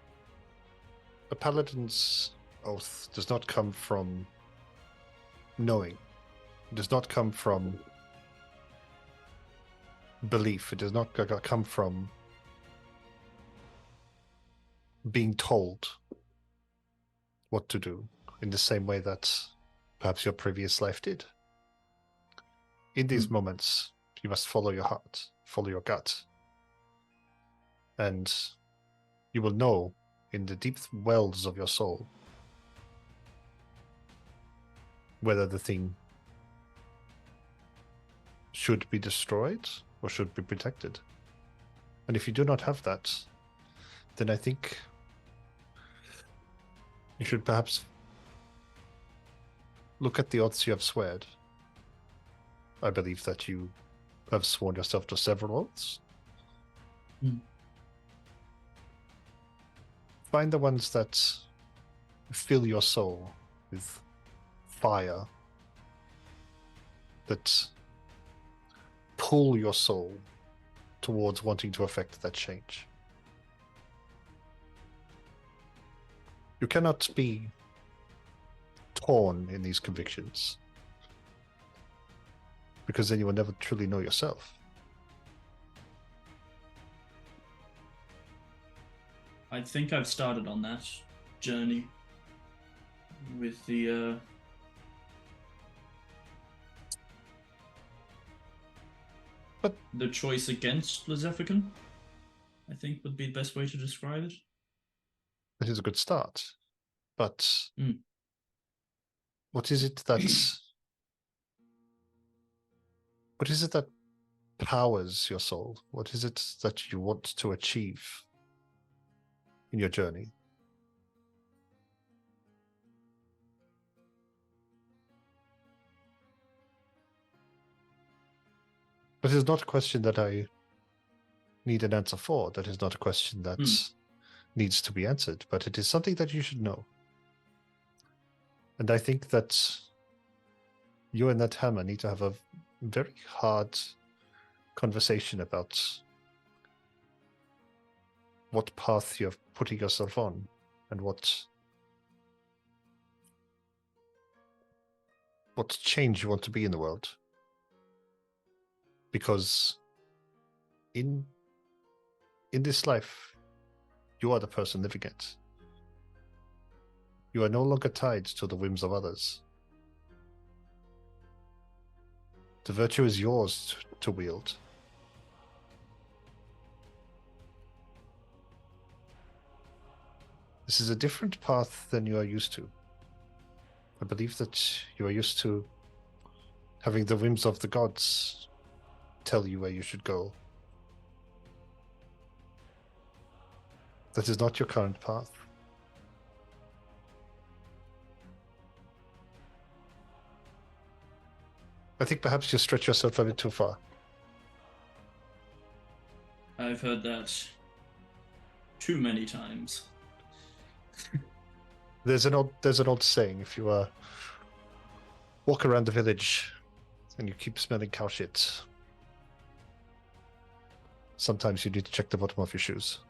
A paladin's oath does not come from knowing. It does not come from belief. It does not come from being told what to do. in the same way that perhaps your previous life did. In these moments, you must follow your heart, follow your gut. And you will know in the deep wells of your soul whether the thing should be destroyed or should be protected. And if you do not have that, then I think you should perhaps look at the oaths you have sworn. I believe that you have sworn yourself to several oaths. Find the ones that fill your soul with fire, that pull your soul towards wanting to affect that change. You cannot be torn in these convictions, because then you will never truly know yourself. I think I've started on that journey with the But the choice against Lizephican, I think would be the best way to describe it. it is a good start. But what is it that powers your soul? What is it that you want to achieve in your journey? That is not a question that I need an answer for. That is not a question that needs to be answered, but it is something that you should know. And I think that you and that hammer need to have a very hard conversation about what path you're putting yourself on and what change you want to be in the world. Because in this life, you are the person living it. You are no longer tied to the whims of others. The virtue is yours to wield. This is a different path than you are used to. I believe that you are used to having the whims of the gods tell you where you should go. That is not your current path. I think perhaps you stretch yourself a bit too far. I've heard that too many times. There's an old saying: if you walk around the village and you keep smelling cow shit, sometimes you need to check the bottom of your shoes.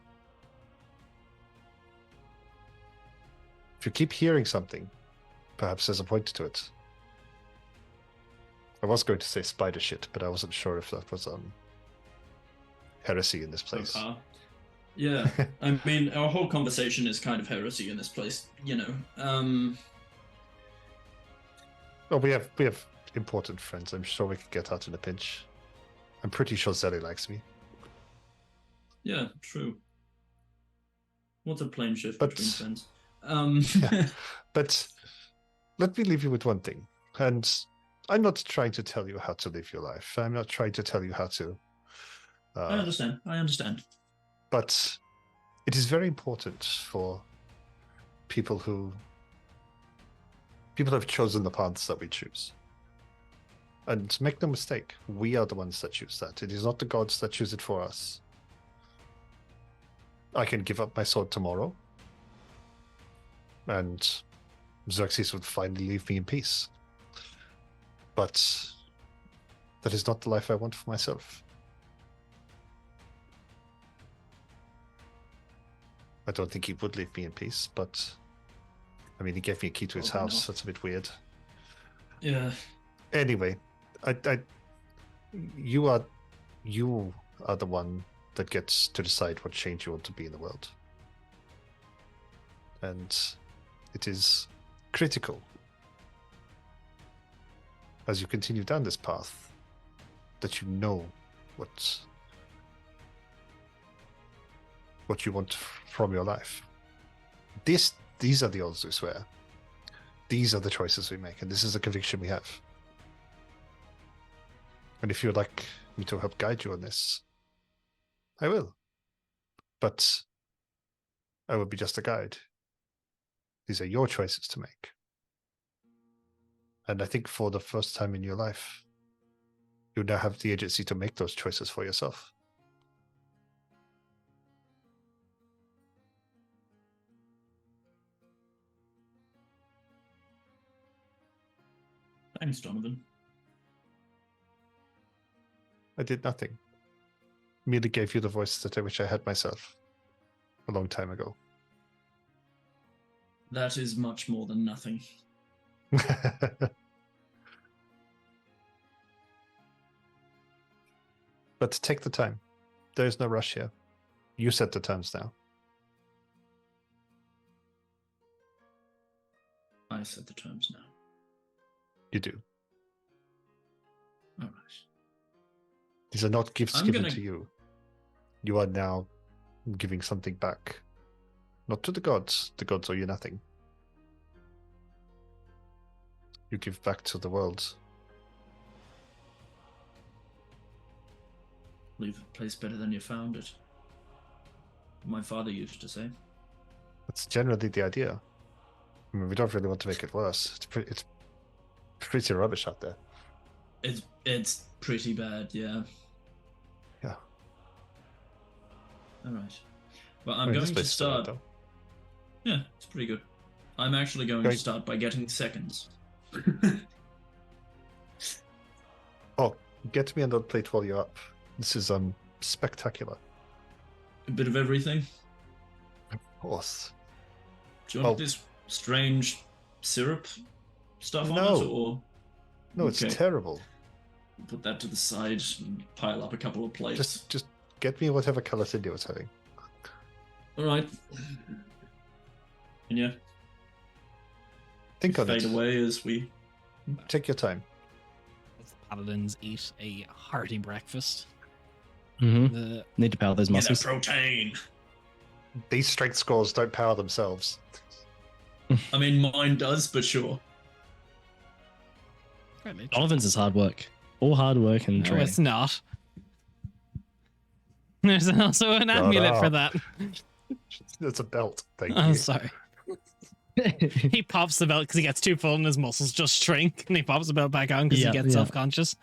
If you keep hearing something, perhaps there's a point to it. I was going to say spider shit, but I wasn't sure if that was heresy in this place. Yeah, I mean, our whole conversation is kind of heresy in this place, you know. Well, we have important friends. I'm sure we could get out in a pinch. I'm pretty sure Zelly likes me. Yeah, true. What's a plane shift But- between friends? Yeah. But let me leave you with one thing. And I'm not trying to tell you how to live your life. I'm not trying to tell you how to. I understand. But it is very important for people who have chosen the paths that we choose. And make no mistake, we are the ones that choose that. It is not the gods that choose it for us. I can give up my sword tomorrow, and Xerxes would finally leave me in peace. But that is not the life I want for myself. I don't think he would leave me in peace, but I mean, he gave me a key to his Probably house. not. That's a bit weird. Yeah. Anyway, you are the one that gets to decide what change you want to be in the world. And it is critical as you continue down this path that you know what you want from your life. These are the odds we swear. These are the choices we make, and this is the conviction we have. And if you'd like me to help guide you on this, I will. But I will be just a guide. These are your choices to make. And I think for the first time in your life, you now have the agency to make those choices for yourself. Thanks, Donovan. I did nothing. Merely gave you the voice that I wish I had myself a long time ago. That is much more than nothing. But take the time. There is no rush here. You set the terms now. I set the terms now. You do. All right. These are not gifts I'm given gonna- to you. You are now giving something back. Not to the gods. The gods owe you nothing. You give back to the world. Leave a place better than you found it. My father used to say. That's generally the idea. I mean, we don't really want to make it worse. It's pretty rubbish out there. It's pretty bad, yeah. Yeah. All right. But I'm I mean, going this to place is still start. good, though. Yeah, it's pretty good. I'm actually going Great. to start by getting seconds. Oh, get me another plate while you're up. This is spectacular. A bit of everything. Of course. Do you want Oh. this strange syrup stuff on No. it, or No, it's Okay. terrible. put that to the side and pile up a couple of plates? Just get me whatever color Cindy was having. All right. And yeah, Think on fade it. away as we. Take your time. As the paladins eat a hearty breakfast. Mm-hmm. The Need to power those Get that muscles. protein. These strength scores don't power themselves. I mean, mine does, but sure. Donovan's is hard work. All hard work and No, training. it's not. There's also an Shut amulet for up. that. It's a belt. Thank I'm you. sorry. He pops the belt because he gets too full and his muscles just shrink, and he pops the belt back on because Yeah, he gets yeah. self-conscious.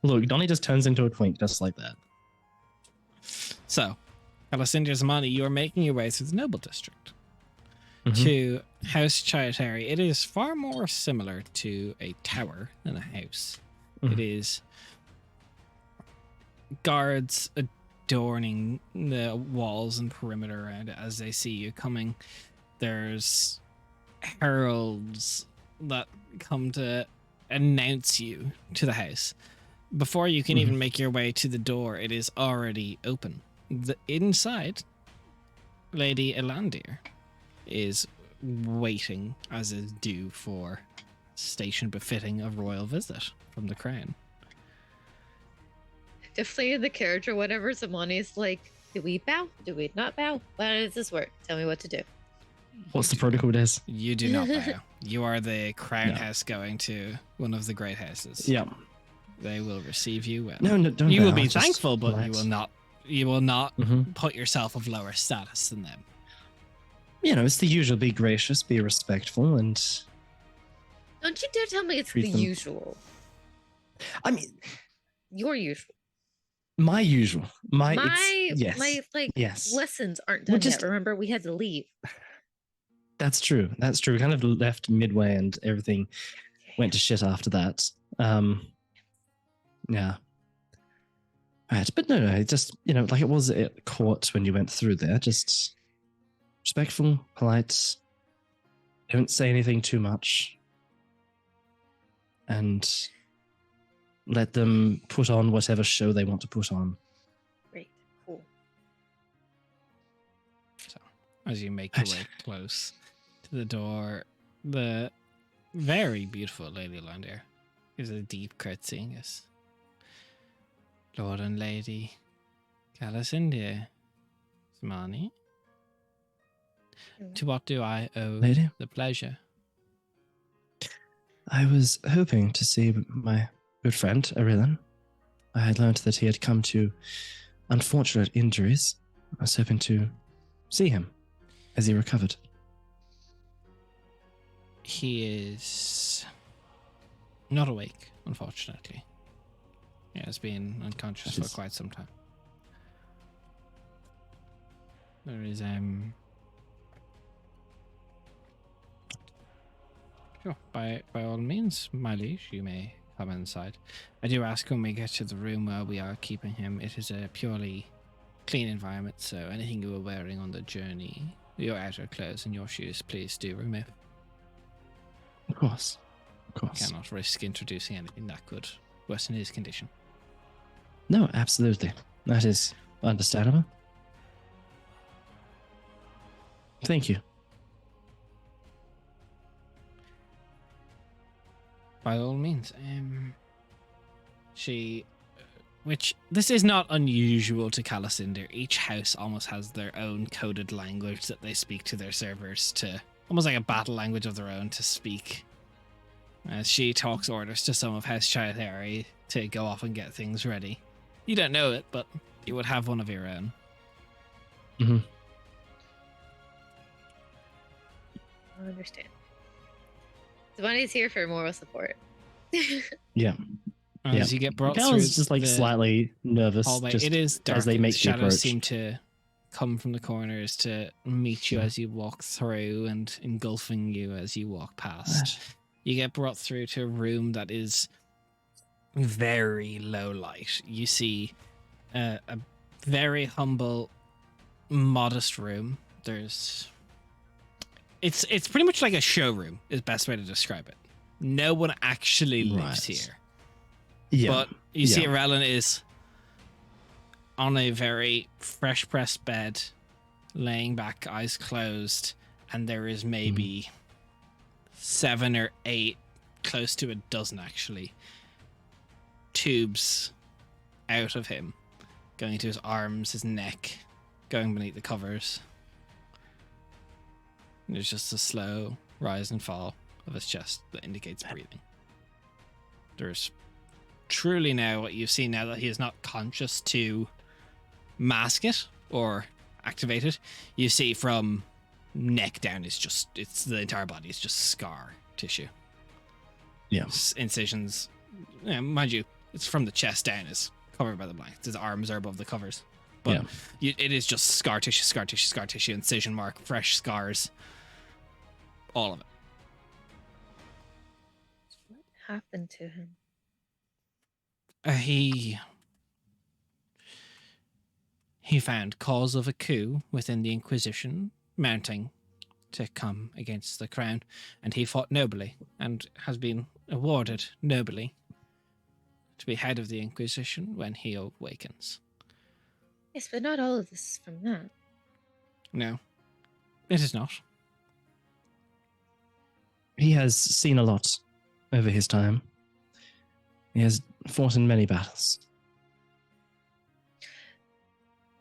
Look, Donnie just turns into a twink just like that. So, Calasindia Zamani, you are making your way through the Noble District Mhm. to House Chiatari. It is far more similar to a tower than a house. Mhm. It is guards adorning the walls and perimeter around it as they see you coming. There's heralds that come to announce you to the house. Before you can even make your way to the door, it is already open. The inside, Lady Elandir is waiting, as is due for station befitting a royal visit from the crown. Definitely in the carriage or whatever, Zamani's like, do we bow? Do we not bow? How does this work? Tell me what to do. What's the protocol, Des? You do not bow. You are the crown No. house going to one of the great houses. Yeah. They will receive you well. No, don't. You will bow, be just thankful, but you relax. will not. You will not Mhm. put yourself of lower status than them. You know, it's the usual. Be gracious, be respectful, and Don't you dare tell me it's Treat the them- usual. I mean, Your usual. my usual. My yes, my like yes. lessons aren't Well, done just- yet. Remember, we had to leave. That's true. That's true. We kind of left midway, and everything went to shit after that. Yeah. Right, but no, it just like it was at court when you went through there. Just respectful, polite. Don't say anything too much, and let them put on whatever show they want to put on. Great. Cool. So, as you make your way close to the door, The very beautiful Lady Landier gives a deep curtsying as Lord and Lady Calasindia Samani. To what do I owe Lady? the pleasure? I was hoping to see my good friend, Arillan. I had learned that he had come to unfortunate injuries. I was hoping to see him as he recovered. He is not awake, unfortunately. He has been unconscious for quite some time. There is Sure, by all means, my liege, you may come inside. I do ask when we get to the room where we are keeping him, it is a purely clean environment, so anything you were wearing on the journey, your outer clothes and your shoes, please do remove. Of course. Of course. Cannot risk introducing anything that could worsen his condition. No, absolutely. That is understandable. Thank you. By all means, which this is not unusual to Calacinder. Each house almost has their own coded language that they speak to their servers, to almost like a battle language of their own to speak. As she talks orders to some of House Chaythari to go off and get things ready. You don't know it, but you would have one of your own. Mm-hmm. I understand. Zamani's here for moral support. Yeah. As you get brought through, Cal's just like slightly nervous. hallway. Just It is dark. as they make the shadows approach. seem to come from the corners to meet you as you walk through and engulfing you as you walk past. You get brought through to a room that is very low light. You see a very humble, modest room. It's pretty much like a showroom is the best way to describe it. No one actually lives here. Yeah. But you see Arellen is on a very fresh pressed bed, laying back, eyes closed, and there is maybe 7 or 8, close to a dozen actually, tubes out of him, going to his arms, his neck, going beneath the covers. And there's just a slow rise and fall of his chest that indicates breathing. There's truly now what you've seen now that he is not conscious to mask it or activate it. You see from neck down it's the entire body is just scar tissue. Yeah. Incisions, mind you, it's from the chest down is covered by the blankets. His arms are above the covers. But it is just scar tissue, incision mark, fresh scars. All of it. What happened to him? He found cause of a coup within the Inquisition mounting to come against the crown, and he fought nobly and has been awarded nobly to be head of the Inquisition when he awakens. Yes, but not all of this is from that. No, it is not. He has seen a lot over his time. He has fought in many battles.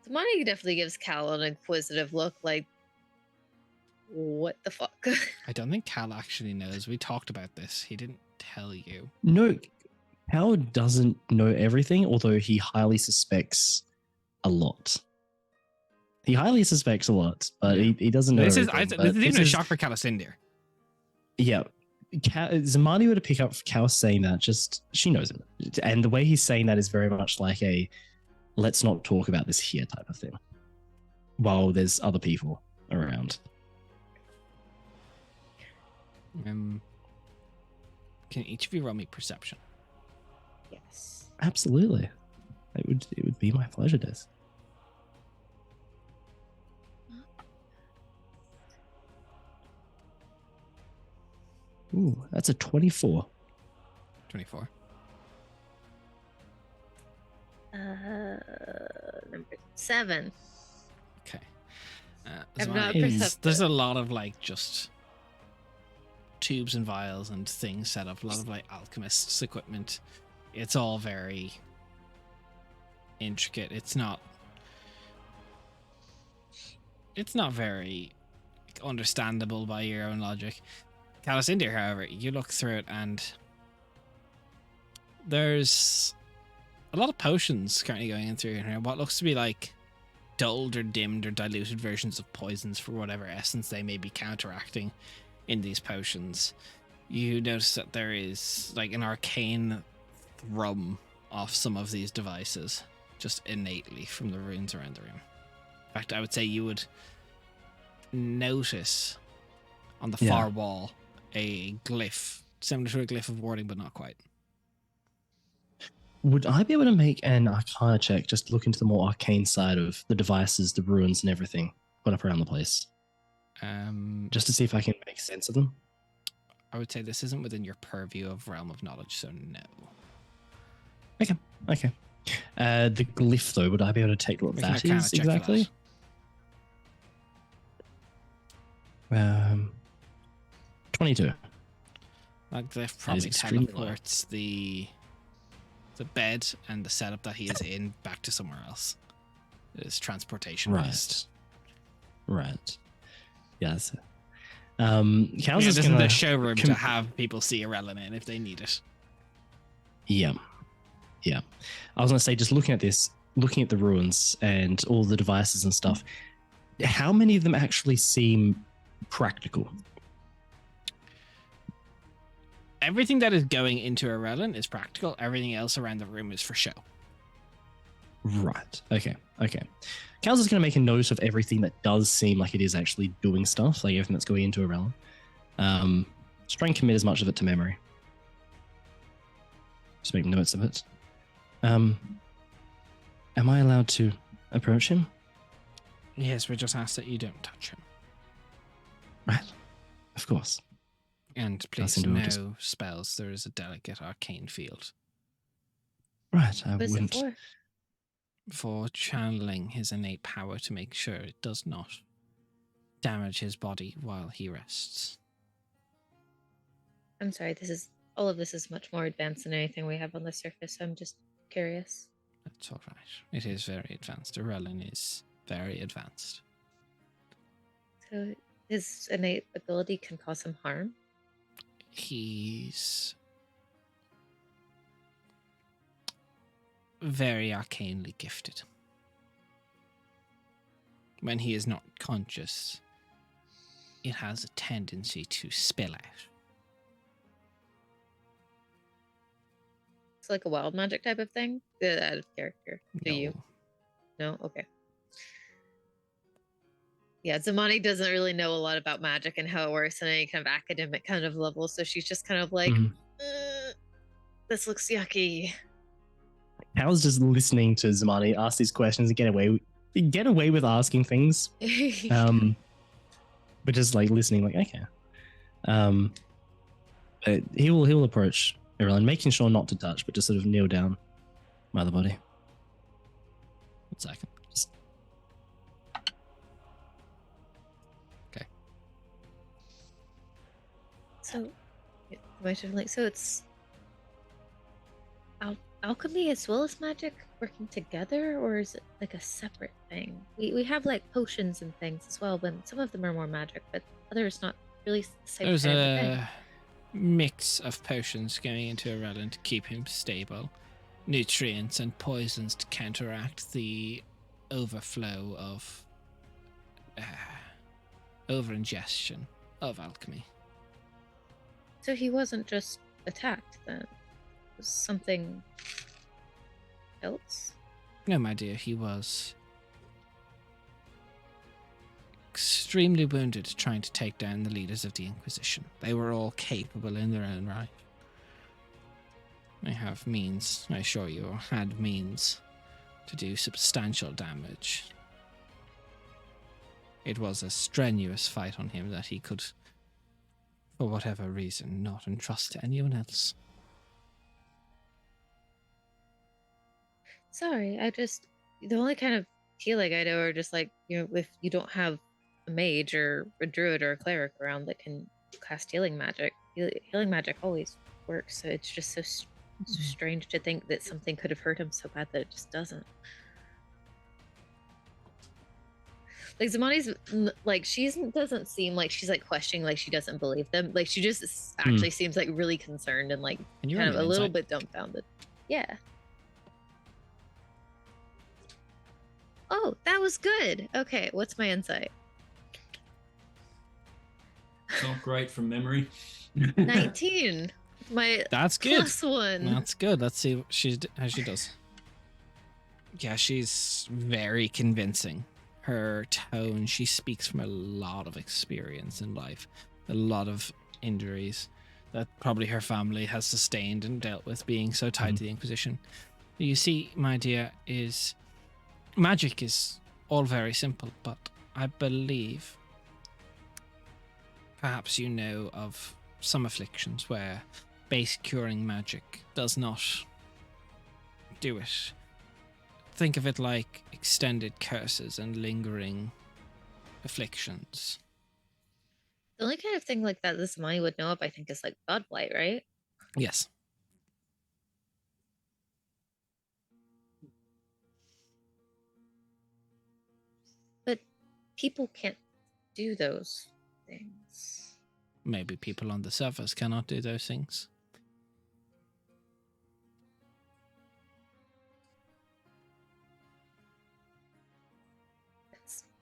Zamani definitely gives Cal an inquisitive look, like, what the fuck? I don't think Cal actually knows. We talked about this. He didn't tell you. No, Cal doesn't know everything, although he highly suspects a lot. He highly suspects a lot, but he doesn't know This is everything. this is even a shock for Calacindir. Yeah. Zamani would pick up Cal saying that, just she knows him. And the way he's saying that is very much like a let's not talk about this here type of thing. While there's other people around. Can each of you roll me perception? Yes. Absolutely. It would be my pleasure, Des. Ooh, that's a 24. 24. Number 7. Okay. I'm so not there's perceptive. a lot of like just tubes and vials and things set up. A lot of like alchemists' equipment. It's all very intricate. It's not very understandable by your own logic. Calicindir, however, you look through it and there's a lot of potions currently going in through here. What looks to be like dulled or dimmed or diluted versions of poisons for whatever essence they may be counteracting in these potions. You notice that there is like an arcane thrum off some of these devices just innately from the runes around the room. In fact, I would say you would notice on the far wall a glyph similar to a glyph of warding, but not quite. Would I be able to make an Arcana check, just look into the more arcane side of the devices, the ruins, and everything put up around the place? Just to see if I can make sense of them? I would say this isn't within your purview of realm of knowledge, so no. Okay. The glyph, though, would I be able to take what that is exactly? 22. That glyph probably teleports the bed and the setup that he is in back to somewhere else. It's transportation based. Right. Yes. Cal's is in the showroom to have people see Irrelin in if they need it. Yeah. I was going to say, just looking at this, looking at the ruins and all the devices and stuff, how many of them actually seem practical? Everything that is going into Irrelin is practical. Everything else around the room is for show. Right. Okay. Cal's is going to make a note of everything that does seem like it is actually doing stuff, like everything that's going into Irrelin. Just try and commit as much of it to memory. Just make notes of it. Am I allowed to approach him? Yes, we just ask that you don't touch him. Right. Of course. And please, no spells. There is a delicate arcane field. Right, I What is wouldn't. it For channeling his innate power to make sure it does not damage his body while he rests. I'm sorry, all of this is much more advanced than anything we have on the surface, so I'm just curious. That's all right. It is very advanced. Irrelin is very advanced. So his innate ability can cause him harm? He's very arcanely gifted. When he is not conscious, it has a tendency to spill out. It's like a wild magic type of thing? Out of character. Do you? No? Okay. Yeah, Zamani doesn't really know a lot about magic and how it works on any kind of academic kind of level, so she's just kind of like, this looks yucky. Cal's just listening to Zamani ask these questions and get away with asking things. But just like listening, like, okay. But he will approach Irrelin, making sure not to touch, but just sort of kneel down by the body. 1 second. Okay. So, it's alchemy as well as magic working together, or is it like a separate thing? We have like potions and things as well, but some of them are more magic, but others not really the same. There's kind of thing. a mix of potions going into Irrelin to keep him stable, nutrients and poisons to counteract the overflow of over-ingestion of alchemy. So he wasn't just attacked then? It was something else? No, my dear, he was extremely wounded trying to take down the leaders of the Inquisition. They were all capable in their own right. They have means, I assure you, or had means to do substantial damage. It was a strenuous fight on him that he could, for whatever reason, not entrust to anyone else. Sorry, the only kind of healing I know are just like, if you don't have a mage or a druid or a cleric around that can cast healing magic. Healing magic always works, so it's just so strange to think that something could have hurt him so bad that it just doesn't. Like Zamani's like doesn't seem like she's like questioning, like she doesn't believe them. Like she just actually seems like really concerned and like kind of a little bit dumbfounded. Yeah. Oh, that was good. Okay, what's my insight? Not great from memory. 19. My That's good. +1. That's good. Let's see how she does. Yeah, she's very convincing. Her tone, she speaks from a lot of experience in life, a lot of injuries that probably her family has sustained and dealt with, being so tied to the Inquisition. You see, my dear, is magic is all very simple, but I believe perhaps you know of some afflictions where base curing magic does not do it. Think of it like extended curses and lingering afflictions. The only kind of thing like that this Zamani would know of, I think, is like God Blight, right? Yes. But people can't do those things. Maybe people on the surface cannot do those things.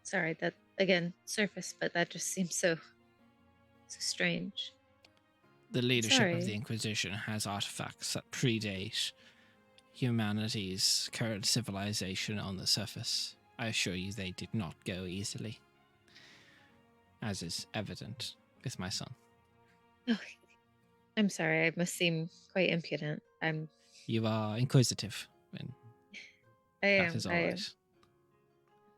Sorry, that again, surface, but that just seems so strange. The leadership of the Sorry. Inquisition has artifacts that predate humanity's current civilization on the surface. I assure you they did not go easily, as is evident with my son. Oh, I'm sorry, I must seem quite impudent. You are inquisitive, and I am. that is all I am. right.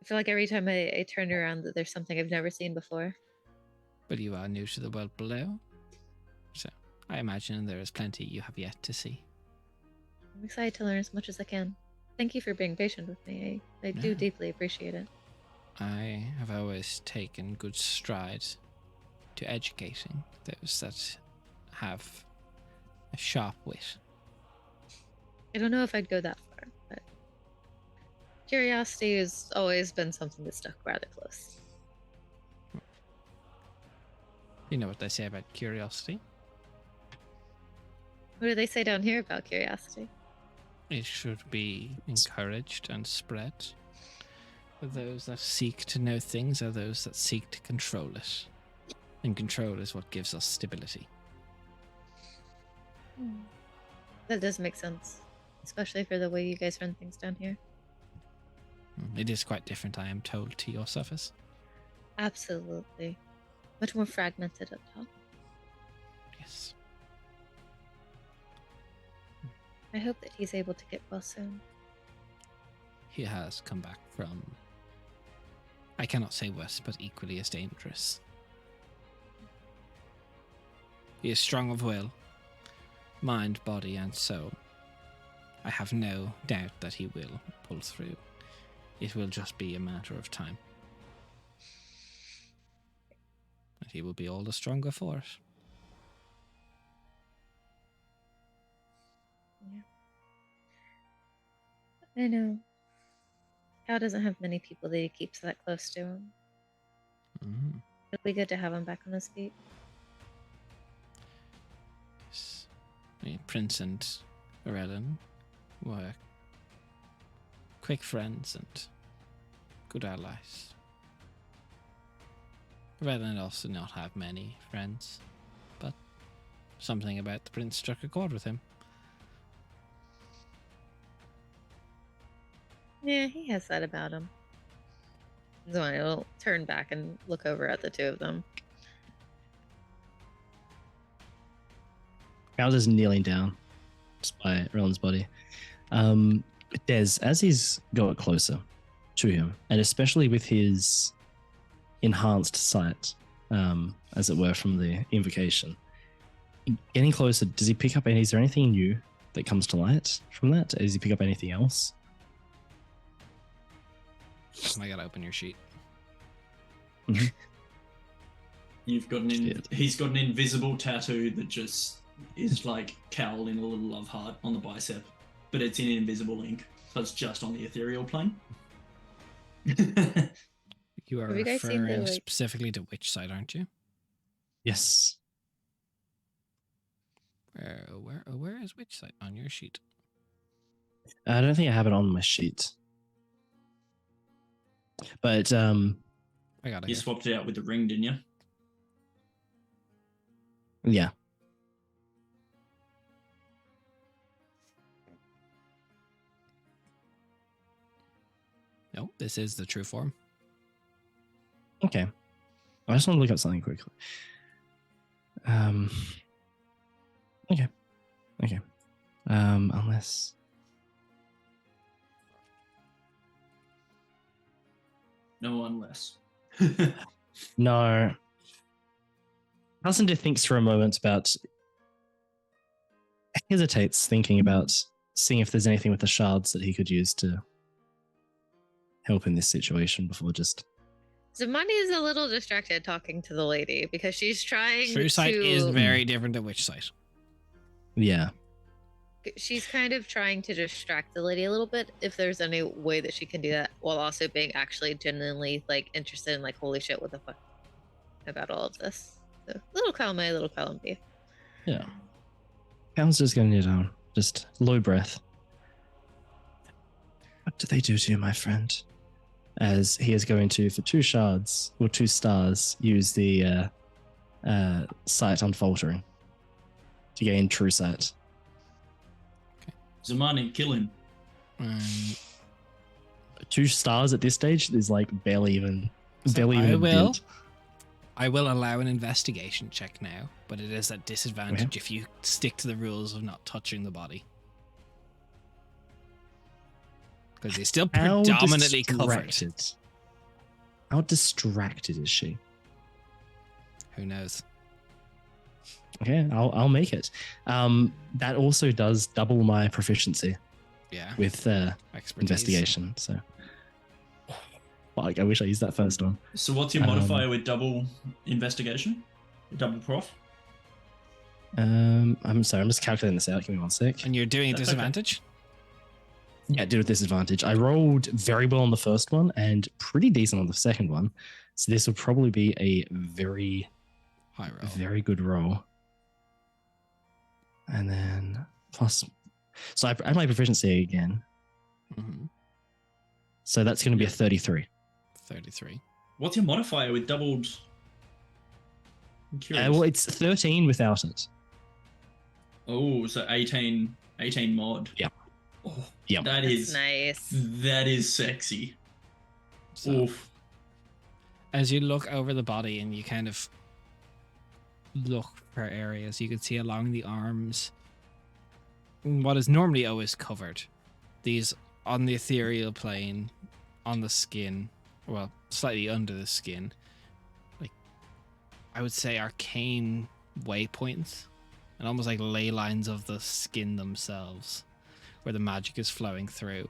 I feel like every time I turn around that there's something I've never seen before. But you are new to the world below, so I imagine there is plenty you have yet to see. I'm excited to learn as much as I can. Thank you for being patient with me. I do Yeah. deeply appreciate it. I have always taken good stride to educating those that have a sharp wit. I don't know if I'd go that far, but curiosity has always been something that stuck rather close. You know what they say about curiosity? What do they say down here about curiosity? It should be encouraged and spread. For those that seek to know things are those that seek to control it. And control is what gives us stability. That does make sense, especially for the way you guys run things down here. It is quite different, I am told, to your surface. Absolutely. Much more fragmented up top. Yes. I hope that he's able to get well soon. He has come back from, I cannot say worse, but equally as dangerous. He is strong of will, mind, body, and soul. I have no doubt that he will pull through. It will just be a matter of time. And he will be all the stronger for it. I know. Cal doesn't have many people that he keeps that close to him. Mm. It'll be good to have him back on his feet. Yes. Prince and Arellen were quick friends and good allies. Arellen also not have many friends, but something about the prince struck a chord with him. Yeah, he has that about him. So I'll turn back and look over at the two of them. Cal is kneeling down just by Roland's body. Des, as he's got closer to him, and especially with his enhanced sight, as it were, from the invocation, getting closer, does he pick up any? Is there anything new that comes to light from that? Does he pick up anything else? I gotta open your sheet. Mhm. You've got Shit. he's got an invisible tattoo that just is like Cal in a little love heart on the bicep, but it's in invisible ink, so it's just on the ethereal plane. You are Have you guys seen the, referring like- specifically to which side, aren't you? Yes. Where is which side on your sheet? I don't think I have it on my sheet. But I got it. You Here. swapped it out with the ring, didn't you? yeah. No, this is the true form. Okay. I just want to look up something quickly. Okay. Okay. Unless No, unless. no. Alcindor thinks for a moment about hesitates thinking about seeing if there's anything with the shards that he could use to help in this situation before just Zamani is a little distracted talking to the lady because she's trying True sight to. is very different than which sight. yeah. She's kind of trying to distract the lady a little bit. If there's any way that she can do that while also being actually genuinely like interested in like, holy shit, what the fuck about all of this? So little column A, little column B. Yeah. Cal's just going to need just low breath. What did they do to you, my friend? As he is going to, for 2 shards or 2 stars, use the sight unfaltering to gain true sight. Zamani, kill him. 2 stars at this stage is like barely even So barely even I a will. dent. I will allow an investigation check now, but it is at disadvantage Okay. if you stick to the rules of not touching the body. Because he's still How predominantly covered. distracted? How distracted is she? Who knows? Okay, I'll make it. That also does double my proficiency Yeah. with Expertise. investigation. So, like, I wish I used that first one. So what's your modifier with double investigation? Double prof? I'm sorry, I'm just calculating this out. Give me 1 sec. And you're doing a That's okay. disadvantage? Yeah, I did with disadvantage. I rolled very well on the first one and pretty decent on the second one. So this will probably be a very, High roll. very good roll. And then plus, so I add my proficiency again. Mhm. So that's going to be a 33. 33. What's your modifier with doubled? I'm curious. Well, it's 13 without it. Oh, so 18 mod. Yeah. Oh, Yeah. that That's is nice. that is sexy. So, Oof. as you look over the body and you kind of look for areas, you can see along the arms what is normally always covered. These on the ethereal plane, on the skin, well, slightly under the skin, like I would say arcane waypoints and almost like ley lines of the skin themselves where the magic is flowing through.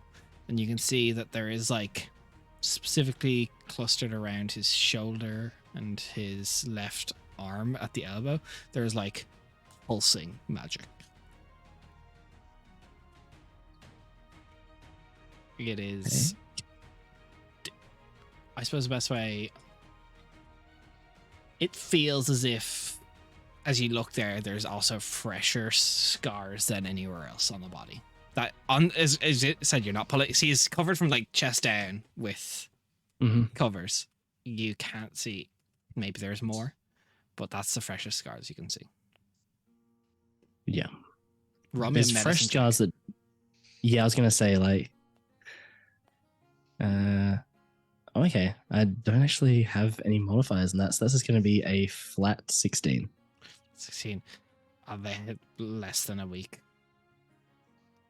And you can see that there is like specifically clustered around his shoulder and his left arm at the elbow, there's like pulsing magic. It is, I suppose the best way, it feels as if as you look there, there's also fresher scars than anywhere else on the body. That on as it said, you're not pulling. See, he's covered from like chest down with covers. You can't see. Maybe there's more, but that's the freshest scars you can see. Yeah. Roll me a There's medicine fresh check. scars that. Yeah, I was gonna say like. Okay, I don't actually have any modifiers in that, so that's just gonna be a flat 16. 16. They hit less than a week.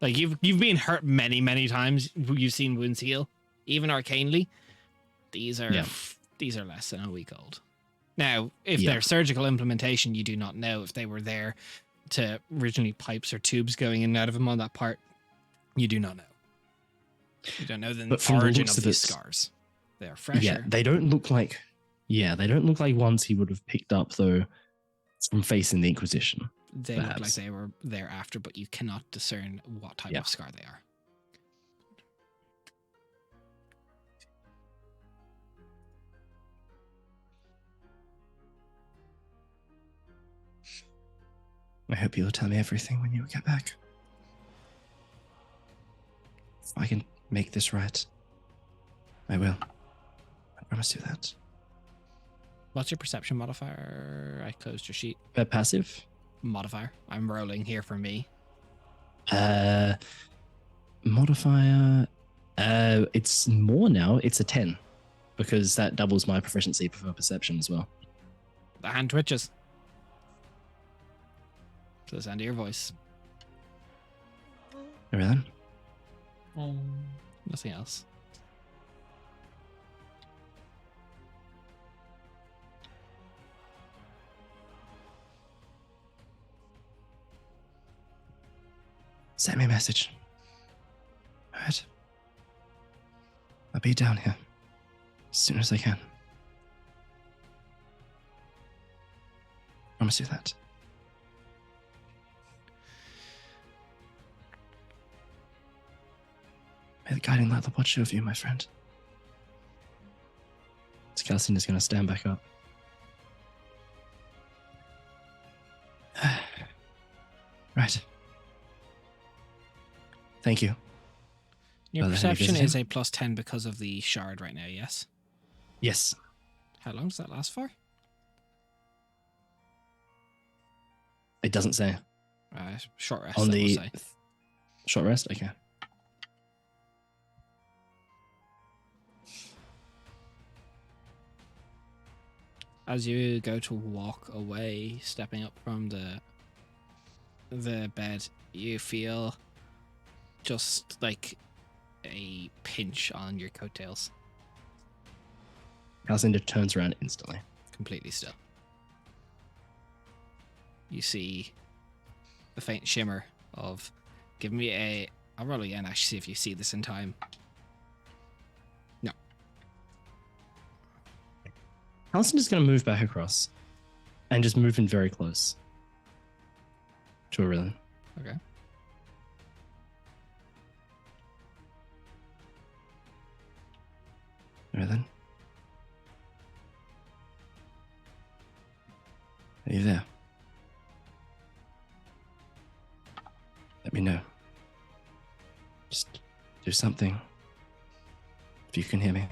Like you've been hurt many times. You've seen wounds heal, even arcanely. These are less than a week old. Now, if they're surgical implementation, you do not know if they were there to originally pipes or tubes going in and out of them on that part. You do not know. You don't know the But from the origin looks of of these it- scars. They are fresher. Yeah, they don't look like Yeah, they don't look like ones he would have picked up, though, from facing the Inquisition. They look like Perhaps. they were there after, but you cannot discern what type Yeah. of scar they are. I hope you'll tell me everything when you get back. If I can make this right, I will. I promise you that. What's your perception modifier? I closed your sheet. Passive? Modifier. I'm rolling here for me. Modifier. It's more now. It's a 10 because that doubles my proficiency for perception as well. The hand twitches. To the sound of your voice. Remember that? Oh. Nothing else. Send me a message. All right. I'll be down here as soon as I can. Promise you that. May the guiding light watch over you, my friend. Calcin is going to stand back up. Right. Thank you. Your Well, then, have you perception visited? is a plus 10 because of the shard right now, yes? Yes. How long does that last for? It doesn't say. Short rest, On I will the say. short rest? Okay. As you go to walk away, stepping up from the bed, you feel just like a pinch on your coattails. Calcin turns around instantly. Completely still. You see the faint shimmer of, give me a, I'll roll again actually, see if you see this in time. No. Calcin is going to move back across and just move in very close to Aurelian. Okay. Aurelian? Are you there? Let me know. Just do something. If you can hear me.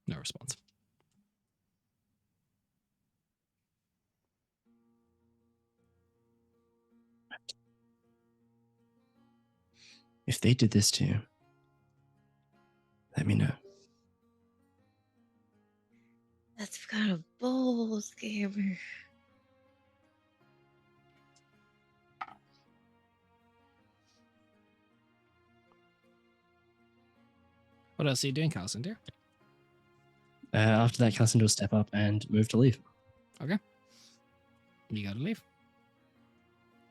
No response. If they did this to you, let me know. That's kind of bold, gamer. What else are you doing, Calcin, dear? After that, Calcin will step up and move to leave. You gotta leave.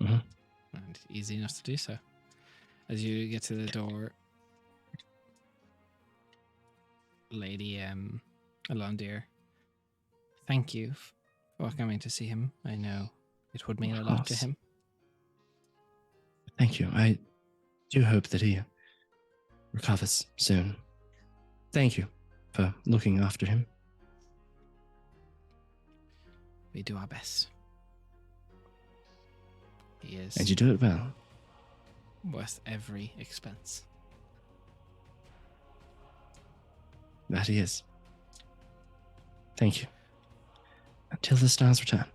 Mhm. And easy enough to do so. As you get to the door, Lady Alondir, thank you for coming to see him. I know it would mean Of a lot to course. him. Thank you. I do hope that he recovers soon. Thank you for looking after him. We do our best. He is And you do it well. worth every expense. That he is. Thank you. Until the stars return.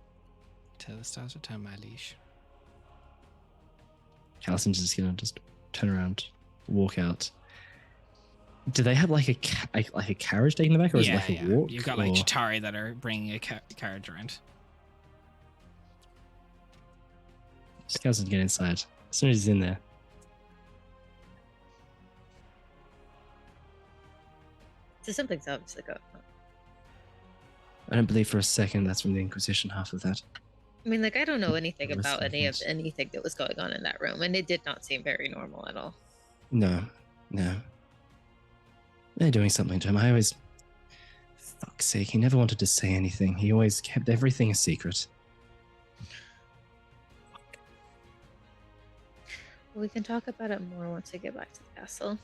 Till the stars return, my liege. Calcin's just gonna just turn around, walk out. Do they have like a carriage taking them back, or is it like a walk? You've got like or- Chitauri that are bringing a carriage around. Just Calcin get inside. As soon as he's in there, So something's obviously going on. I don't believe for a second that's from the Inquisition, half of that. I mean, like, I don't know anything With about things. anything that was going on in that room, and it did not seem very normal at all. No. They're doing something to him. I always... Fuck's sake, he never wanted to say anything. He always kept everything a secret. We can talk about it more once we get back to the castle.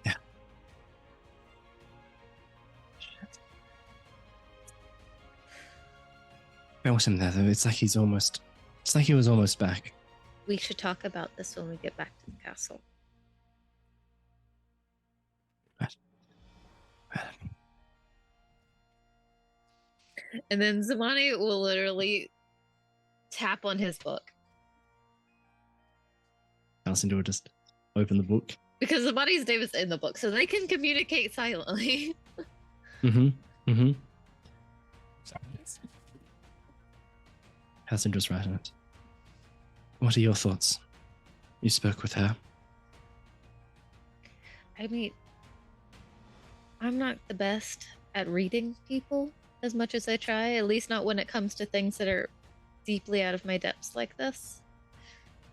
Yeah. Felt him there, though. It's like he was almost back. We should talk about this when we get back to the castle. Right. And then Zamani will literally tap on his book. Alcindor will just open the book. Because Zamani's name is in the book, so they can communicate silently. Mm-hmm. Silence. Alcindor's right on it. What are your thoughts? You spoke with her. I mean, I'm not the best at reading people as much as I try, at least not when it comes to things that are deeply out of my depths like this.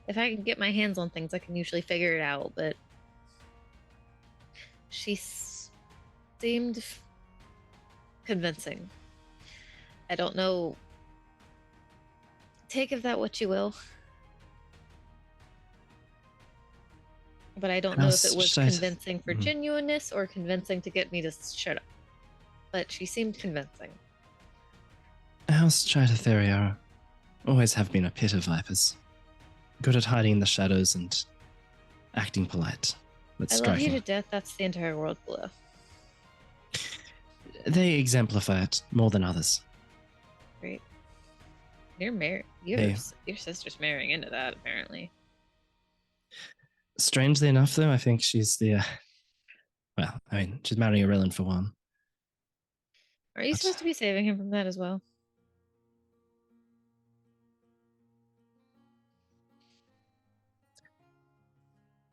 If I can get my hands on things, I can usually figure it out, but she seemed convincing. I don't know. Take of that what you will. But I don't know if it was convincing for genuineness or convincing to get me to shut up. But she seemed convincing. House Chitatheria always have been a pit of vipers. Good at hiding in the shadows and acting polite, but I love striking. you to death, that's the entire world below. They exemplify it more than others. Great. You're married. Hey. Your sister's marrying into that, apparently. Strangely enough, though, I think she's the... well, I mean, she's marrying a Rellan for one. Are you supposed to be saving him from that as well?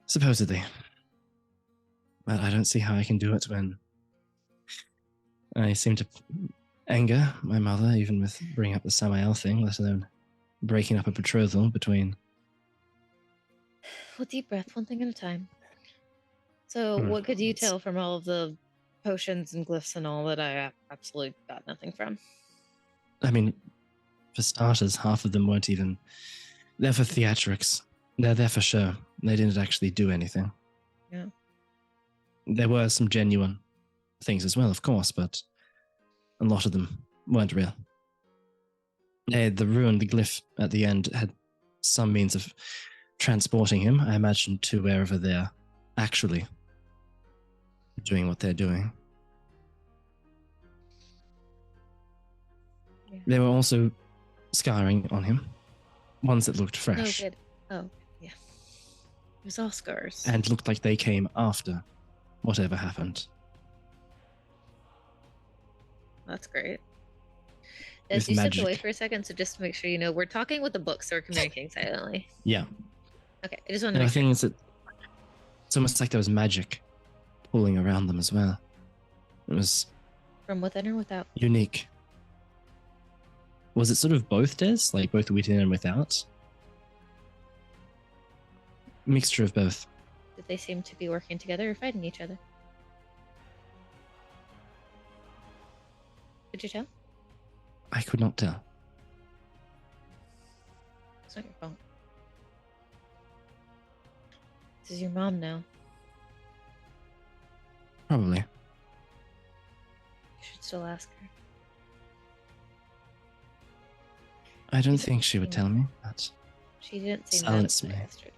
Supposedly. But I don't see how I can do it when I seem to anger my mother, even with bringing up the Samael thing, let alone breaking up a betrothal between... Well, deep breath, one thing at a time. So, what could you tell from all of the potions and glyphs and all that I absolutely got nothing from? I mean, for starters, half of them weren't even... They're for theatrics. They're there for show. They didn't actually do anything. Yeah. There were some genuine things as well, of course, but a lot of them weren't real. The rune, the glyph at the end, had some means of transporting him, I imagine, to wherever they're actually doing what they're doing. Yeah. There were also scarring on him, ones that looked No fresh. good. Oh, yeah. It was all scars. And looked like they came after whatever happened. That's great. With As you stepped magic. away for a second, so just to make sure you know, we're talking with the books, so we're communicating silently. Yeah. Okay, I just want to And make the thing sure. is that it's almost like there was magic pulling around them as well. It was From within or without? unique. Was it sort of both, Des? Like both within and without? Mixture of both. Did they seem to be working together or fighting each other? Could you tell? I could not tell. It's not your fault. This is your mom now. Probably. You should still ask her. I don't think she would tell me, but She didn't seem Silence that upset me. yesterday.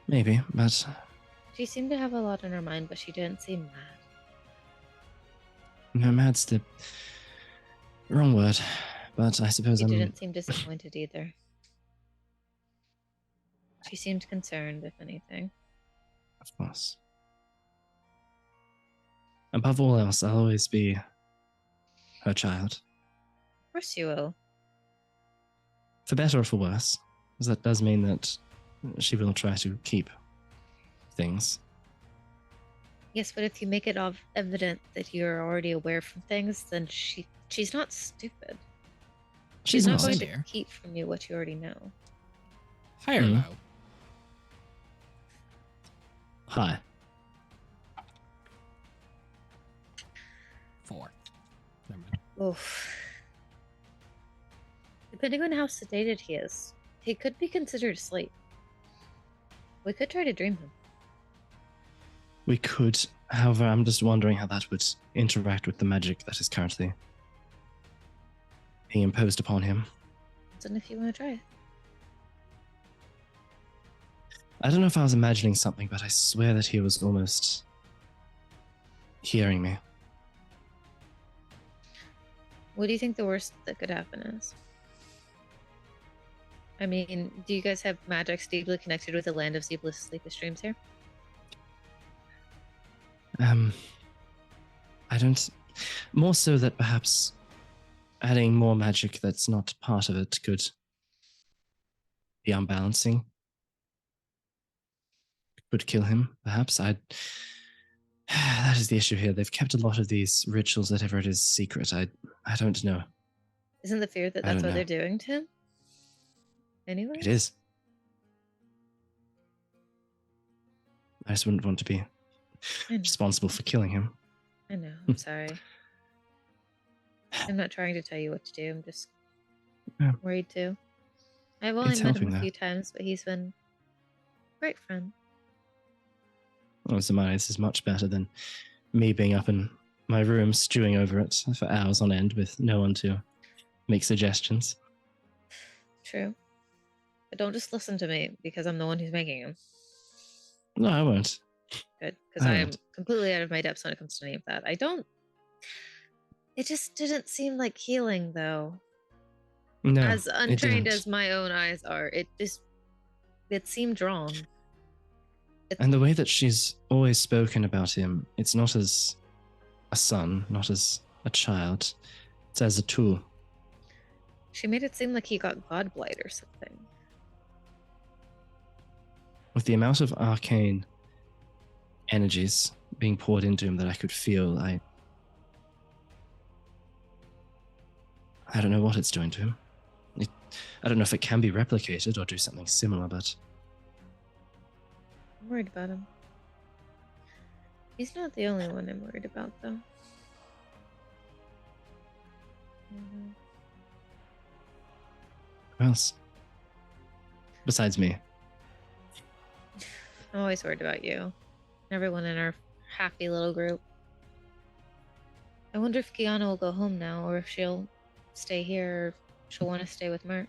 maybe, but She seemed to have a lot on her mind, but she didn't seem mad. no, mad's the wrong word. But I suppose She I'm... didn't seem disappointed either. She seemed concerned, if anything. Of course. Above all else, I'll always be her child. Of course you will. For better or for worse. Because that does mean that she will try to keep things. Yes, but if you make it evident that you're already aware from things, then she's not stupid. She's not not. going Same to here. keep from you what you already know. High or Hmm. low? Hi. 4. Never mind. Oof. Depending on how sedated he is, he could be considered asleep. We could try to dream him. We could. However, I'm just wondering how that would interact with the magic that is currently being imposed upon him. And if you want to try it. I don't know if I was imagining something, but I swear that he was almost hearing me. What do you think the worst that could happen is? I mean, do you guys have magics deeply connected with the land of sleepless dreams here? I don't. More so that perhaps adding more magic that's not part of it could be unbalancing. Could kill him, perhaps. That is the issue here. They've kept a lot of these rituals, whatever it is, secret. I don't know. Isn't the fear that I that's don't what know. they're doing to him? Anyway? It is. I just wouldn't want to be I know. responsible for killing him. I know. I'm sorry. I'm not trying to tell you what to do. I'm just Yeah. worried too. I've only It's met him helping, a though. few times, but he's been a great friend. Oh, so this is much better than me being up in my room stewing over it for hours on end with no one to make suggestions. True. But don't just listen to me because I'm the one who's making him. No, I won't. Good. Because I I am won't. completely out of my depths when it comes to any of that. I don't. It just didn't seem like healing, though. No, As it untrained didn't. as my own eyes are, it seemed wrong. And the way that she's always spoken about him, it's not as a son, not as a child. It's as a tool. She made it seem like he got godblight or something. With the amount of arcane energies being poured into him that I could feel, I don't know what it's doing to him. I don't know if it can be replicated or do something similar, but I'm worried about him. He's not the only one I'm worried about, though. Mhm. who else? Besides me. I'm always worried about you. Everyone in our happy little group. I wonder if Kiana will go home now, or if she'll stay here, or she'll want to stay with Mert.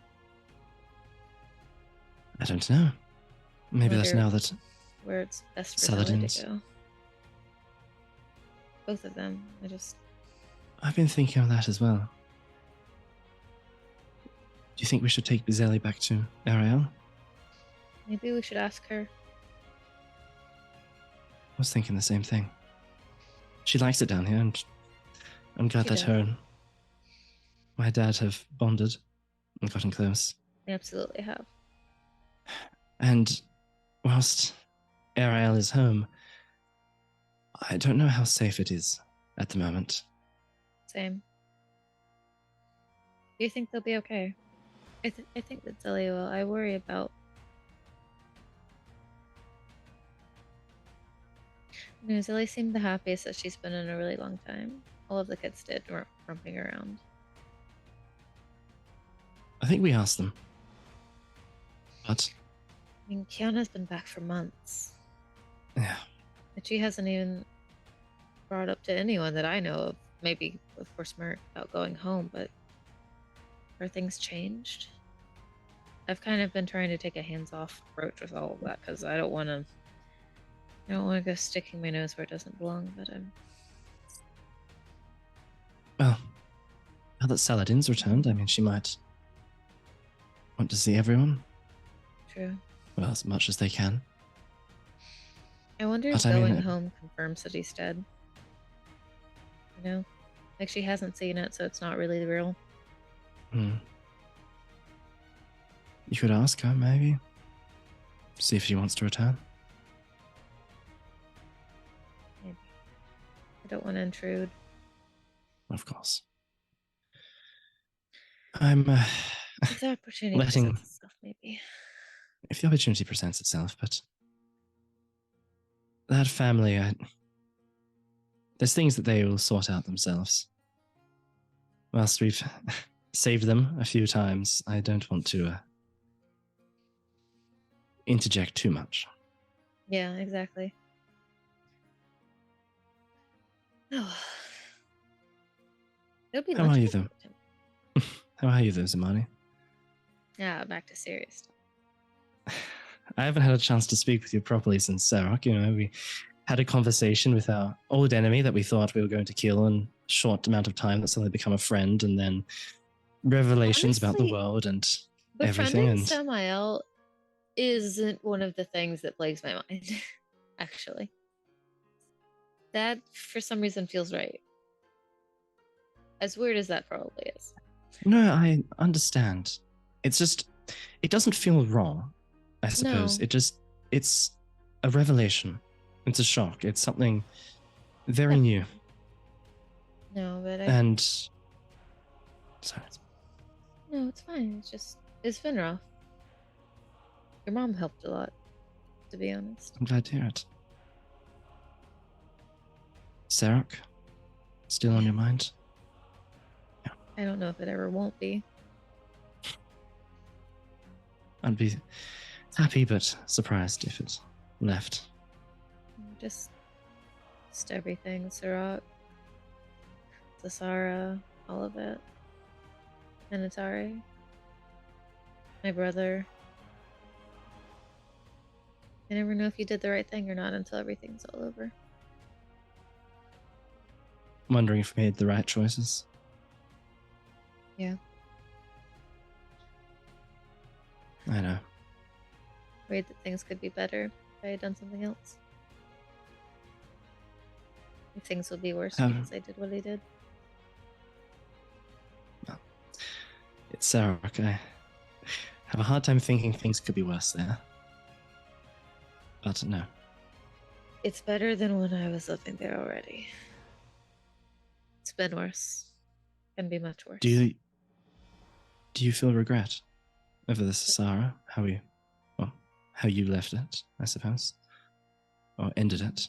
I don't know. Maybe that's Wonder now that where it's best for Zelly Saladin's. to go. Both of them. I've been thinking of that as well. Do you think we should take Bizzelli back to Ariel? Maybe we should ask her. I was thinking the same thing. She likes it down here, and I'm glad She that does. her and my dad have bonded and gotten close. They absolutely have. And whilst Ariel is home, I don't know how safe it is at the moment. Same. Do you think they'll be okay? I think that Zelly will. I worry about. You know, Zelly seemed the happiest that she's been in a really long time. All of the kids did, romping around. I think we asked them. But, I mean, Kiana's been back for months. yeah, And she hasn't even brought up to anyone that I know of. Maybe, of course, Mert about going home, but are things changed? I've kind of been trying to take a hands-off approach with all of that because I don't want to. I don't want to go sticking my nose where it doesn't belong. But I'm. well, now that Saladin's returned, I mean, she might want to see everyone. True. Well, as much as they can. I wonder if But I mean, going home confirms that he's dead. You know, like she hasn't seen it, so it's not really real. You could ask her, maybe. See if she wants to return. Maybe. I don't want to intrude. Of course. I'm If the opportunity letting, presents itself, maybe. if the opportunity presents itself, but that family, there's things that they will sort out themselves. Whilst we've saved them a few times, I don't want to interject too much. Yeah, exactly. Oh. It'll be How are you, though? important. How are you, though, Zamani? Yeah, back to serious stuff. I haven't had a chance to speak with you properly since Sarok. You know, we had a conversation with our old enemy that we thought we were going to kill in a short amount of time that suddenly become a friend, and then revelations about the Honestly, world and everything. Befriending And Samael isn't one of the things that plagues my mind, actually. That, for some reason, feels right. As weird as that probably is. no, I understand. It's just, it doesn't feel wrong, I suppose. No. It's a revelation. It's a shock. It's something very new. No, but And, sorry. No, it's fine. It's been rough. Your mom helped a lot, to be honest. I'm glad to hear it. Sarok, still on your mind? I don't know if it ever won't be. I'd be happy but surprised if it left. Just everything. Sirach, Zasara, all of it. Minatari, my brother. I never know if you did the right thing or not until everything's all over. I'm wondering if we made the right choices. Yeah. I know. Worried that things could be better if I had done something else. If things would be worse because I did what I did. Well, it's Sarok. I have a hard time thinking things could be worse there. But no. It's better than when I was living there already. It's been worse. Can be much worse. Do you feel regret over the Sasara? How you left it, I suppose? Or ended it?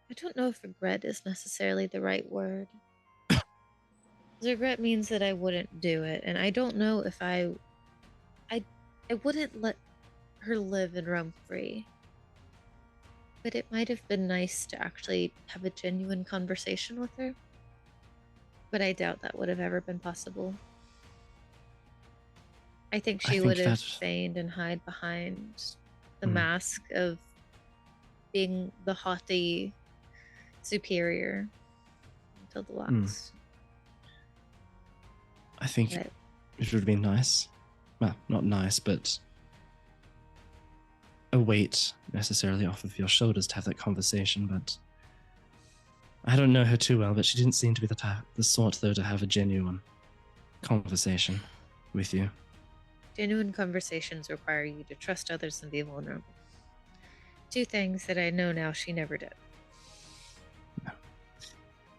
I don't know if regret is necessarily the right word. Regret means that I wouldn't do it, and I don't know if I wouldn't let her live and roam free. But it might have been nice to actually have a genuine conversation with her. But I doubt that would have ever been possible. I think she would have feigned and hide behind the mask of being the haughty superior until the last. I think it would have been nice. Well, not nice, but a weight necessarily off of your shoulders to have that conversation. But I don't know her too well, but she didn't seem to be the sort, though, to have a genuine conversation with you. Genuine conversations require you to trust others and be vulnerable. Two things that I know now she never did. No.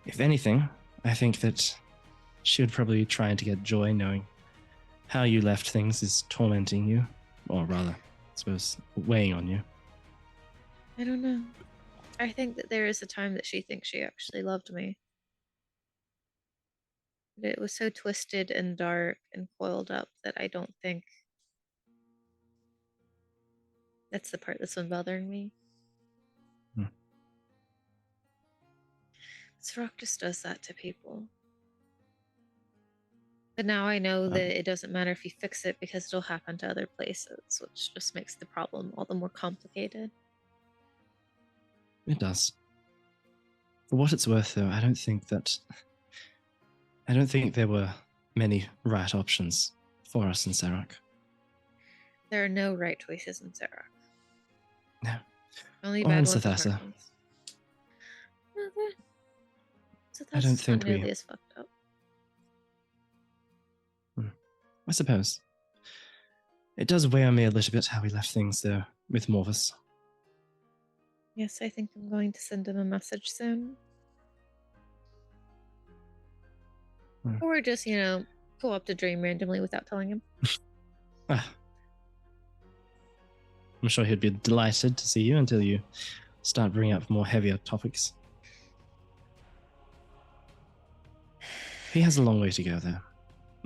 If anything, I think that she would probably be trying to get joy knowing how you left things is tormenting you, or rather, I suppose, weighing on you. I don't know. I think that there is a time that she thinks she actually loved me. But it was so twisted and dark and coiled up that I don't think that's the part that's been bothering me. Sirach just does that to people. But now I know that it doesn't matter if you fix it because it'll happen to other places, which just makes the problem all the more complicated. It does. For what it's worth, though, I don't think there were many right options for us in Sarok. There are no right choices in Sarok. No. Only or bad in ones and Sathasa. hard ones. No, I don't think not nearly as fucked up. I suppose. It does weigh on me a little bit how we left things, though, with Morvis. Yes, I think I'm going to send him a message soon. Or just, go up to Dream randomly without telling him. Ah, I'm sure he'd be delighted to see you until you start bringing up more heavier topics. He has a long way to go, though.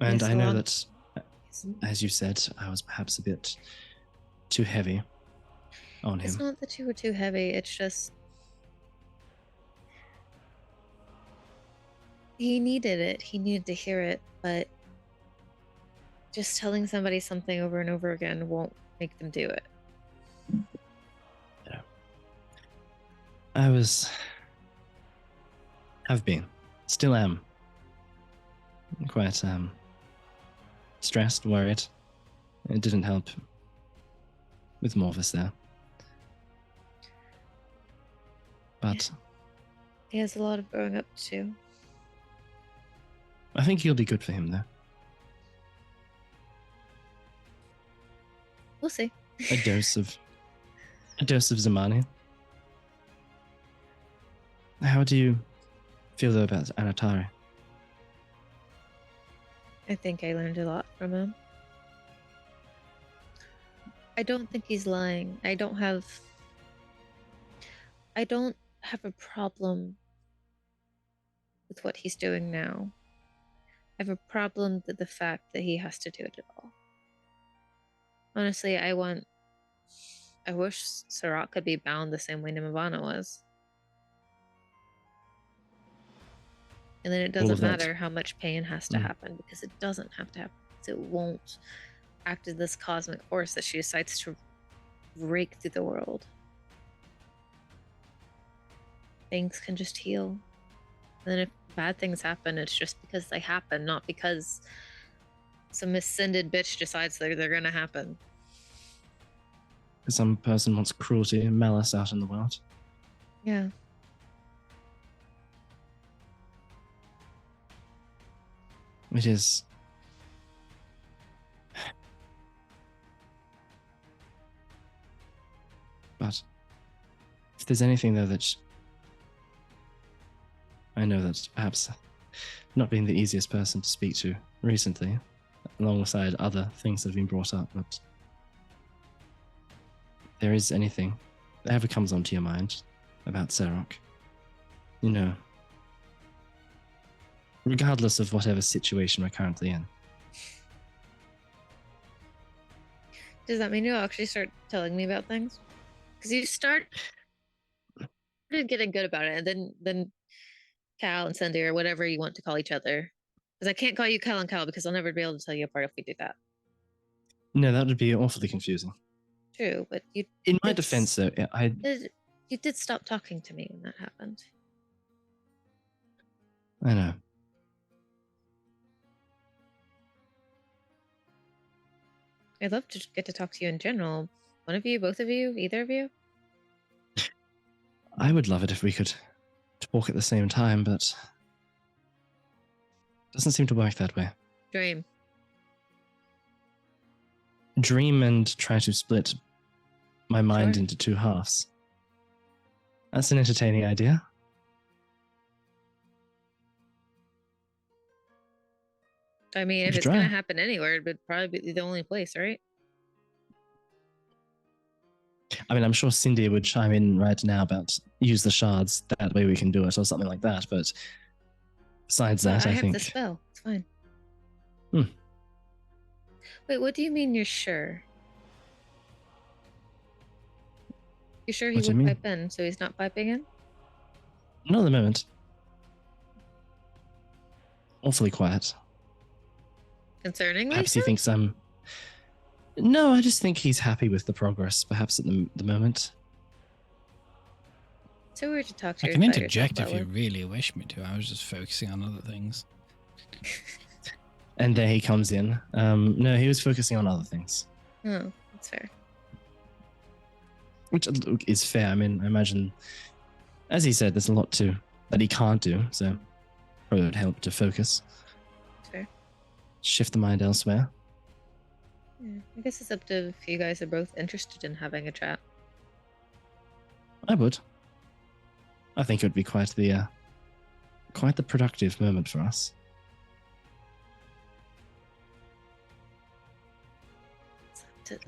And Yes, I know long- that, as you said, I was perhaps a bit too heavy on It's him. not that you were too heavy, it's just he needed it. He needed to hear it, but just telling somebody something over and over again won't make them do it. Have been, still am quite stressed, worried. It didn't help with Morvis there. But He has a lot of growing up to do. I think you'll be good for him, though. We'll see. A dose of Zamani. How do you feel though about Anatari? I think I learned a lot from him. I don't think he's lying. I don't have a problem with what he's doing now. I have a problem with the fact that he has to do it at all. Honestly, I wish Sirach could be bound the same way Nimavana was. And then it All of doesn't that. matter how much pain has to happen, because it doesn't have to happen. It won't act as this cosmic force that she decides to rake through the world. Things can just heal. And then if bad things happen, it's just because they happen, not because some ascended bitch decides they're gonna happen. Because some person wants cruelty and malice out in the world. Yeah. It is. But if there's anything, though, that I know that perhaps not being the easiest person to speak to recently, alongside other things that have been brought up, but if there is anything that ever comes onto your mind about Serok, regardless of whatever situation we're currently in. Does that mean you'll actually start telling me about things? Because you started getting good about it, and then Cal and Cindy, or whatever you want to call each other. Because I can't call you Cal and Cal because I'll never be able to tell you apart if we do that. No, that would be awfully confusing. True, but you. In my defense, though, You did stop talking to me when that happened. I know. I'd love to get to talk to you in general. One of you, both of you, either of you. I would love it if we could talk at the same time, but it doesn't seem to work that way. Dream. Dream and try to split my mind Sure. into two halves. That's an entertaining idea. I mean, if You it's try. gonna happen anywhere, it would probably be the only place, right? I mean, I'm sure Cindy would chime in right now about use the shards, that way we can do it, or something like that, but besides Well, that, I I have think... the spell. It's fine. Hmm. Wait, what do you mean you're sure? You sure he What do you would mean? pipe in, so he's not piping in? Not at the moment. Awfully quiet. Concerningly Perhaps so? he thinks I'm... No, I just think he's happy with the progress, perhaps at the moment. So weird to talk to I you can about interject yourself if you that way. really wish me to. I was just focusing on other things. And there he comes in. No, he was focusing on other things. Oh, that's fair. Which is fair. I mean, I imagine, as he said, there's a lot that he can't do, so probably would help to focus. Fair. Shift the mind elsewhere. Yeah, I guess it's up to if you guys are both interested in having a chat. I would. I think it would be quite the productive moment for us.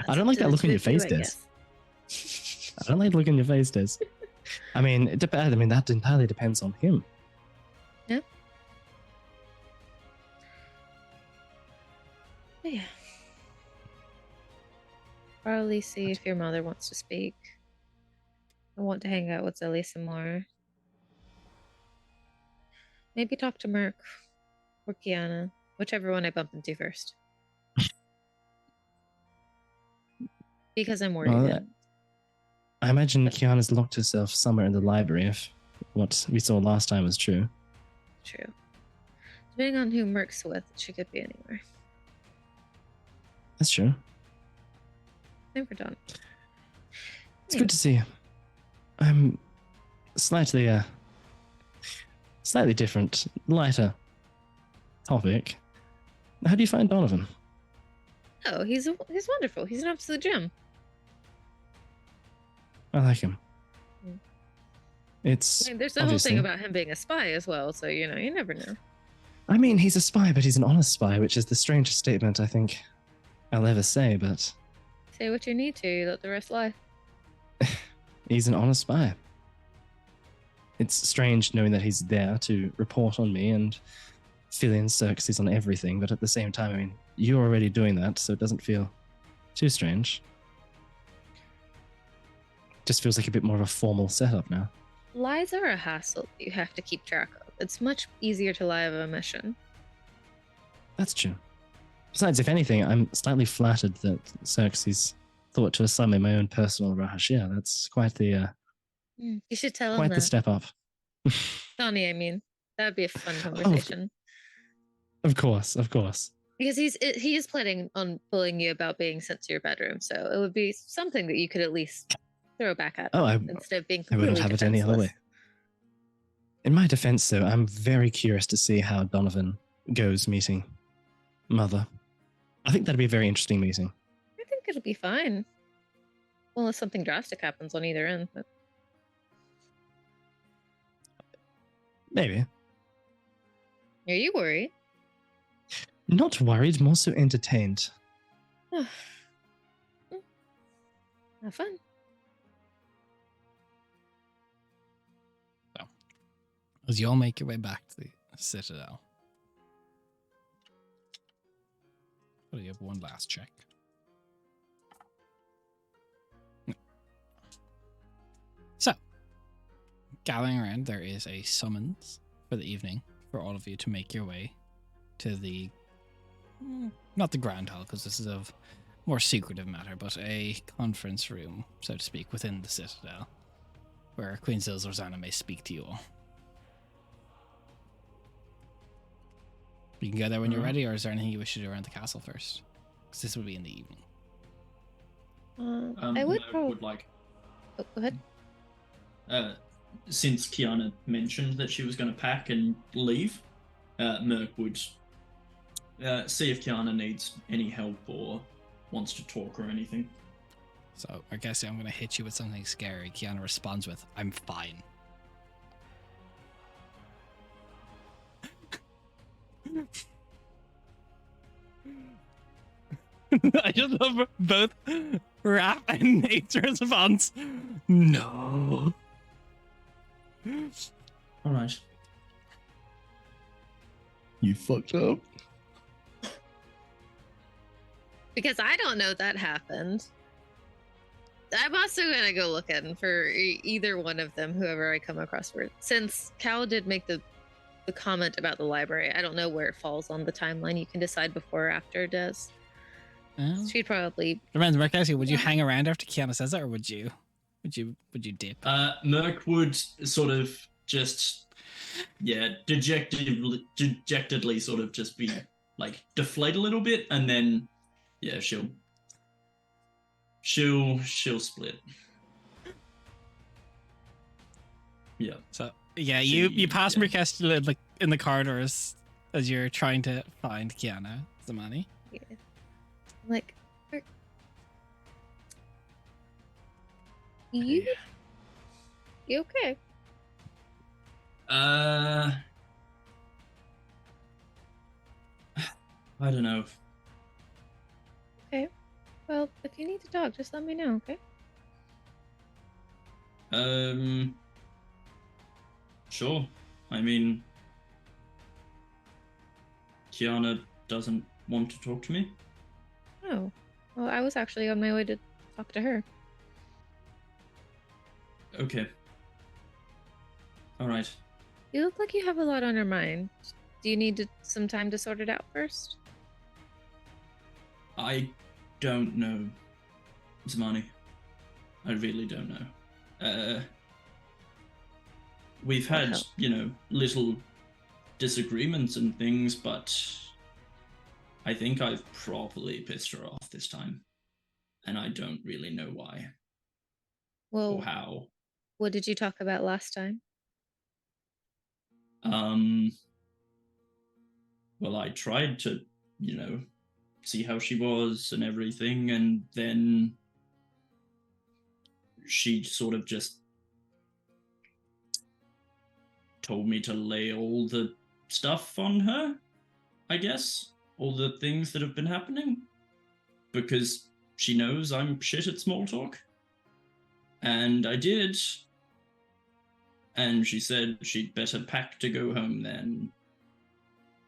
I don't like that look on your face, I Des. guess. I don't like the look on your face, Des. I mean, it depends. I mean, that entirely depends on him. Yeah. Yeah. Probably see if your mother wants to speak. I want to hang out with Zoe some more. Maybe talk to Merc or Kiana, whichever one I bump into first. Because I'm worried. Well, I imagine Kiana's locked herself somewhere in the library if what we saw last time was true. True. Depending on who Merc's with, she could be anywhere. That's true. Never done. It's good to see you. I'm slightly different, lighter topic. How do you find Donovan? Oh, he's wonderful. He's an absolute gem. I like him. Mm. It's I mean, there's the whole obviously- thing about him being a spy as well, so you never know. I mean, he's a spy, but he's an honest spy, which is the strangest statement I think I'll ever say, but Say what you need to, let the rest lie. he's an honest spy. It's strange knowing that he's there to report on me and fill in circuses on everything, but at the same time, I mean, you're already doing that, so it doesn't feel too strange. Just feels like a bit more of a formal setup now. Lies are a hassle that you have to keep track of. It's much easier to lie of a mission. That's true. Besides, if anything, I'm slightly flattered that Xerxes thought to assign me my own personal Rahashia. That's quite the You should tell him quite the that. step up. Donnie, I mean. That would be a fun conversation. Of course, of course. Because he is planning on bullying you about being sent to your bedroom, so it would be something that you could at least throw back at Oh, him instead of being I completely wouldn't have it any other way. defenseless. In my defense, though, I'm very curious to see how Donovan goes meeting Mother. I think that'd be a very interesting meeting. I think it'll be fine. Well, unless something drastic happens on either end. But Maybe. are you worried? Not worried, more so entertained. Have fun. As you all make your way back to the Citadel. Oh, you have one last check. So, gathering around, there is a summons for the evening for all of you to make your way to the, not the Grand Hall, because this is a more secretive matter, but a conference room, so to speak, within the Citadel, where Queen Zorzana may speak to you all. You can go there when you're ready, or is there anything you wish to do around the castle first? Because this would be in the evening. I would Merc probably. would like, Oh, go ahead. since Kiana mentioned that she was going to pack and leave, Merc would see if Kiana needs any help or wants to talk or anything. So I guess I'm going to hit you with something scary. Kiana responds with, "I'm fine." I just love both Raph and Nate's response. No. All right. You fucked up. Because I don't know that happened. I'm also gonna go looking for either one of them, whoever I come across. Since Cal did make the comment about the library, I don't know where it falls on the timeline. You can decide before or after it does. She'd probably. Depends, Merc. Actually, would you hang around after Kiana says that, or would you dip? Merc would sort of just, dejectedly sort of just be like deflate a little bit, and then, yeah, she'll split. Yeah. So yeah, you pass Mercest like in the corridors as you're trying to find Kiana Zamani. Yeah. Like, you okay? I don't know. Okay. Well, if you need to talk, just let me know, okay? Sure. I mean, Kiana doesn't want to talk to me. Oh. Well, I was actually on my way to talk to her. Okay. All right. You look like you have a lot on your mind. Do you need some time to sort it out first? I don't know, Zamani. I really don't know. We've I'll had, help. little disagreements and things, but I think I've properly pissed her off this time. And I don't really know why or Well, how. what did you talk about last time? Um, well, I tried to, see how she was and everything, and then she sort of just told me to lay all the stuff on her, I guess. All the things that have been happening. Because she knows I'm shit at small talk. And I did. And she said she'd better pack to go home then.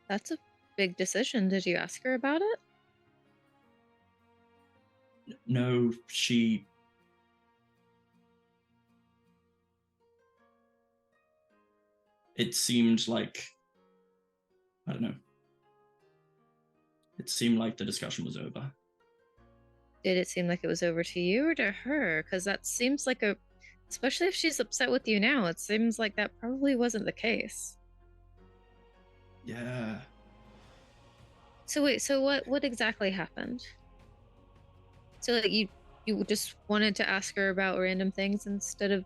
That's a big decision. Did you ask her about it? No, she. It seemed like. I don't know. It seemed like the discussion was over. Did it seem like it was over to you or to her? Because that seems like especially if she's upset with you now, it seems like that probably wasn't the case. Yeah. So wait, so what exactly happened? So like you just wanted to ask her about random things instead of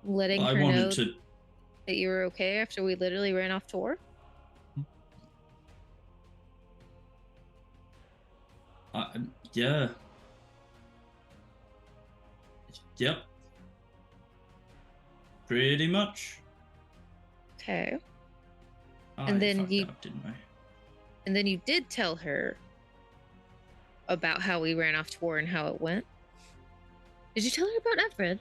letting I her wanted know to. that you were okay after we literally ran off tour? Yeah. Yep. Pretty much. Okay. I And then fucked up, didn't I? And then you did tell her about how we ran off tour and how it went. Did you tell her about Everett?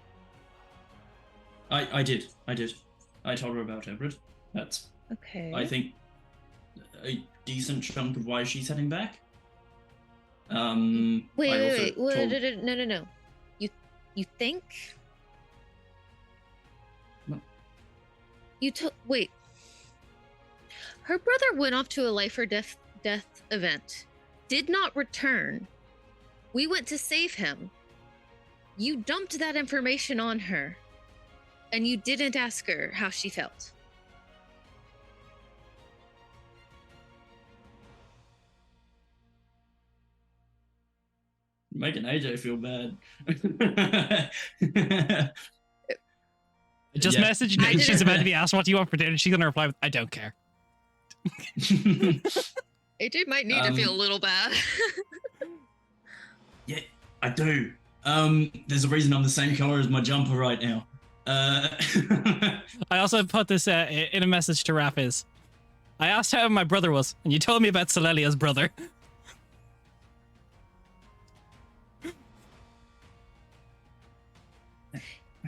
I did. I told her about Everett. That's, Okay. I think, a decent chunk of why she's heading back. Wait, I also wait. told... No. You think? No. Wait. Her brother went off to a life or death event. Did not return. We went to save him. You dumped that information on her. And you didn't ask her how she felt. Making AJ feel bad. Just Yeah. messaged her. She's about to be asked, what do you want for dinner? She's going to reply with, I don't care. AJ might need to feel a little bad. Yeah, I do. There's a reason I'm the same color as my jumper right now. I also put this in a message to Rapiz. I asked how my brother was, and you told me about Solelia's brother.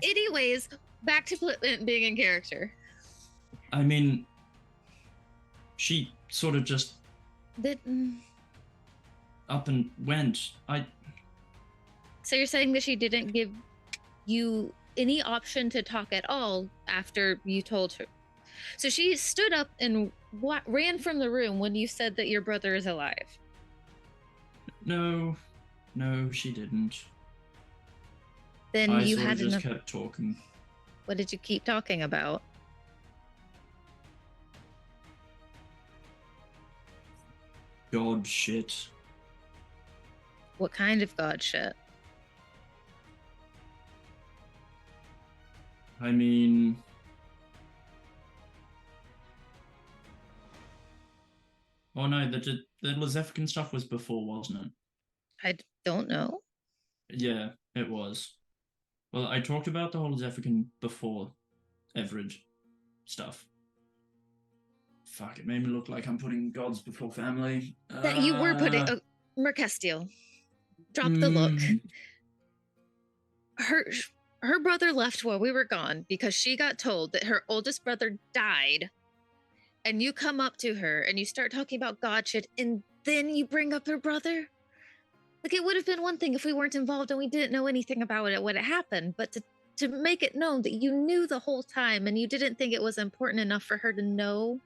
Anyways, back to being in character. I mean, she sort of just up and went. So you're saying that she didn't give you any option to talk at all after you told her? So she stood up and ran from the room when you said that your brother is alive? No, she didn't. Then I you sort had of just kept talking. What did you keep talking about? God shit. What kind of god shit? I mean... Oh no, the Lezefkin stuff was before, wasn't it? I don't know. Yeah, it was. Well, I talked about the whole Lezefkin before Everett stuff. Fuck, it made me look like I'm putting gods before family. That you were putting... Mercestiel. Drop the look. Mm, Her brother left while we were gone because she got told that her oldest brother died. And you come up to her and you start talking about God shit, and then you bring up her brother? Like, it would have been one thing if we weren't involved and we didn't know anything about it when it happened, but to make it known that you knew the whole time and you didn't think it was important enough for her to know.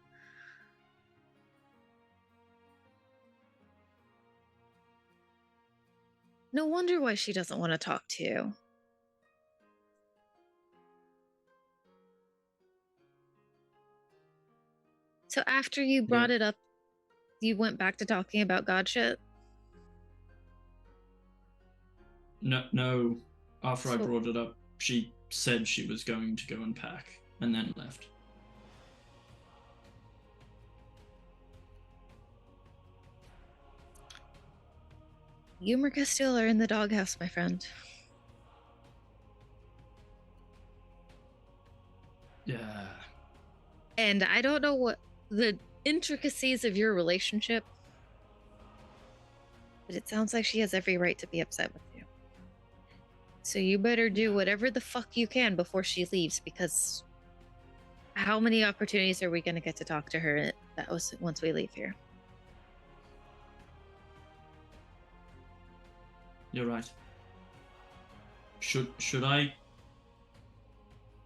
No wonder why she doesn't want to talk to you. So after you brought Yeah. it up, you went back to talking about God shit? no. After I So- brought it up, she said she was going to go and pack, and then left. You and Marcus still are in the doghouse, my friend. Yeah. And I don't know what the intricacies of your relationship, but it sounds like she has every right to be upset with you. So you better do whatever the fuck you can before she leaves, because how many opportunities are we going to get to talk to her that was once we leave here? You're right. Should I?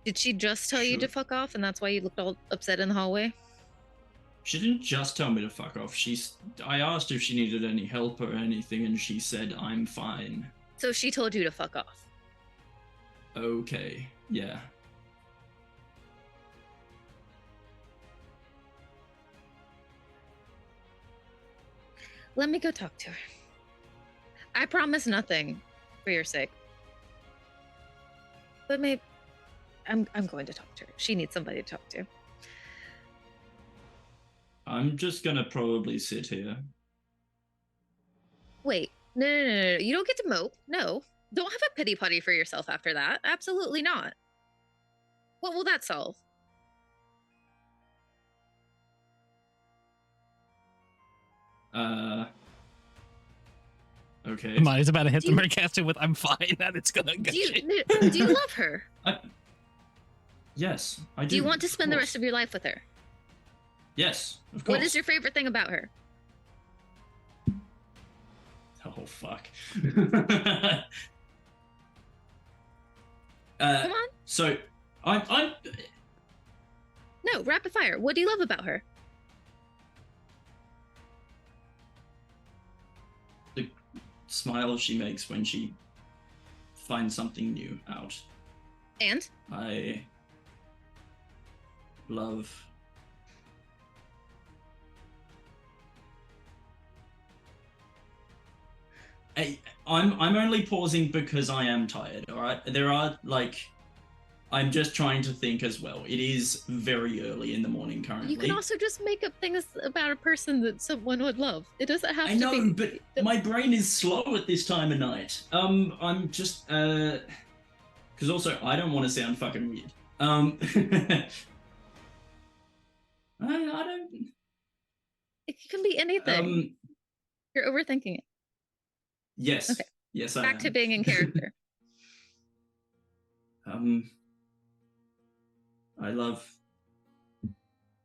Did she just tell you to Sure. fuck off and that's why you looked all upset in the hallway? She didn't just tell me to fuck off. I asked if she needed any help or anything, and she said I'm fine. So she told you to fuck off. Okay. Yeah. Let me go talk to her. I promise nothing for your sake. But maybe I'm going to talk to her. She needs somebody to talk to. I'm just gonna probably sit here. Wait, no. You don't get to mope. No. Don't have a pity putty for yourself after that. Absolutely not. What will that solve? Okay. Money's about to hit Do the you- Mercaster with "I'm fine" and it's gonna go Do you, shit. do you love her? Yes, I do. Do you want to spend the rest of your life with her? Yes, of course. What is your favorite thing about her? Oh fuck. Come on. So, I'm. No, rapid fire. What do you love about her? The smile she makes when she finds something new out. And? I love. I'm only pausing because I am tired. All right, there are like, I'm just trying to think as well. It is very early in the morning currently. You can also just make up things about a person that someone would love. It doesn't have I to know, be. but my brain is slow at this time of night. I'm just because also I don't want to sound fucking weird. I don't. It can be anything. You're overthinking it. Yes. Okay. Yes, I Back am. to being in character. I love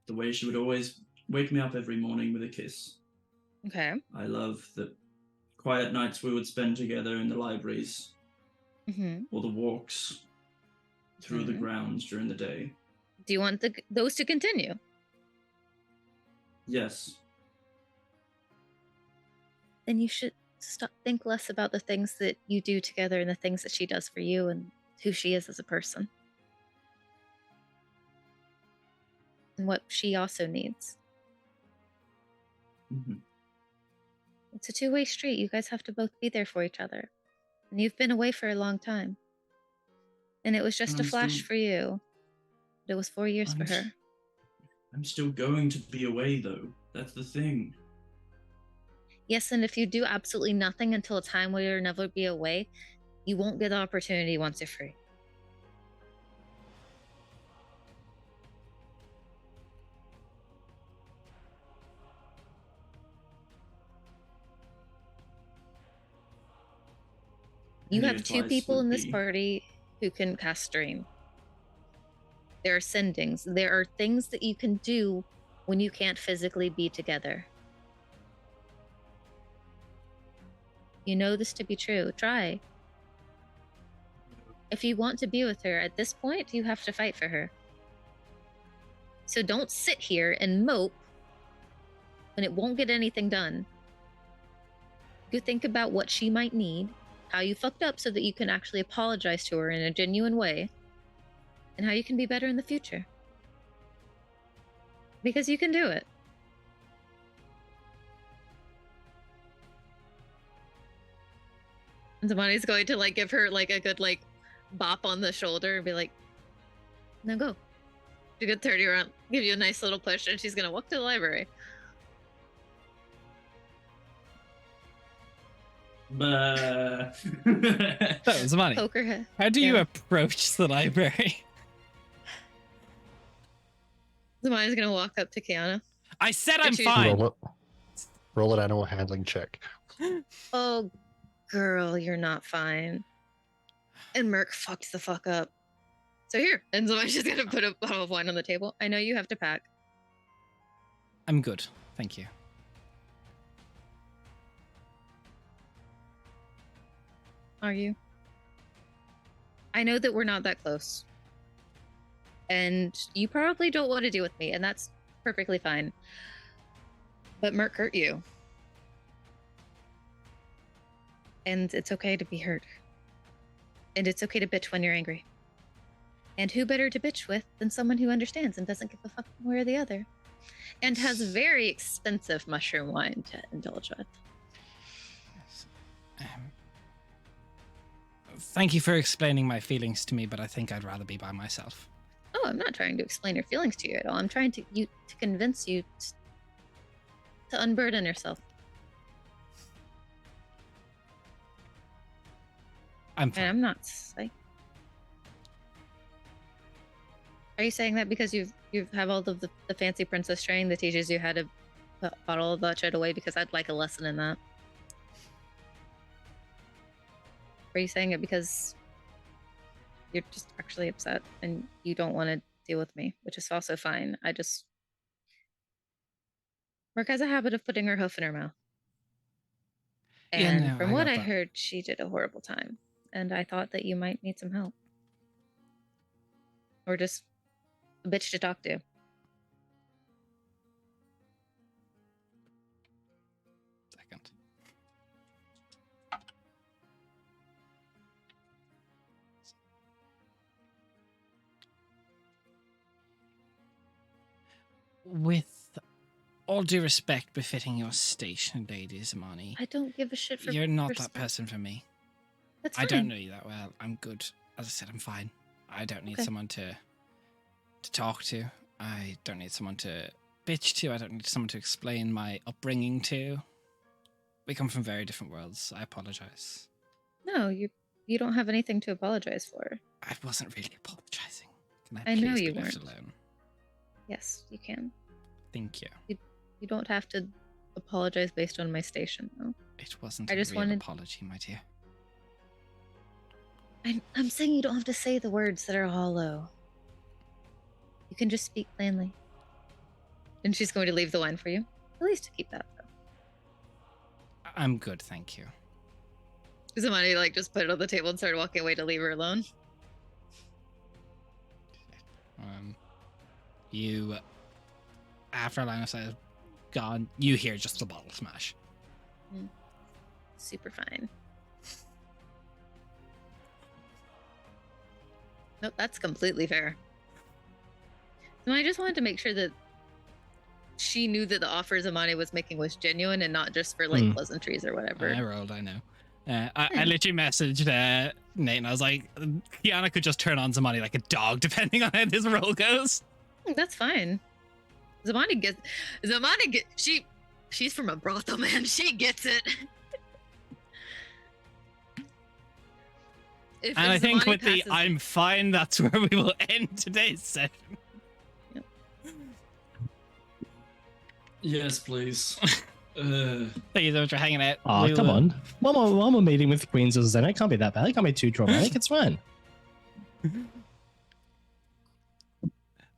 the way she would always wake me up every morning with a kiss. Okay. I love the quiet nights we would spend together in the libraries Mm-hmm. or the walks through the Mhm. grounds during the day. Do you want those to continue? Yes. Then you should think less about the things that you do together and the things that she does for you and who she is as a person. And what she also needs. Mhm. It's a two-way street. You guys have to both be there for each other. And you've been away for a long time. And it was just a I'm flash still- for you. But it was 4 years for I'm her. I'm still going to be away though. That's the thing. Yes, and if you do absolutely nothing until a time where you'll never be away, you won't get the opportunity once you're free. You Any have 2 advice people would in this be- party who can cast stream. There are sendings. There are things that you can do when you can't physically be together. You know this to be true. Try. If you want to be with her at this point, you have to fight for her. So don't sit here and mope when it won't get anything done. You think about what she might need, how you fucked up so that you can actually apologize to her in a genuine way, and how you can be better in the future. Because you can do it. And somebody's going to like give her like a good like bop on the shoulder and be like, "Now go." She's gonna turn you around, give you a nice little push, and she's gonna walk to the library. But That was money. Poke her head. How do you Yeah. approach the library? Somebody's gonna walk up to Kiana. I said I'm Excuse- fine. Roll an animal handling check. Oh, girl, you're not fine. And Merc fucked the fuck up. So here, and somebody's just gonna put a bottle of wine on the table. I know you have to pack. I'm good. Thank you. Are you? I know that we're not that close. And you probably don't want to deal with me, and that's perfectly fine. But Merc hurt you. And it's okay to be hurt. And it's okay to bitch when you're angry. And who better to bitch with than someone who understands and doesn't give a fuck one way or the other? And has very expensive mushroom wine to indulge with. Yes. Thank you for explaining my feelings to me, but I think I'd rather be by myself. Oh, I'm not trying to explain your feelings to you at all. I'm trying to convince you to unburden yourself. I'm And fine. I'm not psych. Are you saying that because you have all of the fancy princess training that teaches you how to put bottle of that shit away? Because I'd like a lesson in that. Are you saying it because you're just actually upset and you don't want to deal with me, which is also fine. I just Merc has a habit of putting her hoof in her mouth. Yeah, And no, from I what got I that. heard, she did a horrible time. And I thought that you might need some help. Or just a bitch to talk to. Second. With all due respect befitting your station, Lady Zamani, I don't give a shit for you're not that respect. person for me. That's I fine. don't know you that well. I'm good. As I said, I'm fine. I don't need Okay. someone to talk to. I don't need someone to bitch to. I don't need someone to explain my upbringing to. We come from very different worlds. I apologize. No, you don't have anything to apologize for. I wasn't really apologizing. Can I I know please you be left weren't. alone? Yes, you can. Thank you. You don't have to apologize based on my station, though. It wasn't I a just real wanted- apology, my dear. I'm saying you don't have to say the words that are hollow. You can just speak plainly. And she's going to leave the wine for you. At least to keep that, though. I'm good, thank you. Somebody like just put it on the table and started walking away to leave her alone. You, after line of sight is gone, you hear just the bottle smash. Super fine. Nope, that's completely fair. And I just wanted to make sure that she knew that the offer Zamani was making was genuine and not just for like pleasantries or whatever. I rolled, I know. I literally messaged Nate and I was like, Kiana could just turn on Zamani like a dog depending on how this roll goes. That's fine. She's from a brothel, man. She gets it. If And I think Zamani with the passes- I'm fine, that's where we will end today's session. Yes, please. Thank you so much for hanging out. Oh, We'll, come on. One more meeting with Queens of Zen. It can't be that bad. It can't be too traumatic. It's fine.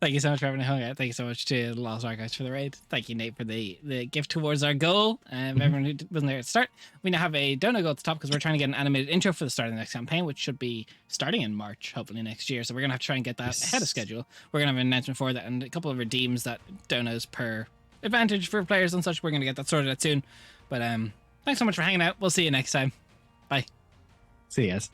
Thank you so much for having a hung out. Thank you so much to the Lost Archives for the raid. Thank you, Nate, for the gift towards our goal. Everyone who wasn't there at the start. We now have a donut goal at the top because we're trying to get an animated intro for the start of the next campaign, which should be starting in March, hopefully next year. So we're going to have to try and get that ahead of schedule. We're going to have an announcement for that and a couple of redeems that donuts per advantage for players and such. We're going to get that sorted out soon. But thanks so much for hanging out. We'll see you next time. Bye. See you guys.